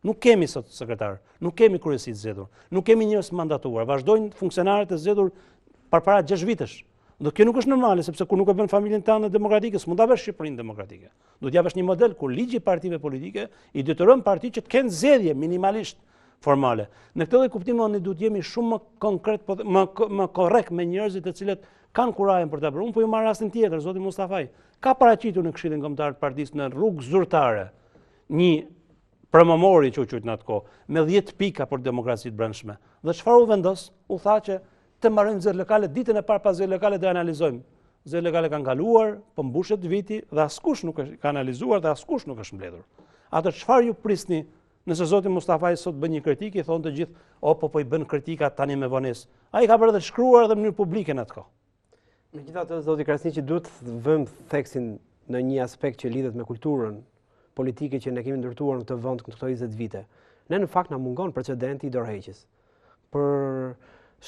Nuk kemi sot sekretar, nuk kemi kryesi të zgjedhur, nuk kemi njerëz mandatuar. Vazhdojnë funksionarët të zgjedhur përpara 6 vitesh. Do kjo nuk është normale, sepse kur nuk e bën familjen tënde demokratike, s'mund ta bësh Shqipërinë demokratike. Duhet japësh një model ku ligji i partive politike i detyron partitë që të kenë zgjedhje minimalisht formale. Në këtë lloj kuptimi ne duhet jemi shumë më konkret, më korrekt me njerëzit të cilët kanë kurajën për ta bërë. Unë po ju marr rastin tjetër, zoti Mustafaj. Ka paraqitur në Këshillin Kombëtar të Partisë në rrugë zyrtare një promomori që u qujtë në atë kohë, me 10 pika për demokracitë brendshme. Dhe çfarë u vendos? U tha që të marrojmë zgjedhje lokale ditën e parë pas zgjedhjeve lokale do analizojmë. Zgjedhjet lokale kanë kaluar, po mbushet viti dhe askush nuk ka analizuar dhe askush nuk është mbledhur. Atë çfarë ju prisni? Nëse zoti Mustafaj sot bën një kritik, i thonë të gjithë, po i bën kritika tani me vonesë. Ai ka bërë dhe shkruar edhe në mënyrë publike në atë kohë. Megjithatë, zoti Krasniqi, duhet të vëmë theksin në një aspekt që lidhet me kulturën politike që ne kemi ndërtuar në këtë vend këto 20 vite. Ne në fakt na mungon precedenti i dorëheqjes. Për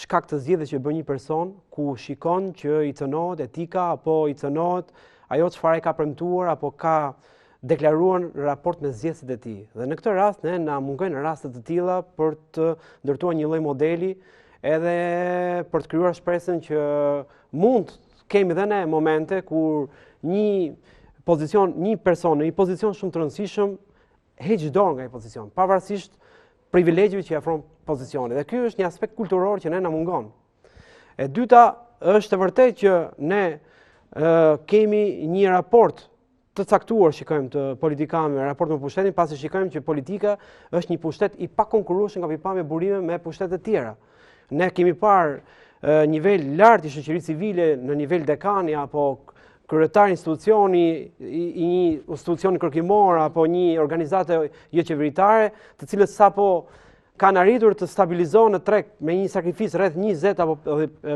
shkak të zgjedhjes që bën një person ku shikon që i cënohet etika apo i cënohet ajo çfarë ka premtuar apo ka deklaruar në raport me zgjedhësit e tij. Dhe në këtë rast ne na mungojnë raste të tilla për të ndërtuar një lloj modeli edhe për të krijuar shpresën që mund kemi dhe ne momente kur një person në një pozicion shumë të rëndësishëm heq dorë nga ai pozicion, pavarësisht privilegjeve që i afron pozicioni. Dhe ky është një aspekt kulturor që ne na mungon. E dyta, është e vërtetë që ne kemi një raport të caktuar, shikojmë të politikanëve, raport me pushtetin, pasi shikojmë që politika është një pushtet i pakonkurrueshëm nga pikpamje burime me pushtetet e tjera. Ne kemi parë nivel lart i shoqërisë civile në nivel dekani apo kryetar institucioni i një institucioni kërkimor apo një organizate jo qeveritare, të cilët sapo kanë arritur të stabilizohen në treg me një sakrificë rreth 20 apo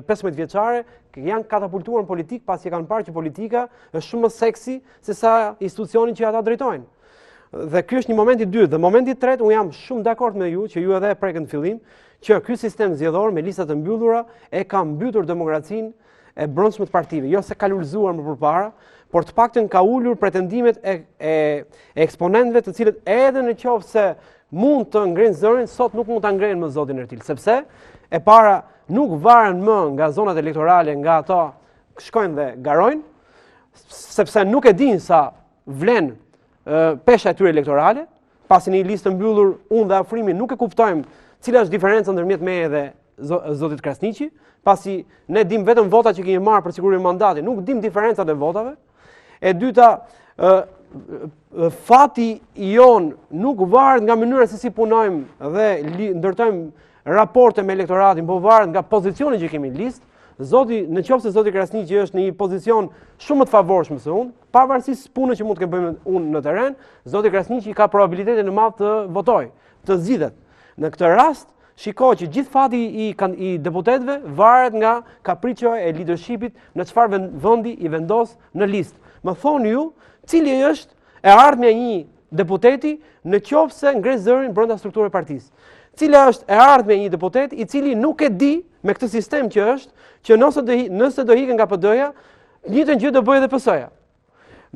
15 vjeçare, janë katapultuar në politikë pasi kanë parë që politika është shumë më seksi se sa institucioni që ata drejtojnë. Dhe ky është një moment i dytë. Dhe momenti i tretë, unë jam shumë dakord me ju, që ju edhe e prekën në fillim, që ky sistem zgjedhor me listat të mbyllura e ka mbytur demokracinë e brendshme të partive, jo se ka lulëzuar më përpara, por të paktën ka ulur pretendimet e eksponentëve të cilët edhe në qoftë se mund të ngrenë zërin, sot nuk mund ta ngrenë më zotin Ertil, sepse e para nuk varen më nga zonat elektorale, nga ato shkojnë dhe garojnë, sepse nuk e dinë sa vlen pesha e tyre elektorale, pasi një listë mbyllur unë dhe Afrimi nuk e kuptojmë cila është diferenca ndërmjet meje dhe zotit Krasniqi, pasi ne dim vetëm votat që kemi marrë për sigurimin e mandatit, nuk dim diferencat e votave. E dyta, fati jon nuk varet nga mënyra se si punojmë dhe ndërtojmë raporte me elektoratin, po varet nga pozicioni që kemi në listë. Nëse zoti Krasniqi është në një pozicion shumë më të favorshëm se unë, pavarësisht punës që mund të bëjmë unë në terren, zoti Krasniqi ka probabilitetin e madh të votojë, të zgjidhet. Në këtë rast, shiko që gjithë fati i deputetëve varet nga kapriço e leadershipit në çfarë vendi i vendos në listë. Më thoni ju, cili është e ardhmja e një deputeti në qoftë se ngre zërin brenda strukturës partisë. Cila është e ardhmja e një deputet i cili nuk e di me këtë sistem që është, që nëse do hiqen nga PD-ja, njëjtën gjë do bëjë edhe PS-ja.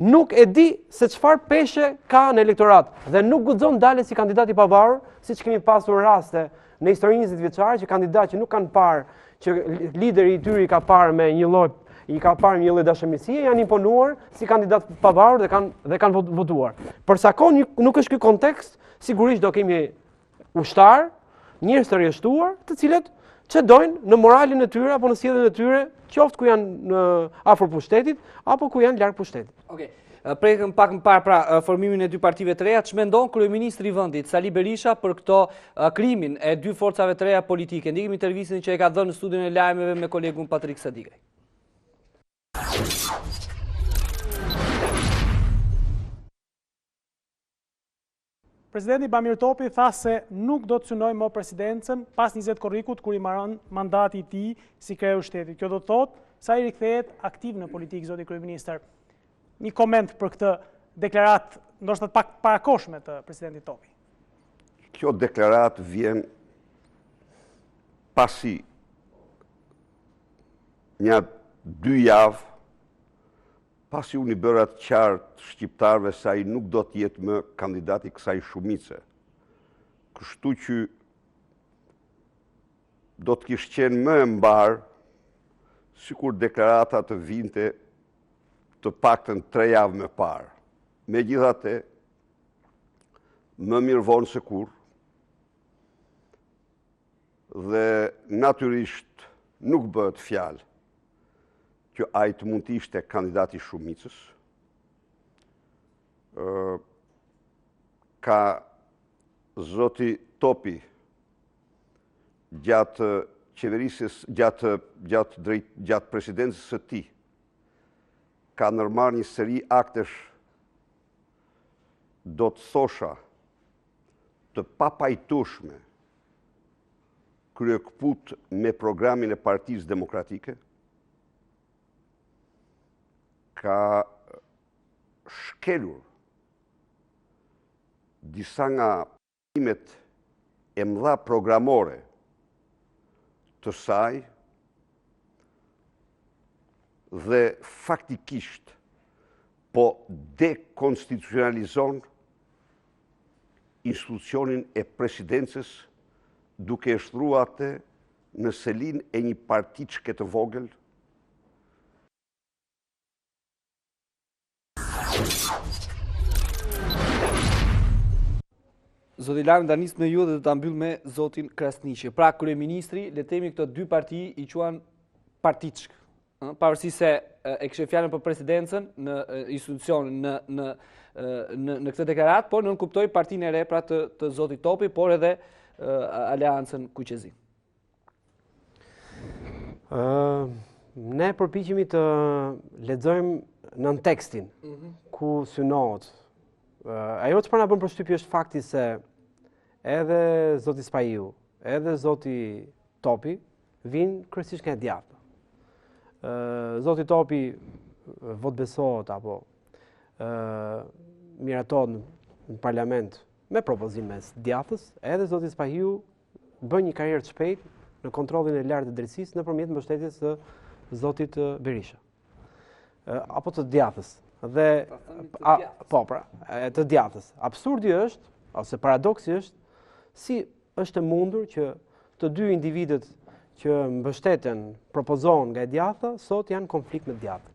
Nuk e di se çfarë peshe ka në elektorat dhe nuk guxon dalë si kandidat i pavarur, siç kemi pasur raste në historinë 20 vjeçare që kandidatë që nuk kanë parë, që lideri i tyre i ka parë një lloj dashëmisie, janë imponuar si kandidat pavarur dhe kanë votuar. Për sa kohë nuk është ky kontekst, sigurisht do kemi ushtar, njerëz të rreshtuar, të cilët çdojnë në moralin e tyre apo në sjelljen e tyre, qoftë ku janë afër pushtetit apo ku janë larg pushtetit. Okej. Prekëm pak më parë pra formimin e dy partive të reja, ç'mendon kryeministri i vendit Sali Berisha për këto krimin e dy forcave të reja politike? Ndiqim intervistën që e ka dhënë në studion e lajmeve me kolegun Patrik Sadigaj. Presidenti Bamir Topi tha se nuk do të synojë më presidencën pas 20 korrikut kur i marron mandati i tij si kreu i shtetit. Kjo do të thotë sa i rikthehet aktiv në politikë, zoti kryeministër. Një koment për këtë deklarat, ndoshta pak parakoshme të presidentit Topi. Kjo deklarat vjen pasi një 2 javë, pasi unë i bëra të qartë shqiptarëve se ai nuk do të jetë më kandidati kësaj shumice. Kështu që do të kishte qenë më e mbarë sikur deklarata të vinte të paktën 3 javë më parë. Megjithatë, më mirë vonë se kurrë, dhe natyrisht nuk bëhet fjalë që ai të mund të ishte kandidati i shumicës. Ka Zoti Topi, gjatë qeverisjes, gjatë presidencës së tij, ka ndërmarrë një seri aktesh, do të thosha, të papajtueshme, kryekput me programin e Partisë Demokratike, ka shkelur disa nga primet e mëdha programore të saj dhe faktikisht po dekonstitucionalizon institucionin e presidencës duke e shtruar atë në selin e një partiçke të vogël. Zoti Lajm, da nis me ju dhe do ta mbyll me zotin Krasniqi. Pra, kryeministri, le të themi këto dy parti i quan partiçk. Pavarësisht se e kishte fjalën për presidencën në institucion në këtë deklarat, por nën kuptoi partinë e re pra të zotit Topi, por edhe Aleancën Kuqezi. Ne përpiqemi të lexojmë nën tekstin ku synohet. Ajo çfarë na bën përshtypje është fakti se edhe zoti Spahiu, edhe zoti Topi vinë kryesisht nga djathtë. Zoti Topi vot besohet apo miraton në parlament me propozim mes djathtës, edhe zoti Spahiu bën një karrierë të shpejtë në kontrollin e lartë të drejtësisë nëpërmjet mbështetjes së zotit Berisha. Apo të djathtës. Dhe të djathtës. Absurdi është, ose paradoksi është, si është e mundur që të dy individet që mbështeten, propozohen nga e djathta, sot janë konflikt me djathtën.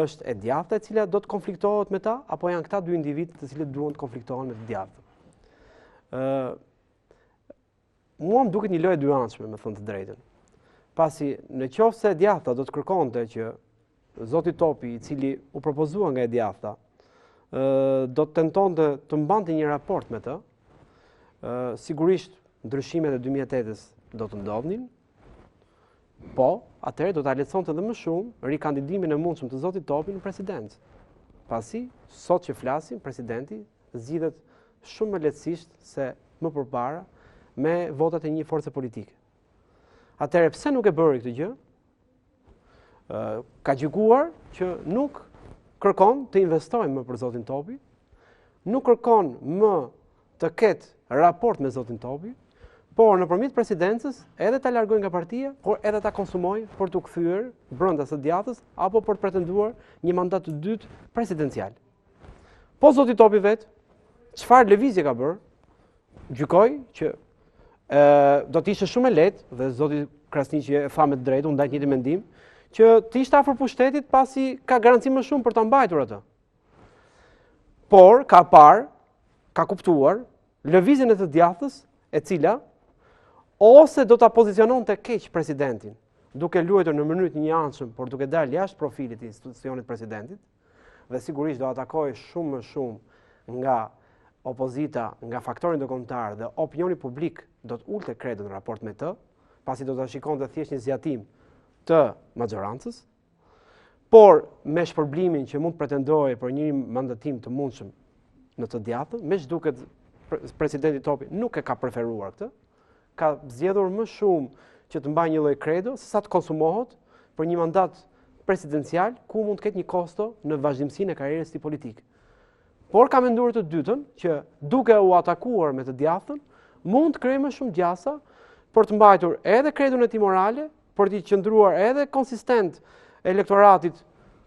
Është e djathta e cila do të konfliktohet me ta, apo janë këta dy individ të cilët duan të konfliktohen me të djathtën. Mua më duket një lojë e dyanshme, me thënë të drejtën. Pasi në qoftë se e djathta do të kërkonte që zoti Topi, i cili u propozua nga e djathta, do të tentonte të mbante një raport me të, sigurisht ndryshimet e 2008-s do të ndodhnin, po atëherë do ta lehtësonte edhe më shumë rikandidimin e mundshëm të zotit Topi në presidencë. Pasi sot që flasim, presidenti zgjidhet shumë më lehtësisht se më përpara me votat e një force politike. Atëherë pse nuk e bëri këtë gjë? Ka gjykuar që nuk kërkon të investojnë më për zotin Topi, nuk kërkon më të ketë raport me zotin Topi, por nëpërmjet presidencës edhe ta largojnë nga partia, por edhe ta konsumojnë për të kthyer brenda së djathtës apo për të pretenduar një mandat të dytë presidencial. Po zoti Topi vet, çfarë lëvizje ka bërë? Gjykoi që do të ishte shumë e lehtë, dhe zoti Krasniqi e tha me të drejtë, unë ndaj njëjtin mendim, që të ishte afër pushtetit pasi ka garanci më shumë për ta mbajtur atë. Por ka parë, ka kuptuar lëvizjen e të djathtës, e cila ose do ta poziciononte keq presidentin, duke luajtur në mënyrë të njëanshëm, por duke dalë jashtë profilit të institucionit presidentit, dhe sigurisht do atakoj shumë më shumë nga opozita, nga faktori ndërkombëtar dhe opinioni publik do të ulte kredit në raport me të, pasi do ta shikonte thjesht një zgjatim të majorancës, por me shpërblimin që mund të pretendojë për një mandatim të mundshëm në të djathtën, me që duket presidenti Topi nuk e ka preferuar këtë, ka zgjedhur më shumë që të mbajë një lloj kredo se sa të konsumohet për një mandat presidencial ku mund të ketë një kosto në vazhdimsinë e karrierës së tij politike. Por ka menduar të dytën që duke u atakuar me të djathtën, mund të krijojë më shumë gjasa për të mbajtur edhe kredon e tij morale, për të qëndruar edhe konsistent elektoratit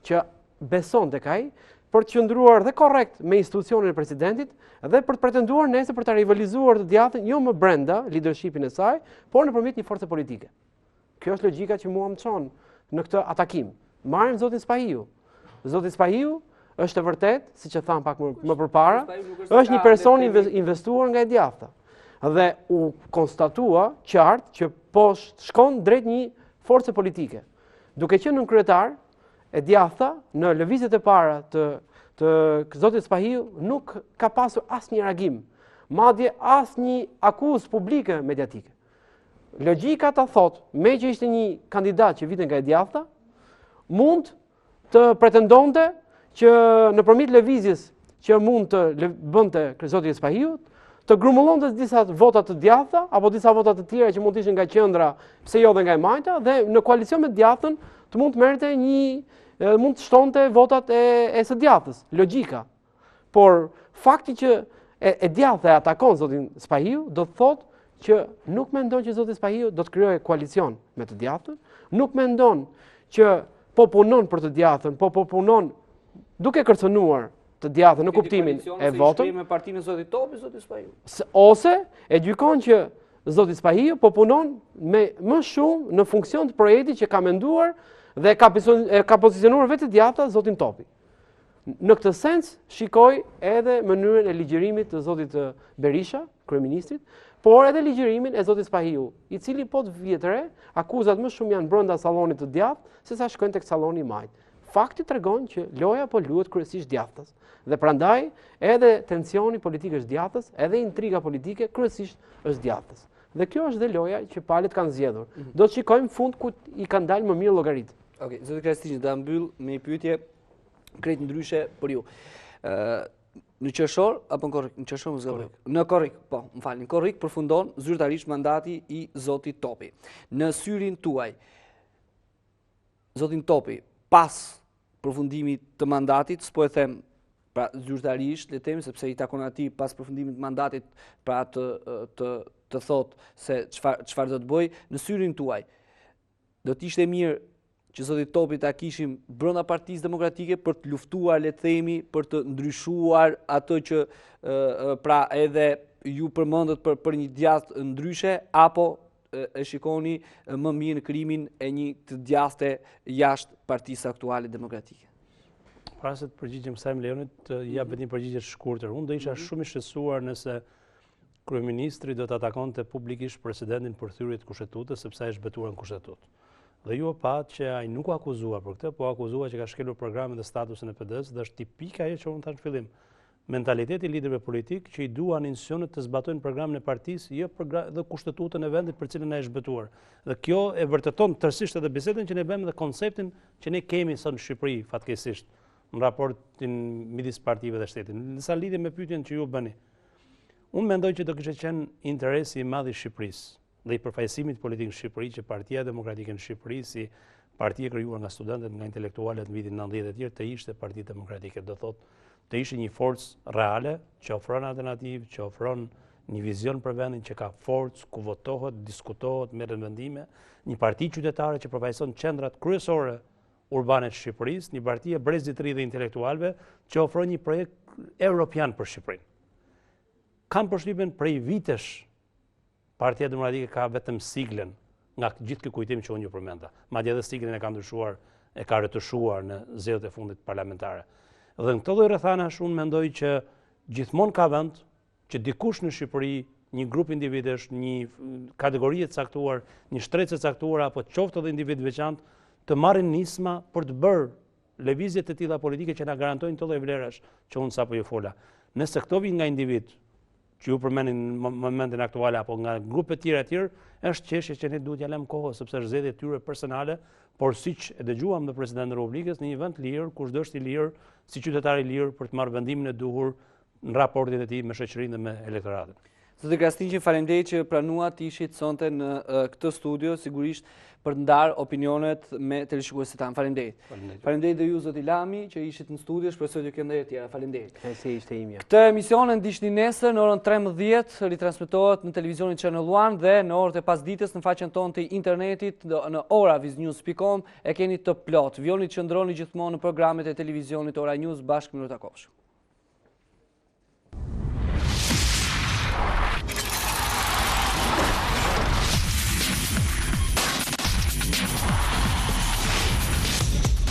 që beson tek ai, për të qëndruar dhe korrekt me institucionin e presidentit dhe për të pretenduar nesër për ta rivalizuar të djathtën jo më brenda leadershipin e saj, por nëpërmjet një force politike. Kjo është logjika që mua më çon në këtë atakim. Marrim zotin Spahiu. Zoti Spahiu është e vërtet, siç e tham pak më përpara, është një person investuar nga e djathta. Dhe u konstatua qartë që po shkon drejt një force politike. Duke qenë nën kryetar, e djathta në lëvizjet e para të zotit Spahiu nuk ka pasur asnjë reagim. madje asnjë akuzë publike mediatike. Logjika ta thot, me që ishte një kandidat që viten nga e djathta, mund të pretendonte që nëpërmjet lëvizjes që mund të bënte zoti Espahiut, të grumullonte disa vota të djathta apo disa vota të tjera që mund të ishin nga qendra, pse jo dhe nga e majta, dhe në koalicion me djathtën të mund të merrte mund të shtonte votat e së djathtës, logjika. Por fakti që e djathta e atakon zotin Spahiu, do të thotë që nuk mendon që zoti Spahiu do të krijojë koalicion me të djathtën, nuk mendon që po punon për të djathtën, po punon duke kërcënuar të djathtën në kuptimin e votës. Me partinë e zotit Topi, zoti Spahiu. Ose e gjykon që zoti Spahiu po punon më shumë në funksion të projektit që ka menduar dhe ka pozicionuar vetë të djathta zotin Topi. Në këtë sens, shikoj edhe mënyrën e ligjërimit të zotit Berisha, kryeministrit, por edhe ligjërimin e zotit Spahiu, i cili po të vjet re, akuzat më shumë janë brenda sallonit të djathtë, sesa shkojnë tek salloni i majt. Fakti tregon që loja po luhet kryesisht djathtës. Dhe prandaj edhe tensioni politik është djathtës, edhe intriga politike kryesisht është djathtës. Dhe kjo është dhe loja që palët kanë zgjedhur. Do të shikojmë fund ku i kanë dalë më mirë llogaritë. Okej, zoti Krasniqi, do ta mbyll me një pyetje krejt ndryshe për ju. Në qershor apo në korrik? Në qershor më zgjodh. Në korrik, po, më falni, në korrik përfundon zyrtarisht mandati i zotit Topi. Në syrin tuaj, zotin Topi, pas përfundimit të mandatit, s'po e them pra zyrtarisht, le të themi sepse i takon atij pas përfundimit të mandatit pra të thotë se çfarë do të bëj, në syrin tuaj. Do të ishte mirë që zoti Topi ta kishim brenda Partisë Demokratike për të luftuar, le të themi, për të ndryshuar atë që pra edhe ju përmendët për një djathtë ndryshe, apo e shikoni më mirë në krimin e një të djathte jashtë Partisë aktuale demokratike? Para se të përgjigjem kësaj më lejonit, të jap vetëm një përgjigje të shkurtër. Unë do isha shumë i shqetësuar nëse kryeministri do të atakonte publikisht presidentin për thyrje të kushtetues sepse ai është betuar në kushtetutë. Dhe ju e pat që ai nuk u akuzua për këtë, po akuzua që ka shkelur programin dhe statusin e PD-s, dhe është tipike ajo që unë thash në fillim. Mentaliteti i liderëve politik që i duan institucionet të zbatojnë programin e partisë, jo dhe kushtetuesën e vendit për cilën ai është betuar. Dhe kjo e vërteton tërësisht edhe bisedën që ne bëjmë dhe konceptin që ne kemi sot në Shqipëri, fatkeqësisht, në raportin midis partive dhe shtetit. Në sa lidhje me pyetjen që ju bëni. Unë mendoj që do kishte qenë interesi i madh i Shqipërisë dhe i përfaqësimit politik në Shqipëri që Partia Demokratike në Shqipëri, si parti e krijuar nga studentët, nga intelektualët në vitin 90 e tjerë, të ishte Partia Demokratike, do thotë të ishte një forcë reale që ofron alternativë, që ofron një vizion për vendin, që ka forcë, ku votohet, diskutohet, merren vendime, një parti qytetare që përfaqëson qendrat kryesore urbane të Shqipërisë, një parti e brezit të ri dhe intelektualëve që ofron një projekt evropian për Shqipërinë. Kam përshtypjen prej vitesh Partia Demokratike ka vetëm siglen nga gjithë ky kujtim që unë ju përmenda. Madje edhe siglen e ka ndryshuar, e ka retushuar në zgjedhjet e fundit parlamentare. Dhe në këtë lloj rrethanash unë mendoj që gjithmonë ka vend që dikush në Shqipëri, një grup individesh, një kategori e caktuar, një shtrecë e caktuar apo qoftë edhe individ veçantë të marrin nisma për të bërë lëvizje të tilla politike që na garantojnë këto lloj vlerash që unë sapo ju fola. Nëse këto vijnë nga individ që ju përmendin në momentin aktual apo nga grupe të tjera, është çështje që ne duhet ja lëmë kohë sepse është zgjedhje tyre personale, por siç e dëgjuam në presidentin e Republikës, në një vend të lirë, kushdo është i lirë, si qytetar i lirë për të marrë vendimin e duhur në raportin e tij me shoqërinë dhe me elektoratin. Zoti Krasniqi, faleminderit që pranuat të ishit sonte në këtë studio, sigurisht për të ndarë opinionet me televizionistë tanë. Faleminderit. Faleminderit dhe ju zoti Lami që ishit në studio, shpresoj të keni ndër tjera. Faleminderit. Si ishte imja. Këtë emision e ndiqni nesër në orën 13:00, ritransmetohet në televizionin Channel One dhe në orët e pasdites në faqen tonë të internetit në oraviznews.com e keni të plot. Vjoni të qëndroni gjithmonë në programet e televizionit Ora News bashkë me Nurta Kopshu.